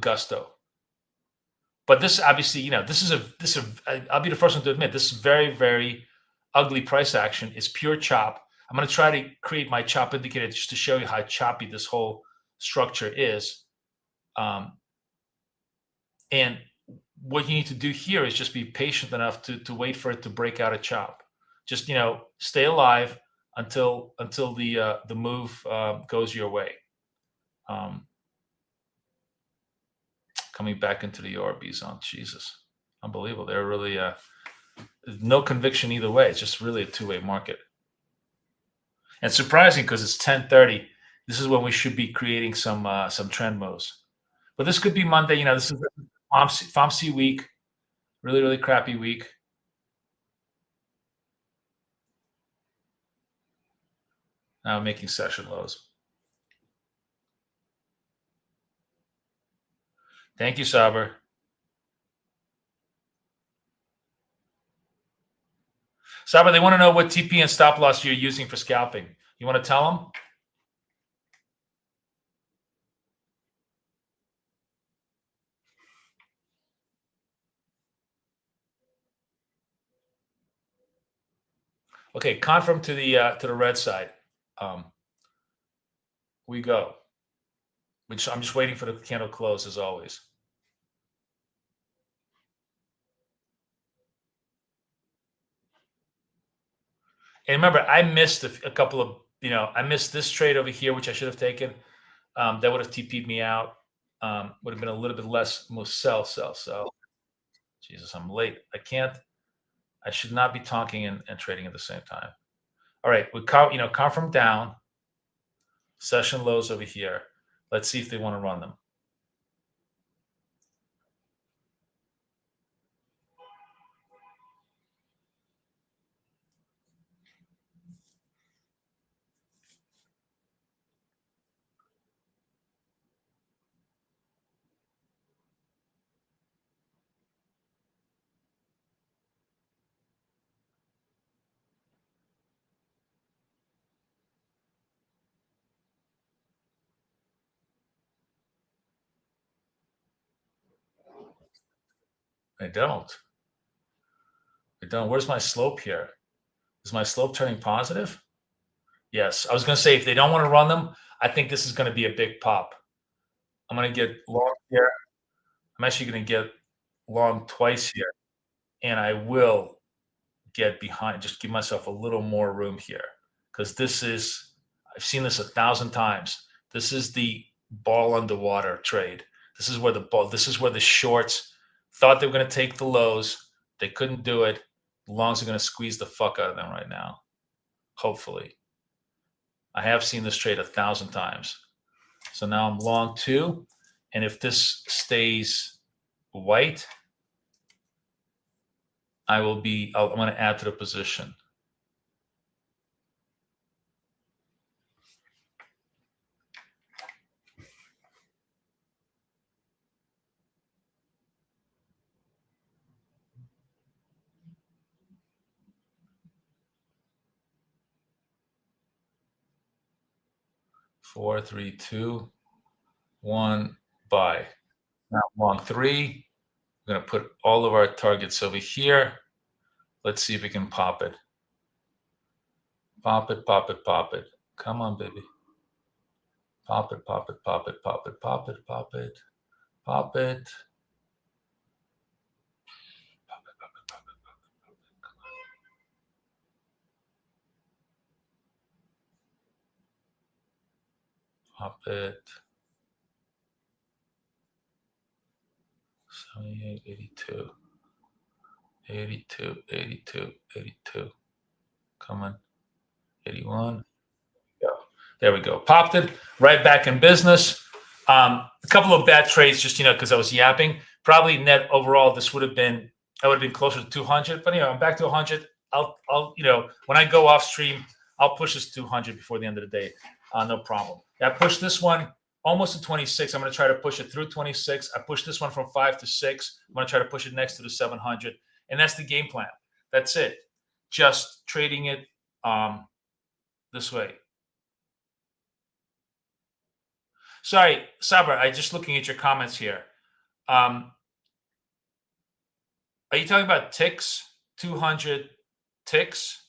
gusto. But this obviously, you know, this is I'll be the first one to admit this is very, very ugly price action. It's pure chop. I'm going to try to create my chop indicator just to show you how choppy this whole structure is. And what you need to do here is just be patient enough to wait for it to break out a chop. Just, you know, stay alive until the move goes your way. Coming back into the ORB zone. Jesus, unbelievable. They're really no conviction either way. It's just really a two-way market. And surprising because it's 10:30 This is when we should be creating some trend moves. But this could be Monday. This is FOMC week, really, really crappy week. Now I'm making session lows. Thank you, Saber. Saber, they want to know what TP and stop loss you're using for scalping. You want to tell them? Okay, confirm to the red side. We go. Which I'm just waiting for the candle close as always. And remember, I missed a couple of, I missed this trade over here, which I should have taken. That would have TP'd me out. Would have been a little bit less, most sell. Jesus, I'm late. I should not be talking and trading at the same time. All right, we confirm down. Session lows over here. Let's see if they want to run them. I don't. Where's my slope here? Is my slope turning positive? Yes. I was going to say, if they don't want to run them, I think this is going to be a big pop. I'm going to get long here. I'm actually going to get long twice here. And I will get behind, just give myself a little more room here. Because I've seen this 1,000 times. This is the ball underwater trade. This is where the shorts thought they were going to take the lows. They couldn't do it. The longs are going to squeeze the fuck out of them right now. Hopefully. I have seen this trade 1,000 times. So now I'm long 2. And if this stays white, I'm going to add to the position. Four, 3, 2, 1, buy. Now long 3. We're going to put all of our targets over here. Let's see if we can pop it. Pop it, pop it, pop it. Come on, baby. Pop it, pop it, pop it, pop it, pop it, pop it, pop it. Pop it. 78, 82. 82, 82, 82. Come on. 81. Go. There we go. Popped it. Right back in business. A couple of bad trades just, because I was yapping. Probably net overall, I would have been closer to 200. But, I'm back to 100. I'll when I go off stream, I'll push this 200 before the end of the day. No problem. I pushed this one almost to 26. I'm going to try to push it through 26. I pushed this one from 5 to 6. I'm going to try to push it next to the 700. And that's the game plan. That's it. Just trading it this way. Sorry, Saber, I just looking at your comments here. Are you talking about ticks? 200 ticks?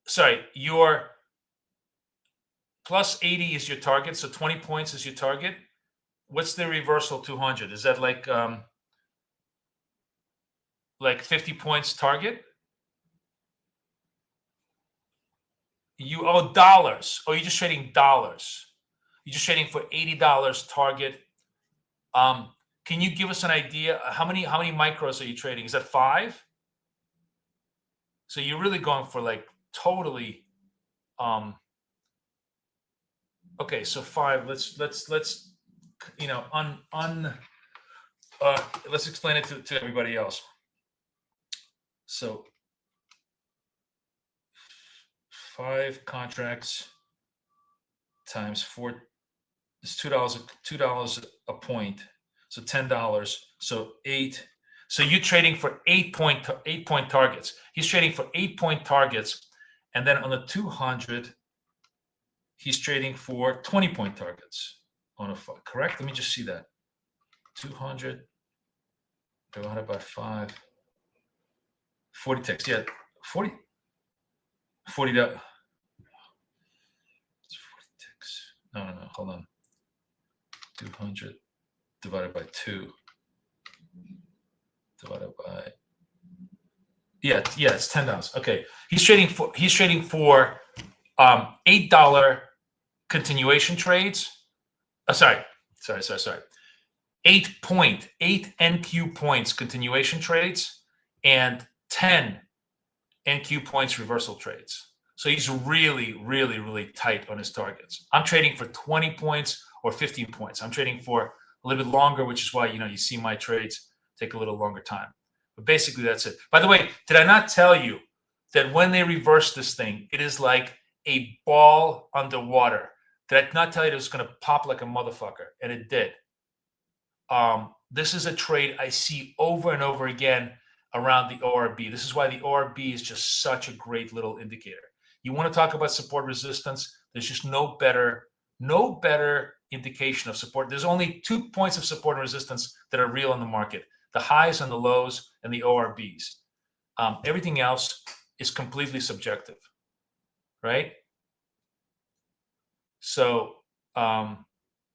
Sorry, your plus 80 is your target, so 20 points is your target. What's the reversal 200? Is that like 50 points target? Dollars. Oh, you're just trading dollars. You're just trading for $80 target. Can you give us an idea? How many micros are you trading? Is that 5? So you're really going for like totally Okay, so 5. Let's you know let's explain it to everybody else. So 5 contracts times 4 is $2 a point. So $10. So 8. So you're trading for 8-point targets. He's trading for 8-point targets, and then on the 200, he's trading for 20-point targets on a 5. Correct? Let me just see that. 200 divided by 5. 40 ticks. Yeah, 40. 40. It's 40 ticks. No. Hold on. 200 divided by 2 divided by. Yeah, it's $10. Okay, he's trading for $8 continuation trades. Sorry. 8 NQ points continuation trades and 10 NQ points reversal trades. So he's really, really, really tight on his targets. I'm trading for 20 points or 15 points. I'm trading for a little bit longer, which is why you see my trades take a little longer time. But basically, that's it. By the way, did I not tell you that when they reverse this thing, it is like a ball underwater? Did I not tell you it was going to pop like a motherfucker? And it did. This is a trade I see over and over again around the ORB. This is why the ORB is just such a great little indicator. You want to talk about support resistance? There's just no better indication of support. There's only 2 points of support and resistance that are real in the market: the highs and the lows and the ORBs. Everything else is completely subjective, right? So, yeah,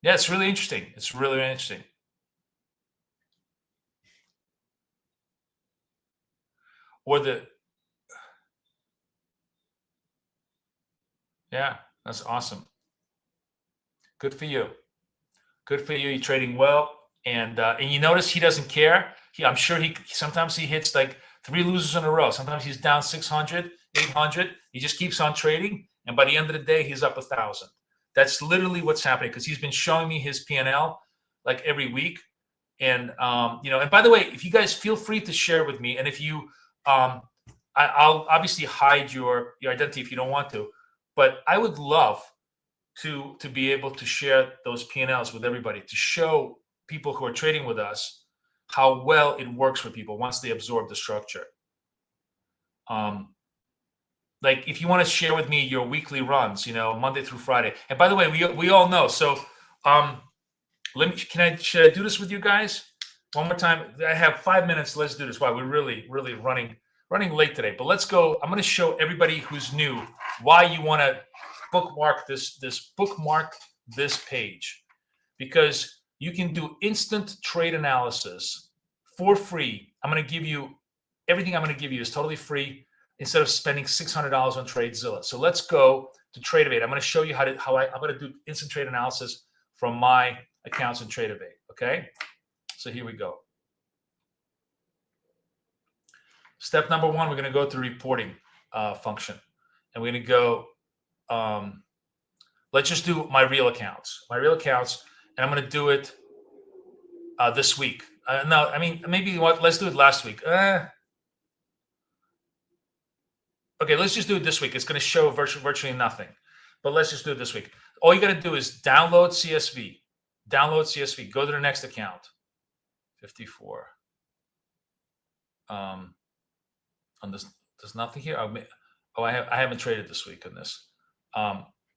it's really interesting. It's really, really interesting. Yeah, that's awesome. Good for you. Good for you. You're trading well, and you notice he doesn't care. I'm sure sometimes he hits like 3 losers in a row. Sometimes he's down 600, 800. He just keeps on trading, and by the end of the day, he's up 1,000. That's literally what's happening, because he's been showing me his P&L like every week. And and by the way, if you guys feel free to share with me, and if you, I'll obviously hide your identity if you don't want to, but I would love to be able to share those P&Ls with everybody, to show people who are trading with us how well it works for people once they absorb the structure. Like if you want to share with me your weekly runs, Monday through Friday. And by the way, we all know. So should I do this with you guys one more time? I have 5 minutes. Let's do this. Wow, we're really, really running late today. But let's go. I'm going to show everybody who's new why you want to bookmark this page, because you can do instant trade analysis for free. I'm going to give you everything. I'm going to give you is totally free, instead of spending $600 on TradeZilla. So let's go to TradeAvate. I'm going to show you I'm going to do instant trade analysis from my accounts in TradeAvate. Okay, so here we go. Step number 1, we're going to go to the reporting function, and we're going to go. Let's just do my real accounts, and I'm going to do it this week. No, I mean, maybe let's do it last week. Okay, let's just do it this week. It's going to show virtually nothing, but let's just do it this week. All you got to do is download CSV. Go to the next account. 54. On this, there's nothing here. I haven't traded this week on this.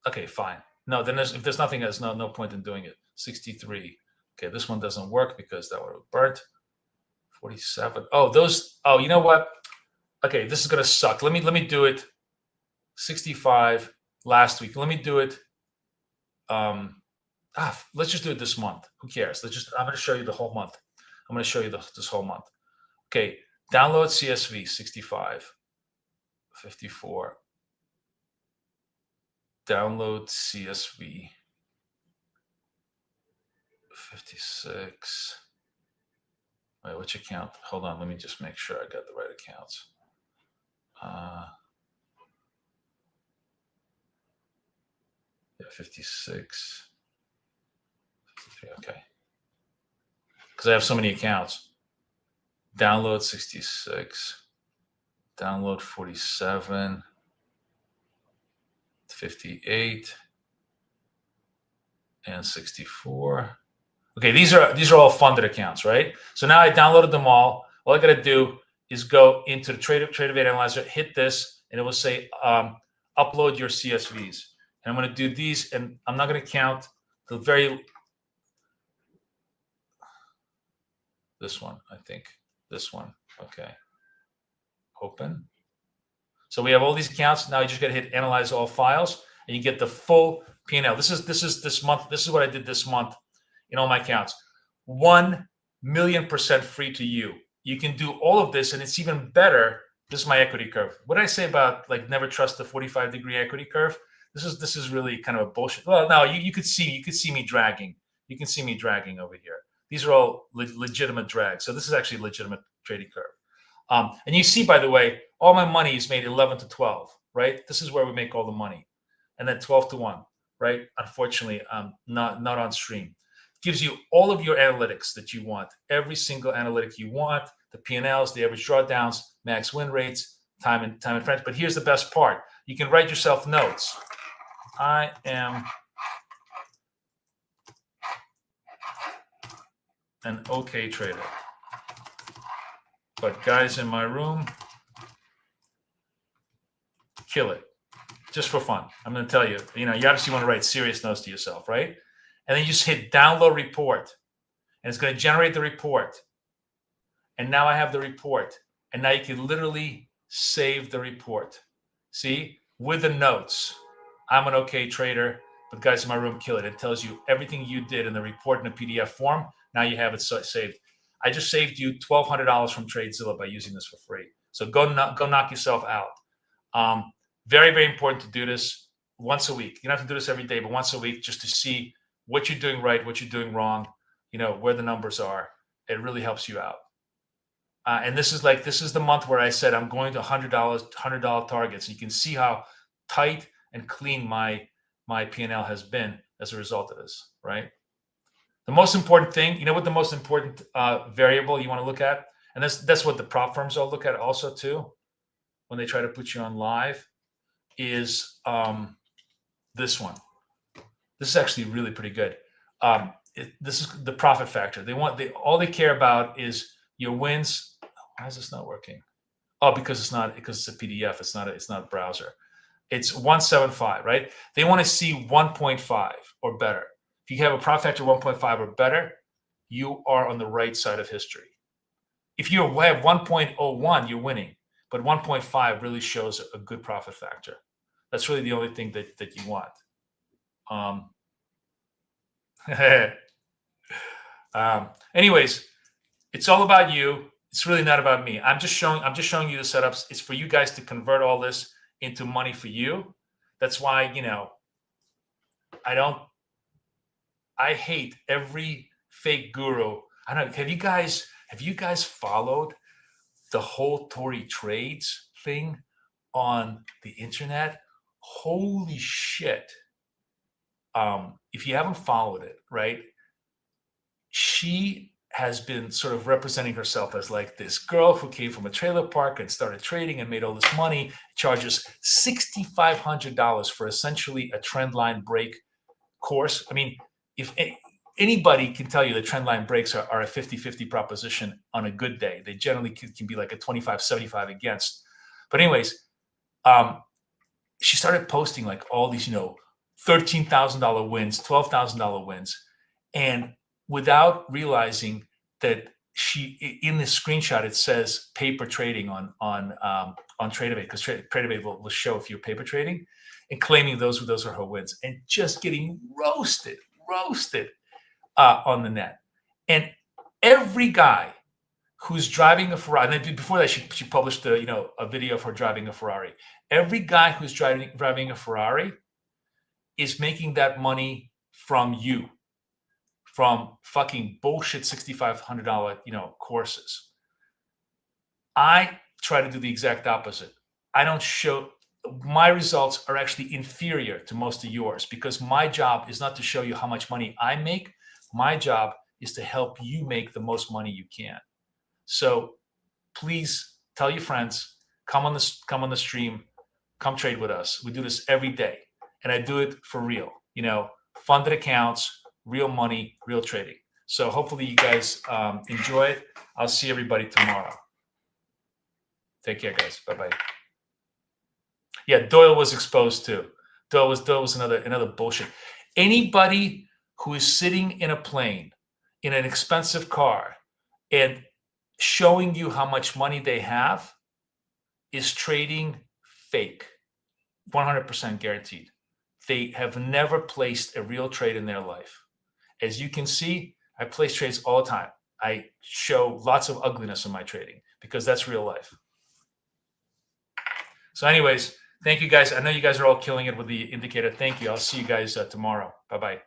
Okay, fine. No, then if there's nothing, there's no point in doing it. 63. Okay, this one doesn't work because that would have burnt. 47. Oh, you know what? Okay, this is gonna suck. Let me do it. 65 last week. Let me do it. Let's just do it this month. Who cares? I'm gonna show you the whole month. I'm gonna show you this whole month. Okay, download CSV 65, 54. Download CSV 56. Wait, which account? Hold on, let me just make sure I got the right accounts. Yeah, 56. 53, okay. Because I have so many accounts. Download 66. Download 47. 58. And 64. Okay, these are all funded accounts, right? So now I downloaded them all. All I got to do is go into the Tradeovate Analyzer, hit this, and it will say upload your CSVs. And I'm going to do these, and I'm not going to count the this one, I think. This one. Okay. Open. So we have all these accounts. Now you just got to hit Analyze All Files, and you get the full P&L. This is this month. This is what I did this month in all my accounts. 1,000,000% free to you. You can do all of this, and it's even better. This is my equity curve. What did I say about like never trust the 45-degree equity curve? This is really kind of a bullshit. Well, no, you could see me dragging. You can see me dragging over here. These are all legitimate drags. So this is actually a legitimate trading curve. And you see, by the way, all my money is made 11 to 12, right? This is where we make all the money. And then 12 to 1, right? Unfortunately, not on stream. Gives you all of your analytics that you want, every single analytic you want, the P&Ls, the average drawdowns, max win rates, time and friends. But here's the best part. You can write yourself notes. I am an okay trader. But guys in my room, kill it. Just for fun. I'm going to tell you, you obviously want to write serious notes to yourself, right? And then you just hit download report. And it's going to generate the report. And now I have the report. And now you can literally save the report. See? With the notes. I'm an okay trader, but guys in my room, kill it. It tells you everything you did in the report in a PDF form. Now you have it saved. I just saved you $1,200 from TradeZilla by using this for free. So go knock yourself out. Very, very important to do this once a week. You don't have to do this every day, but once a week just to see what you're doing right, what you're doing wrong, where the numbers are. It really helps you out. And this is the month where I said I'm going to $100 targets. And you can see how tight and clean my P&L has been as a result of this, right? The most important thing, what the most important variable you want to look at, and that's what the prop firms all look at also too, when they try to put you on live, is this one. This is actually really pretty good. This is the profit factor. All they care about is your wins. Why is this not working? Oh, because it's a PDF. It's not a browser. It's 175, right? They want to see 1.5 or better. If you have a profit factor 1.5 or better, you are on the right side of history. If you have 1.01, you're winning. But 1.5 really shows a good profit factor. That's really the only thing that you want. Anyways, it's all about you. It's really not about me. I'm just showing you the setups. It's for you guys to convert all this into money for you. That's why, I hate every fake guru. I don't know. Have you guys followed the whole Tory Trades thing on the internet? Holy shit. If you haven't followed it, right? She has been sort of representing herself as like this girl who came from a trailer park and started trading and made all this money, charges $6,500 for essentially a trend line break course. I mean, if anybody can tell you that trend line breaks are a 50-50 proposition on a good day, they generally can be like a 25-75 against. But anyways, she started posting like all these, $13,000 wins, $12,000 wins. And without realizing that in this screenshot, it says paper trading on Tradeovate, because Tradeovate will show if you're paper trading, and claiming those are her wins, and just getting roasted on the net. And every guy who's driving a Ferrari, and then before that, she published a video of her driving a Ferrari. Every guy who's driving a Ferrari is making that money from you, from fucking bullshit $6,500 courses. I try to do the exact opposite. I don't show my results are actually inferior to most of yours, because my job is not to show you how much money I make. My job is to help you make the most money you can. So please tell your friends, come on the stream, come trade with us. We do this every day, and I do it for real. Funded accounts, real money, real trading. So hopefully you guys enjoy it. I'll see everybody tomorrow. Take care, guys. Bye-bye. Yeah, Doyle was exposed too. Doyle was another bullshit. Anybody who is sitting in a plane in an expensive car and showing you how much money they have is trading fake. 100% guaranteed. They have never placed a real trade in their life. As you can see, I place trades all the time. I show lots of ugliness in my trading because that's real life. So anyways, thank you guys. I know you guys are all killing it with the indicator. Thank you. I'll see you guys tomorrow. Bye-bye.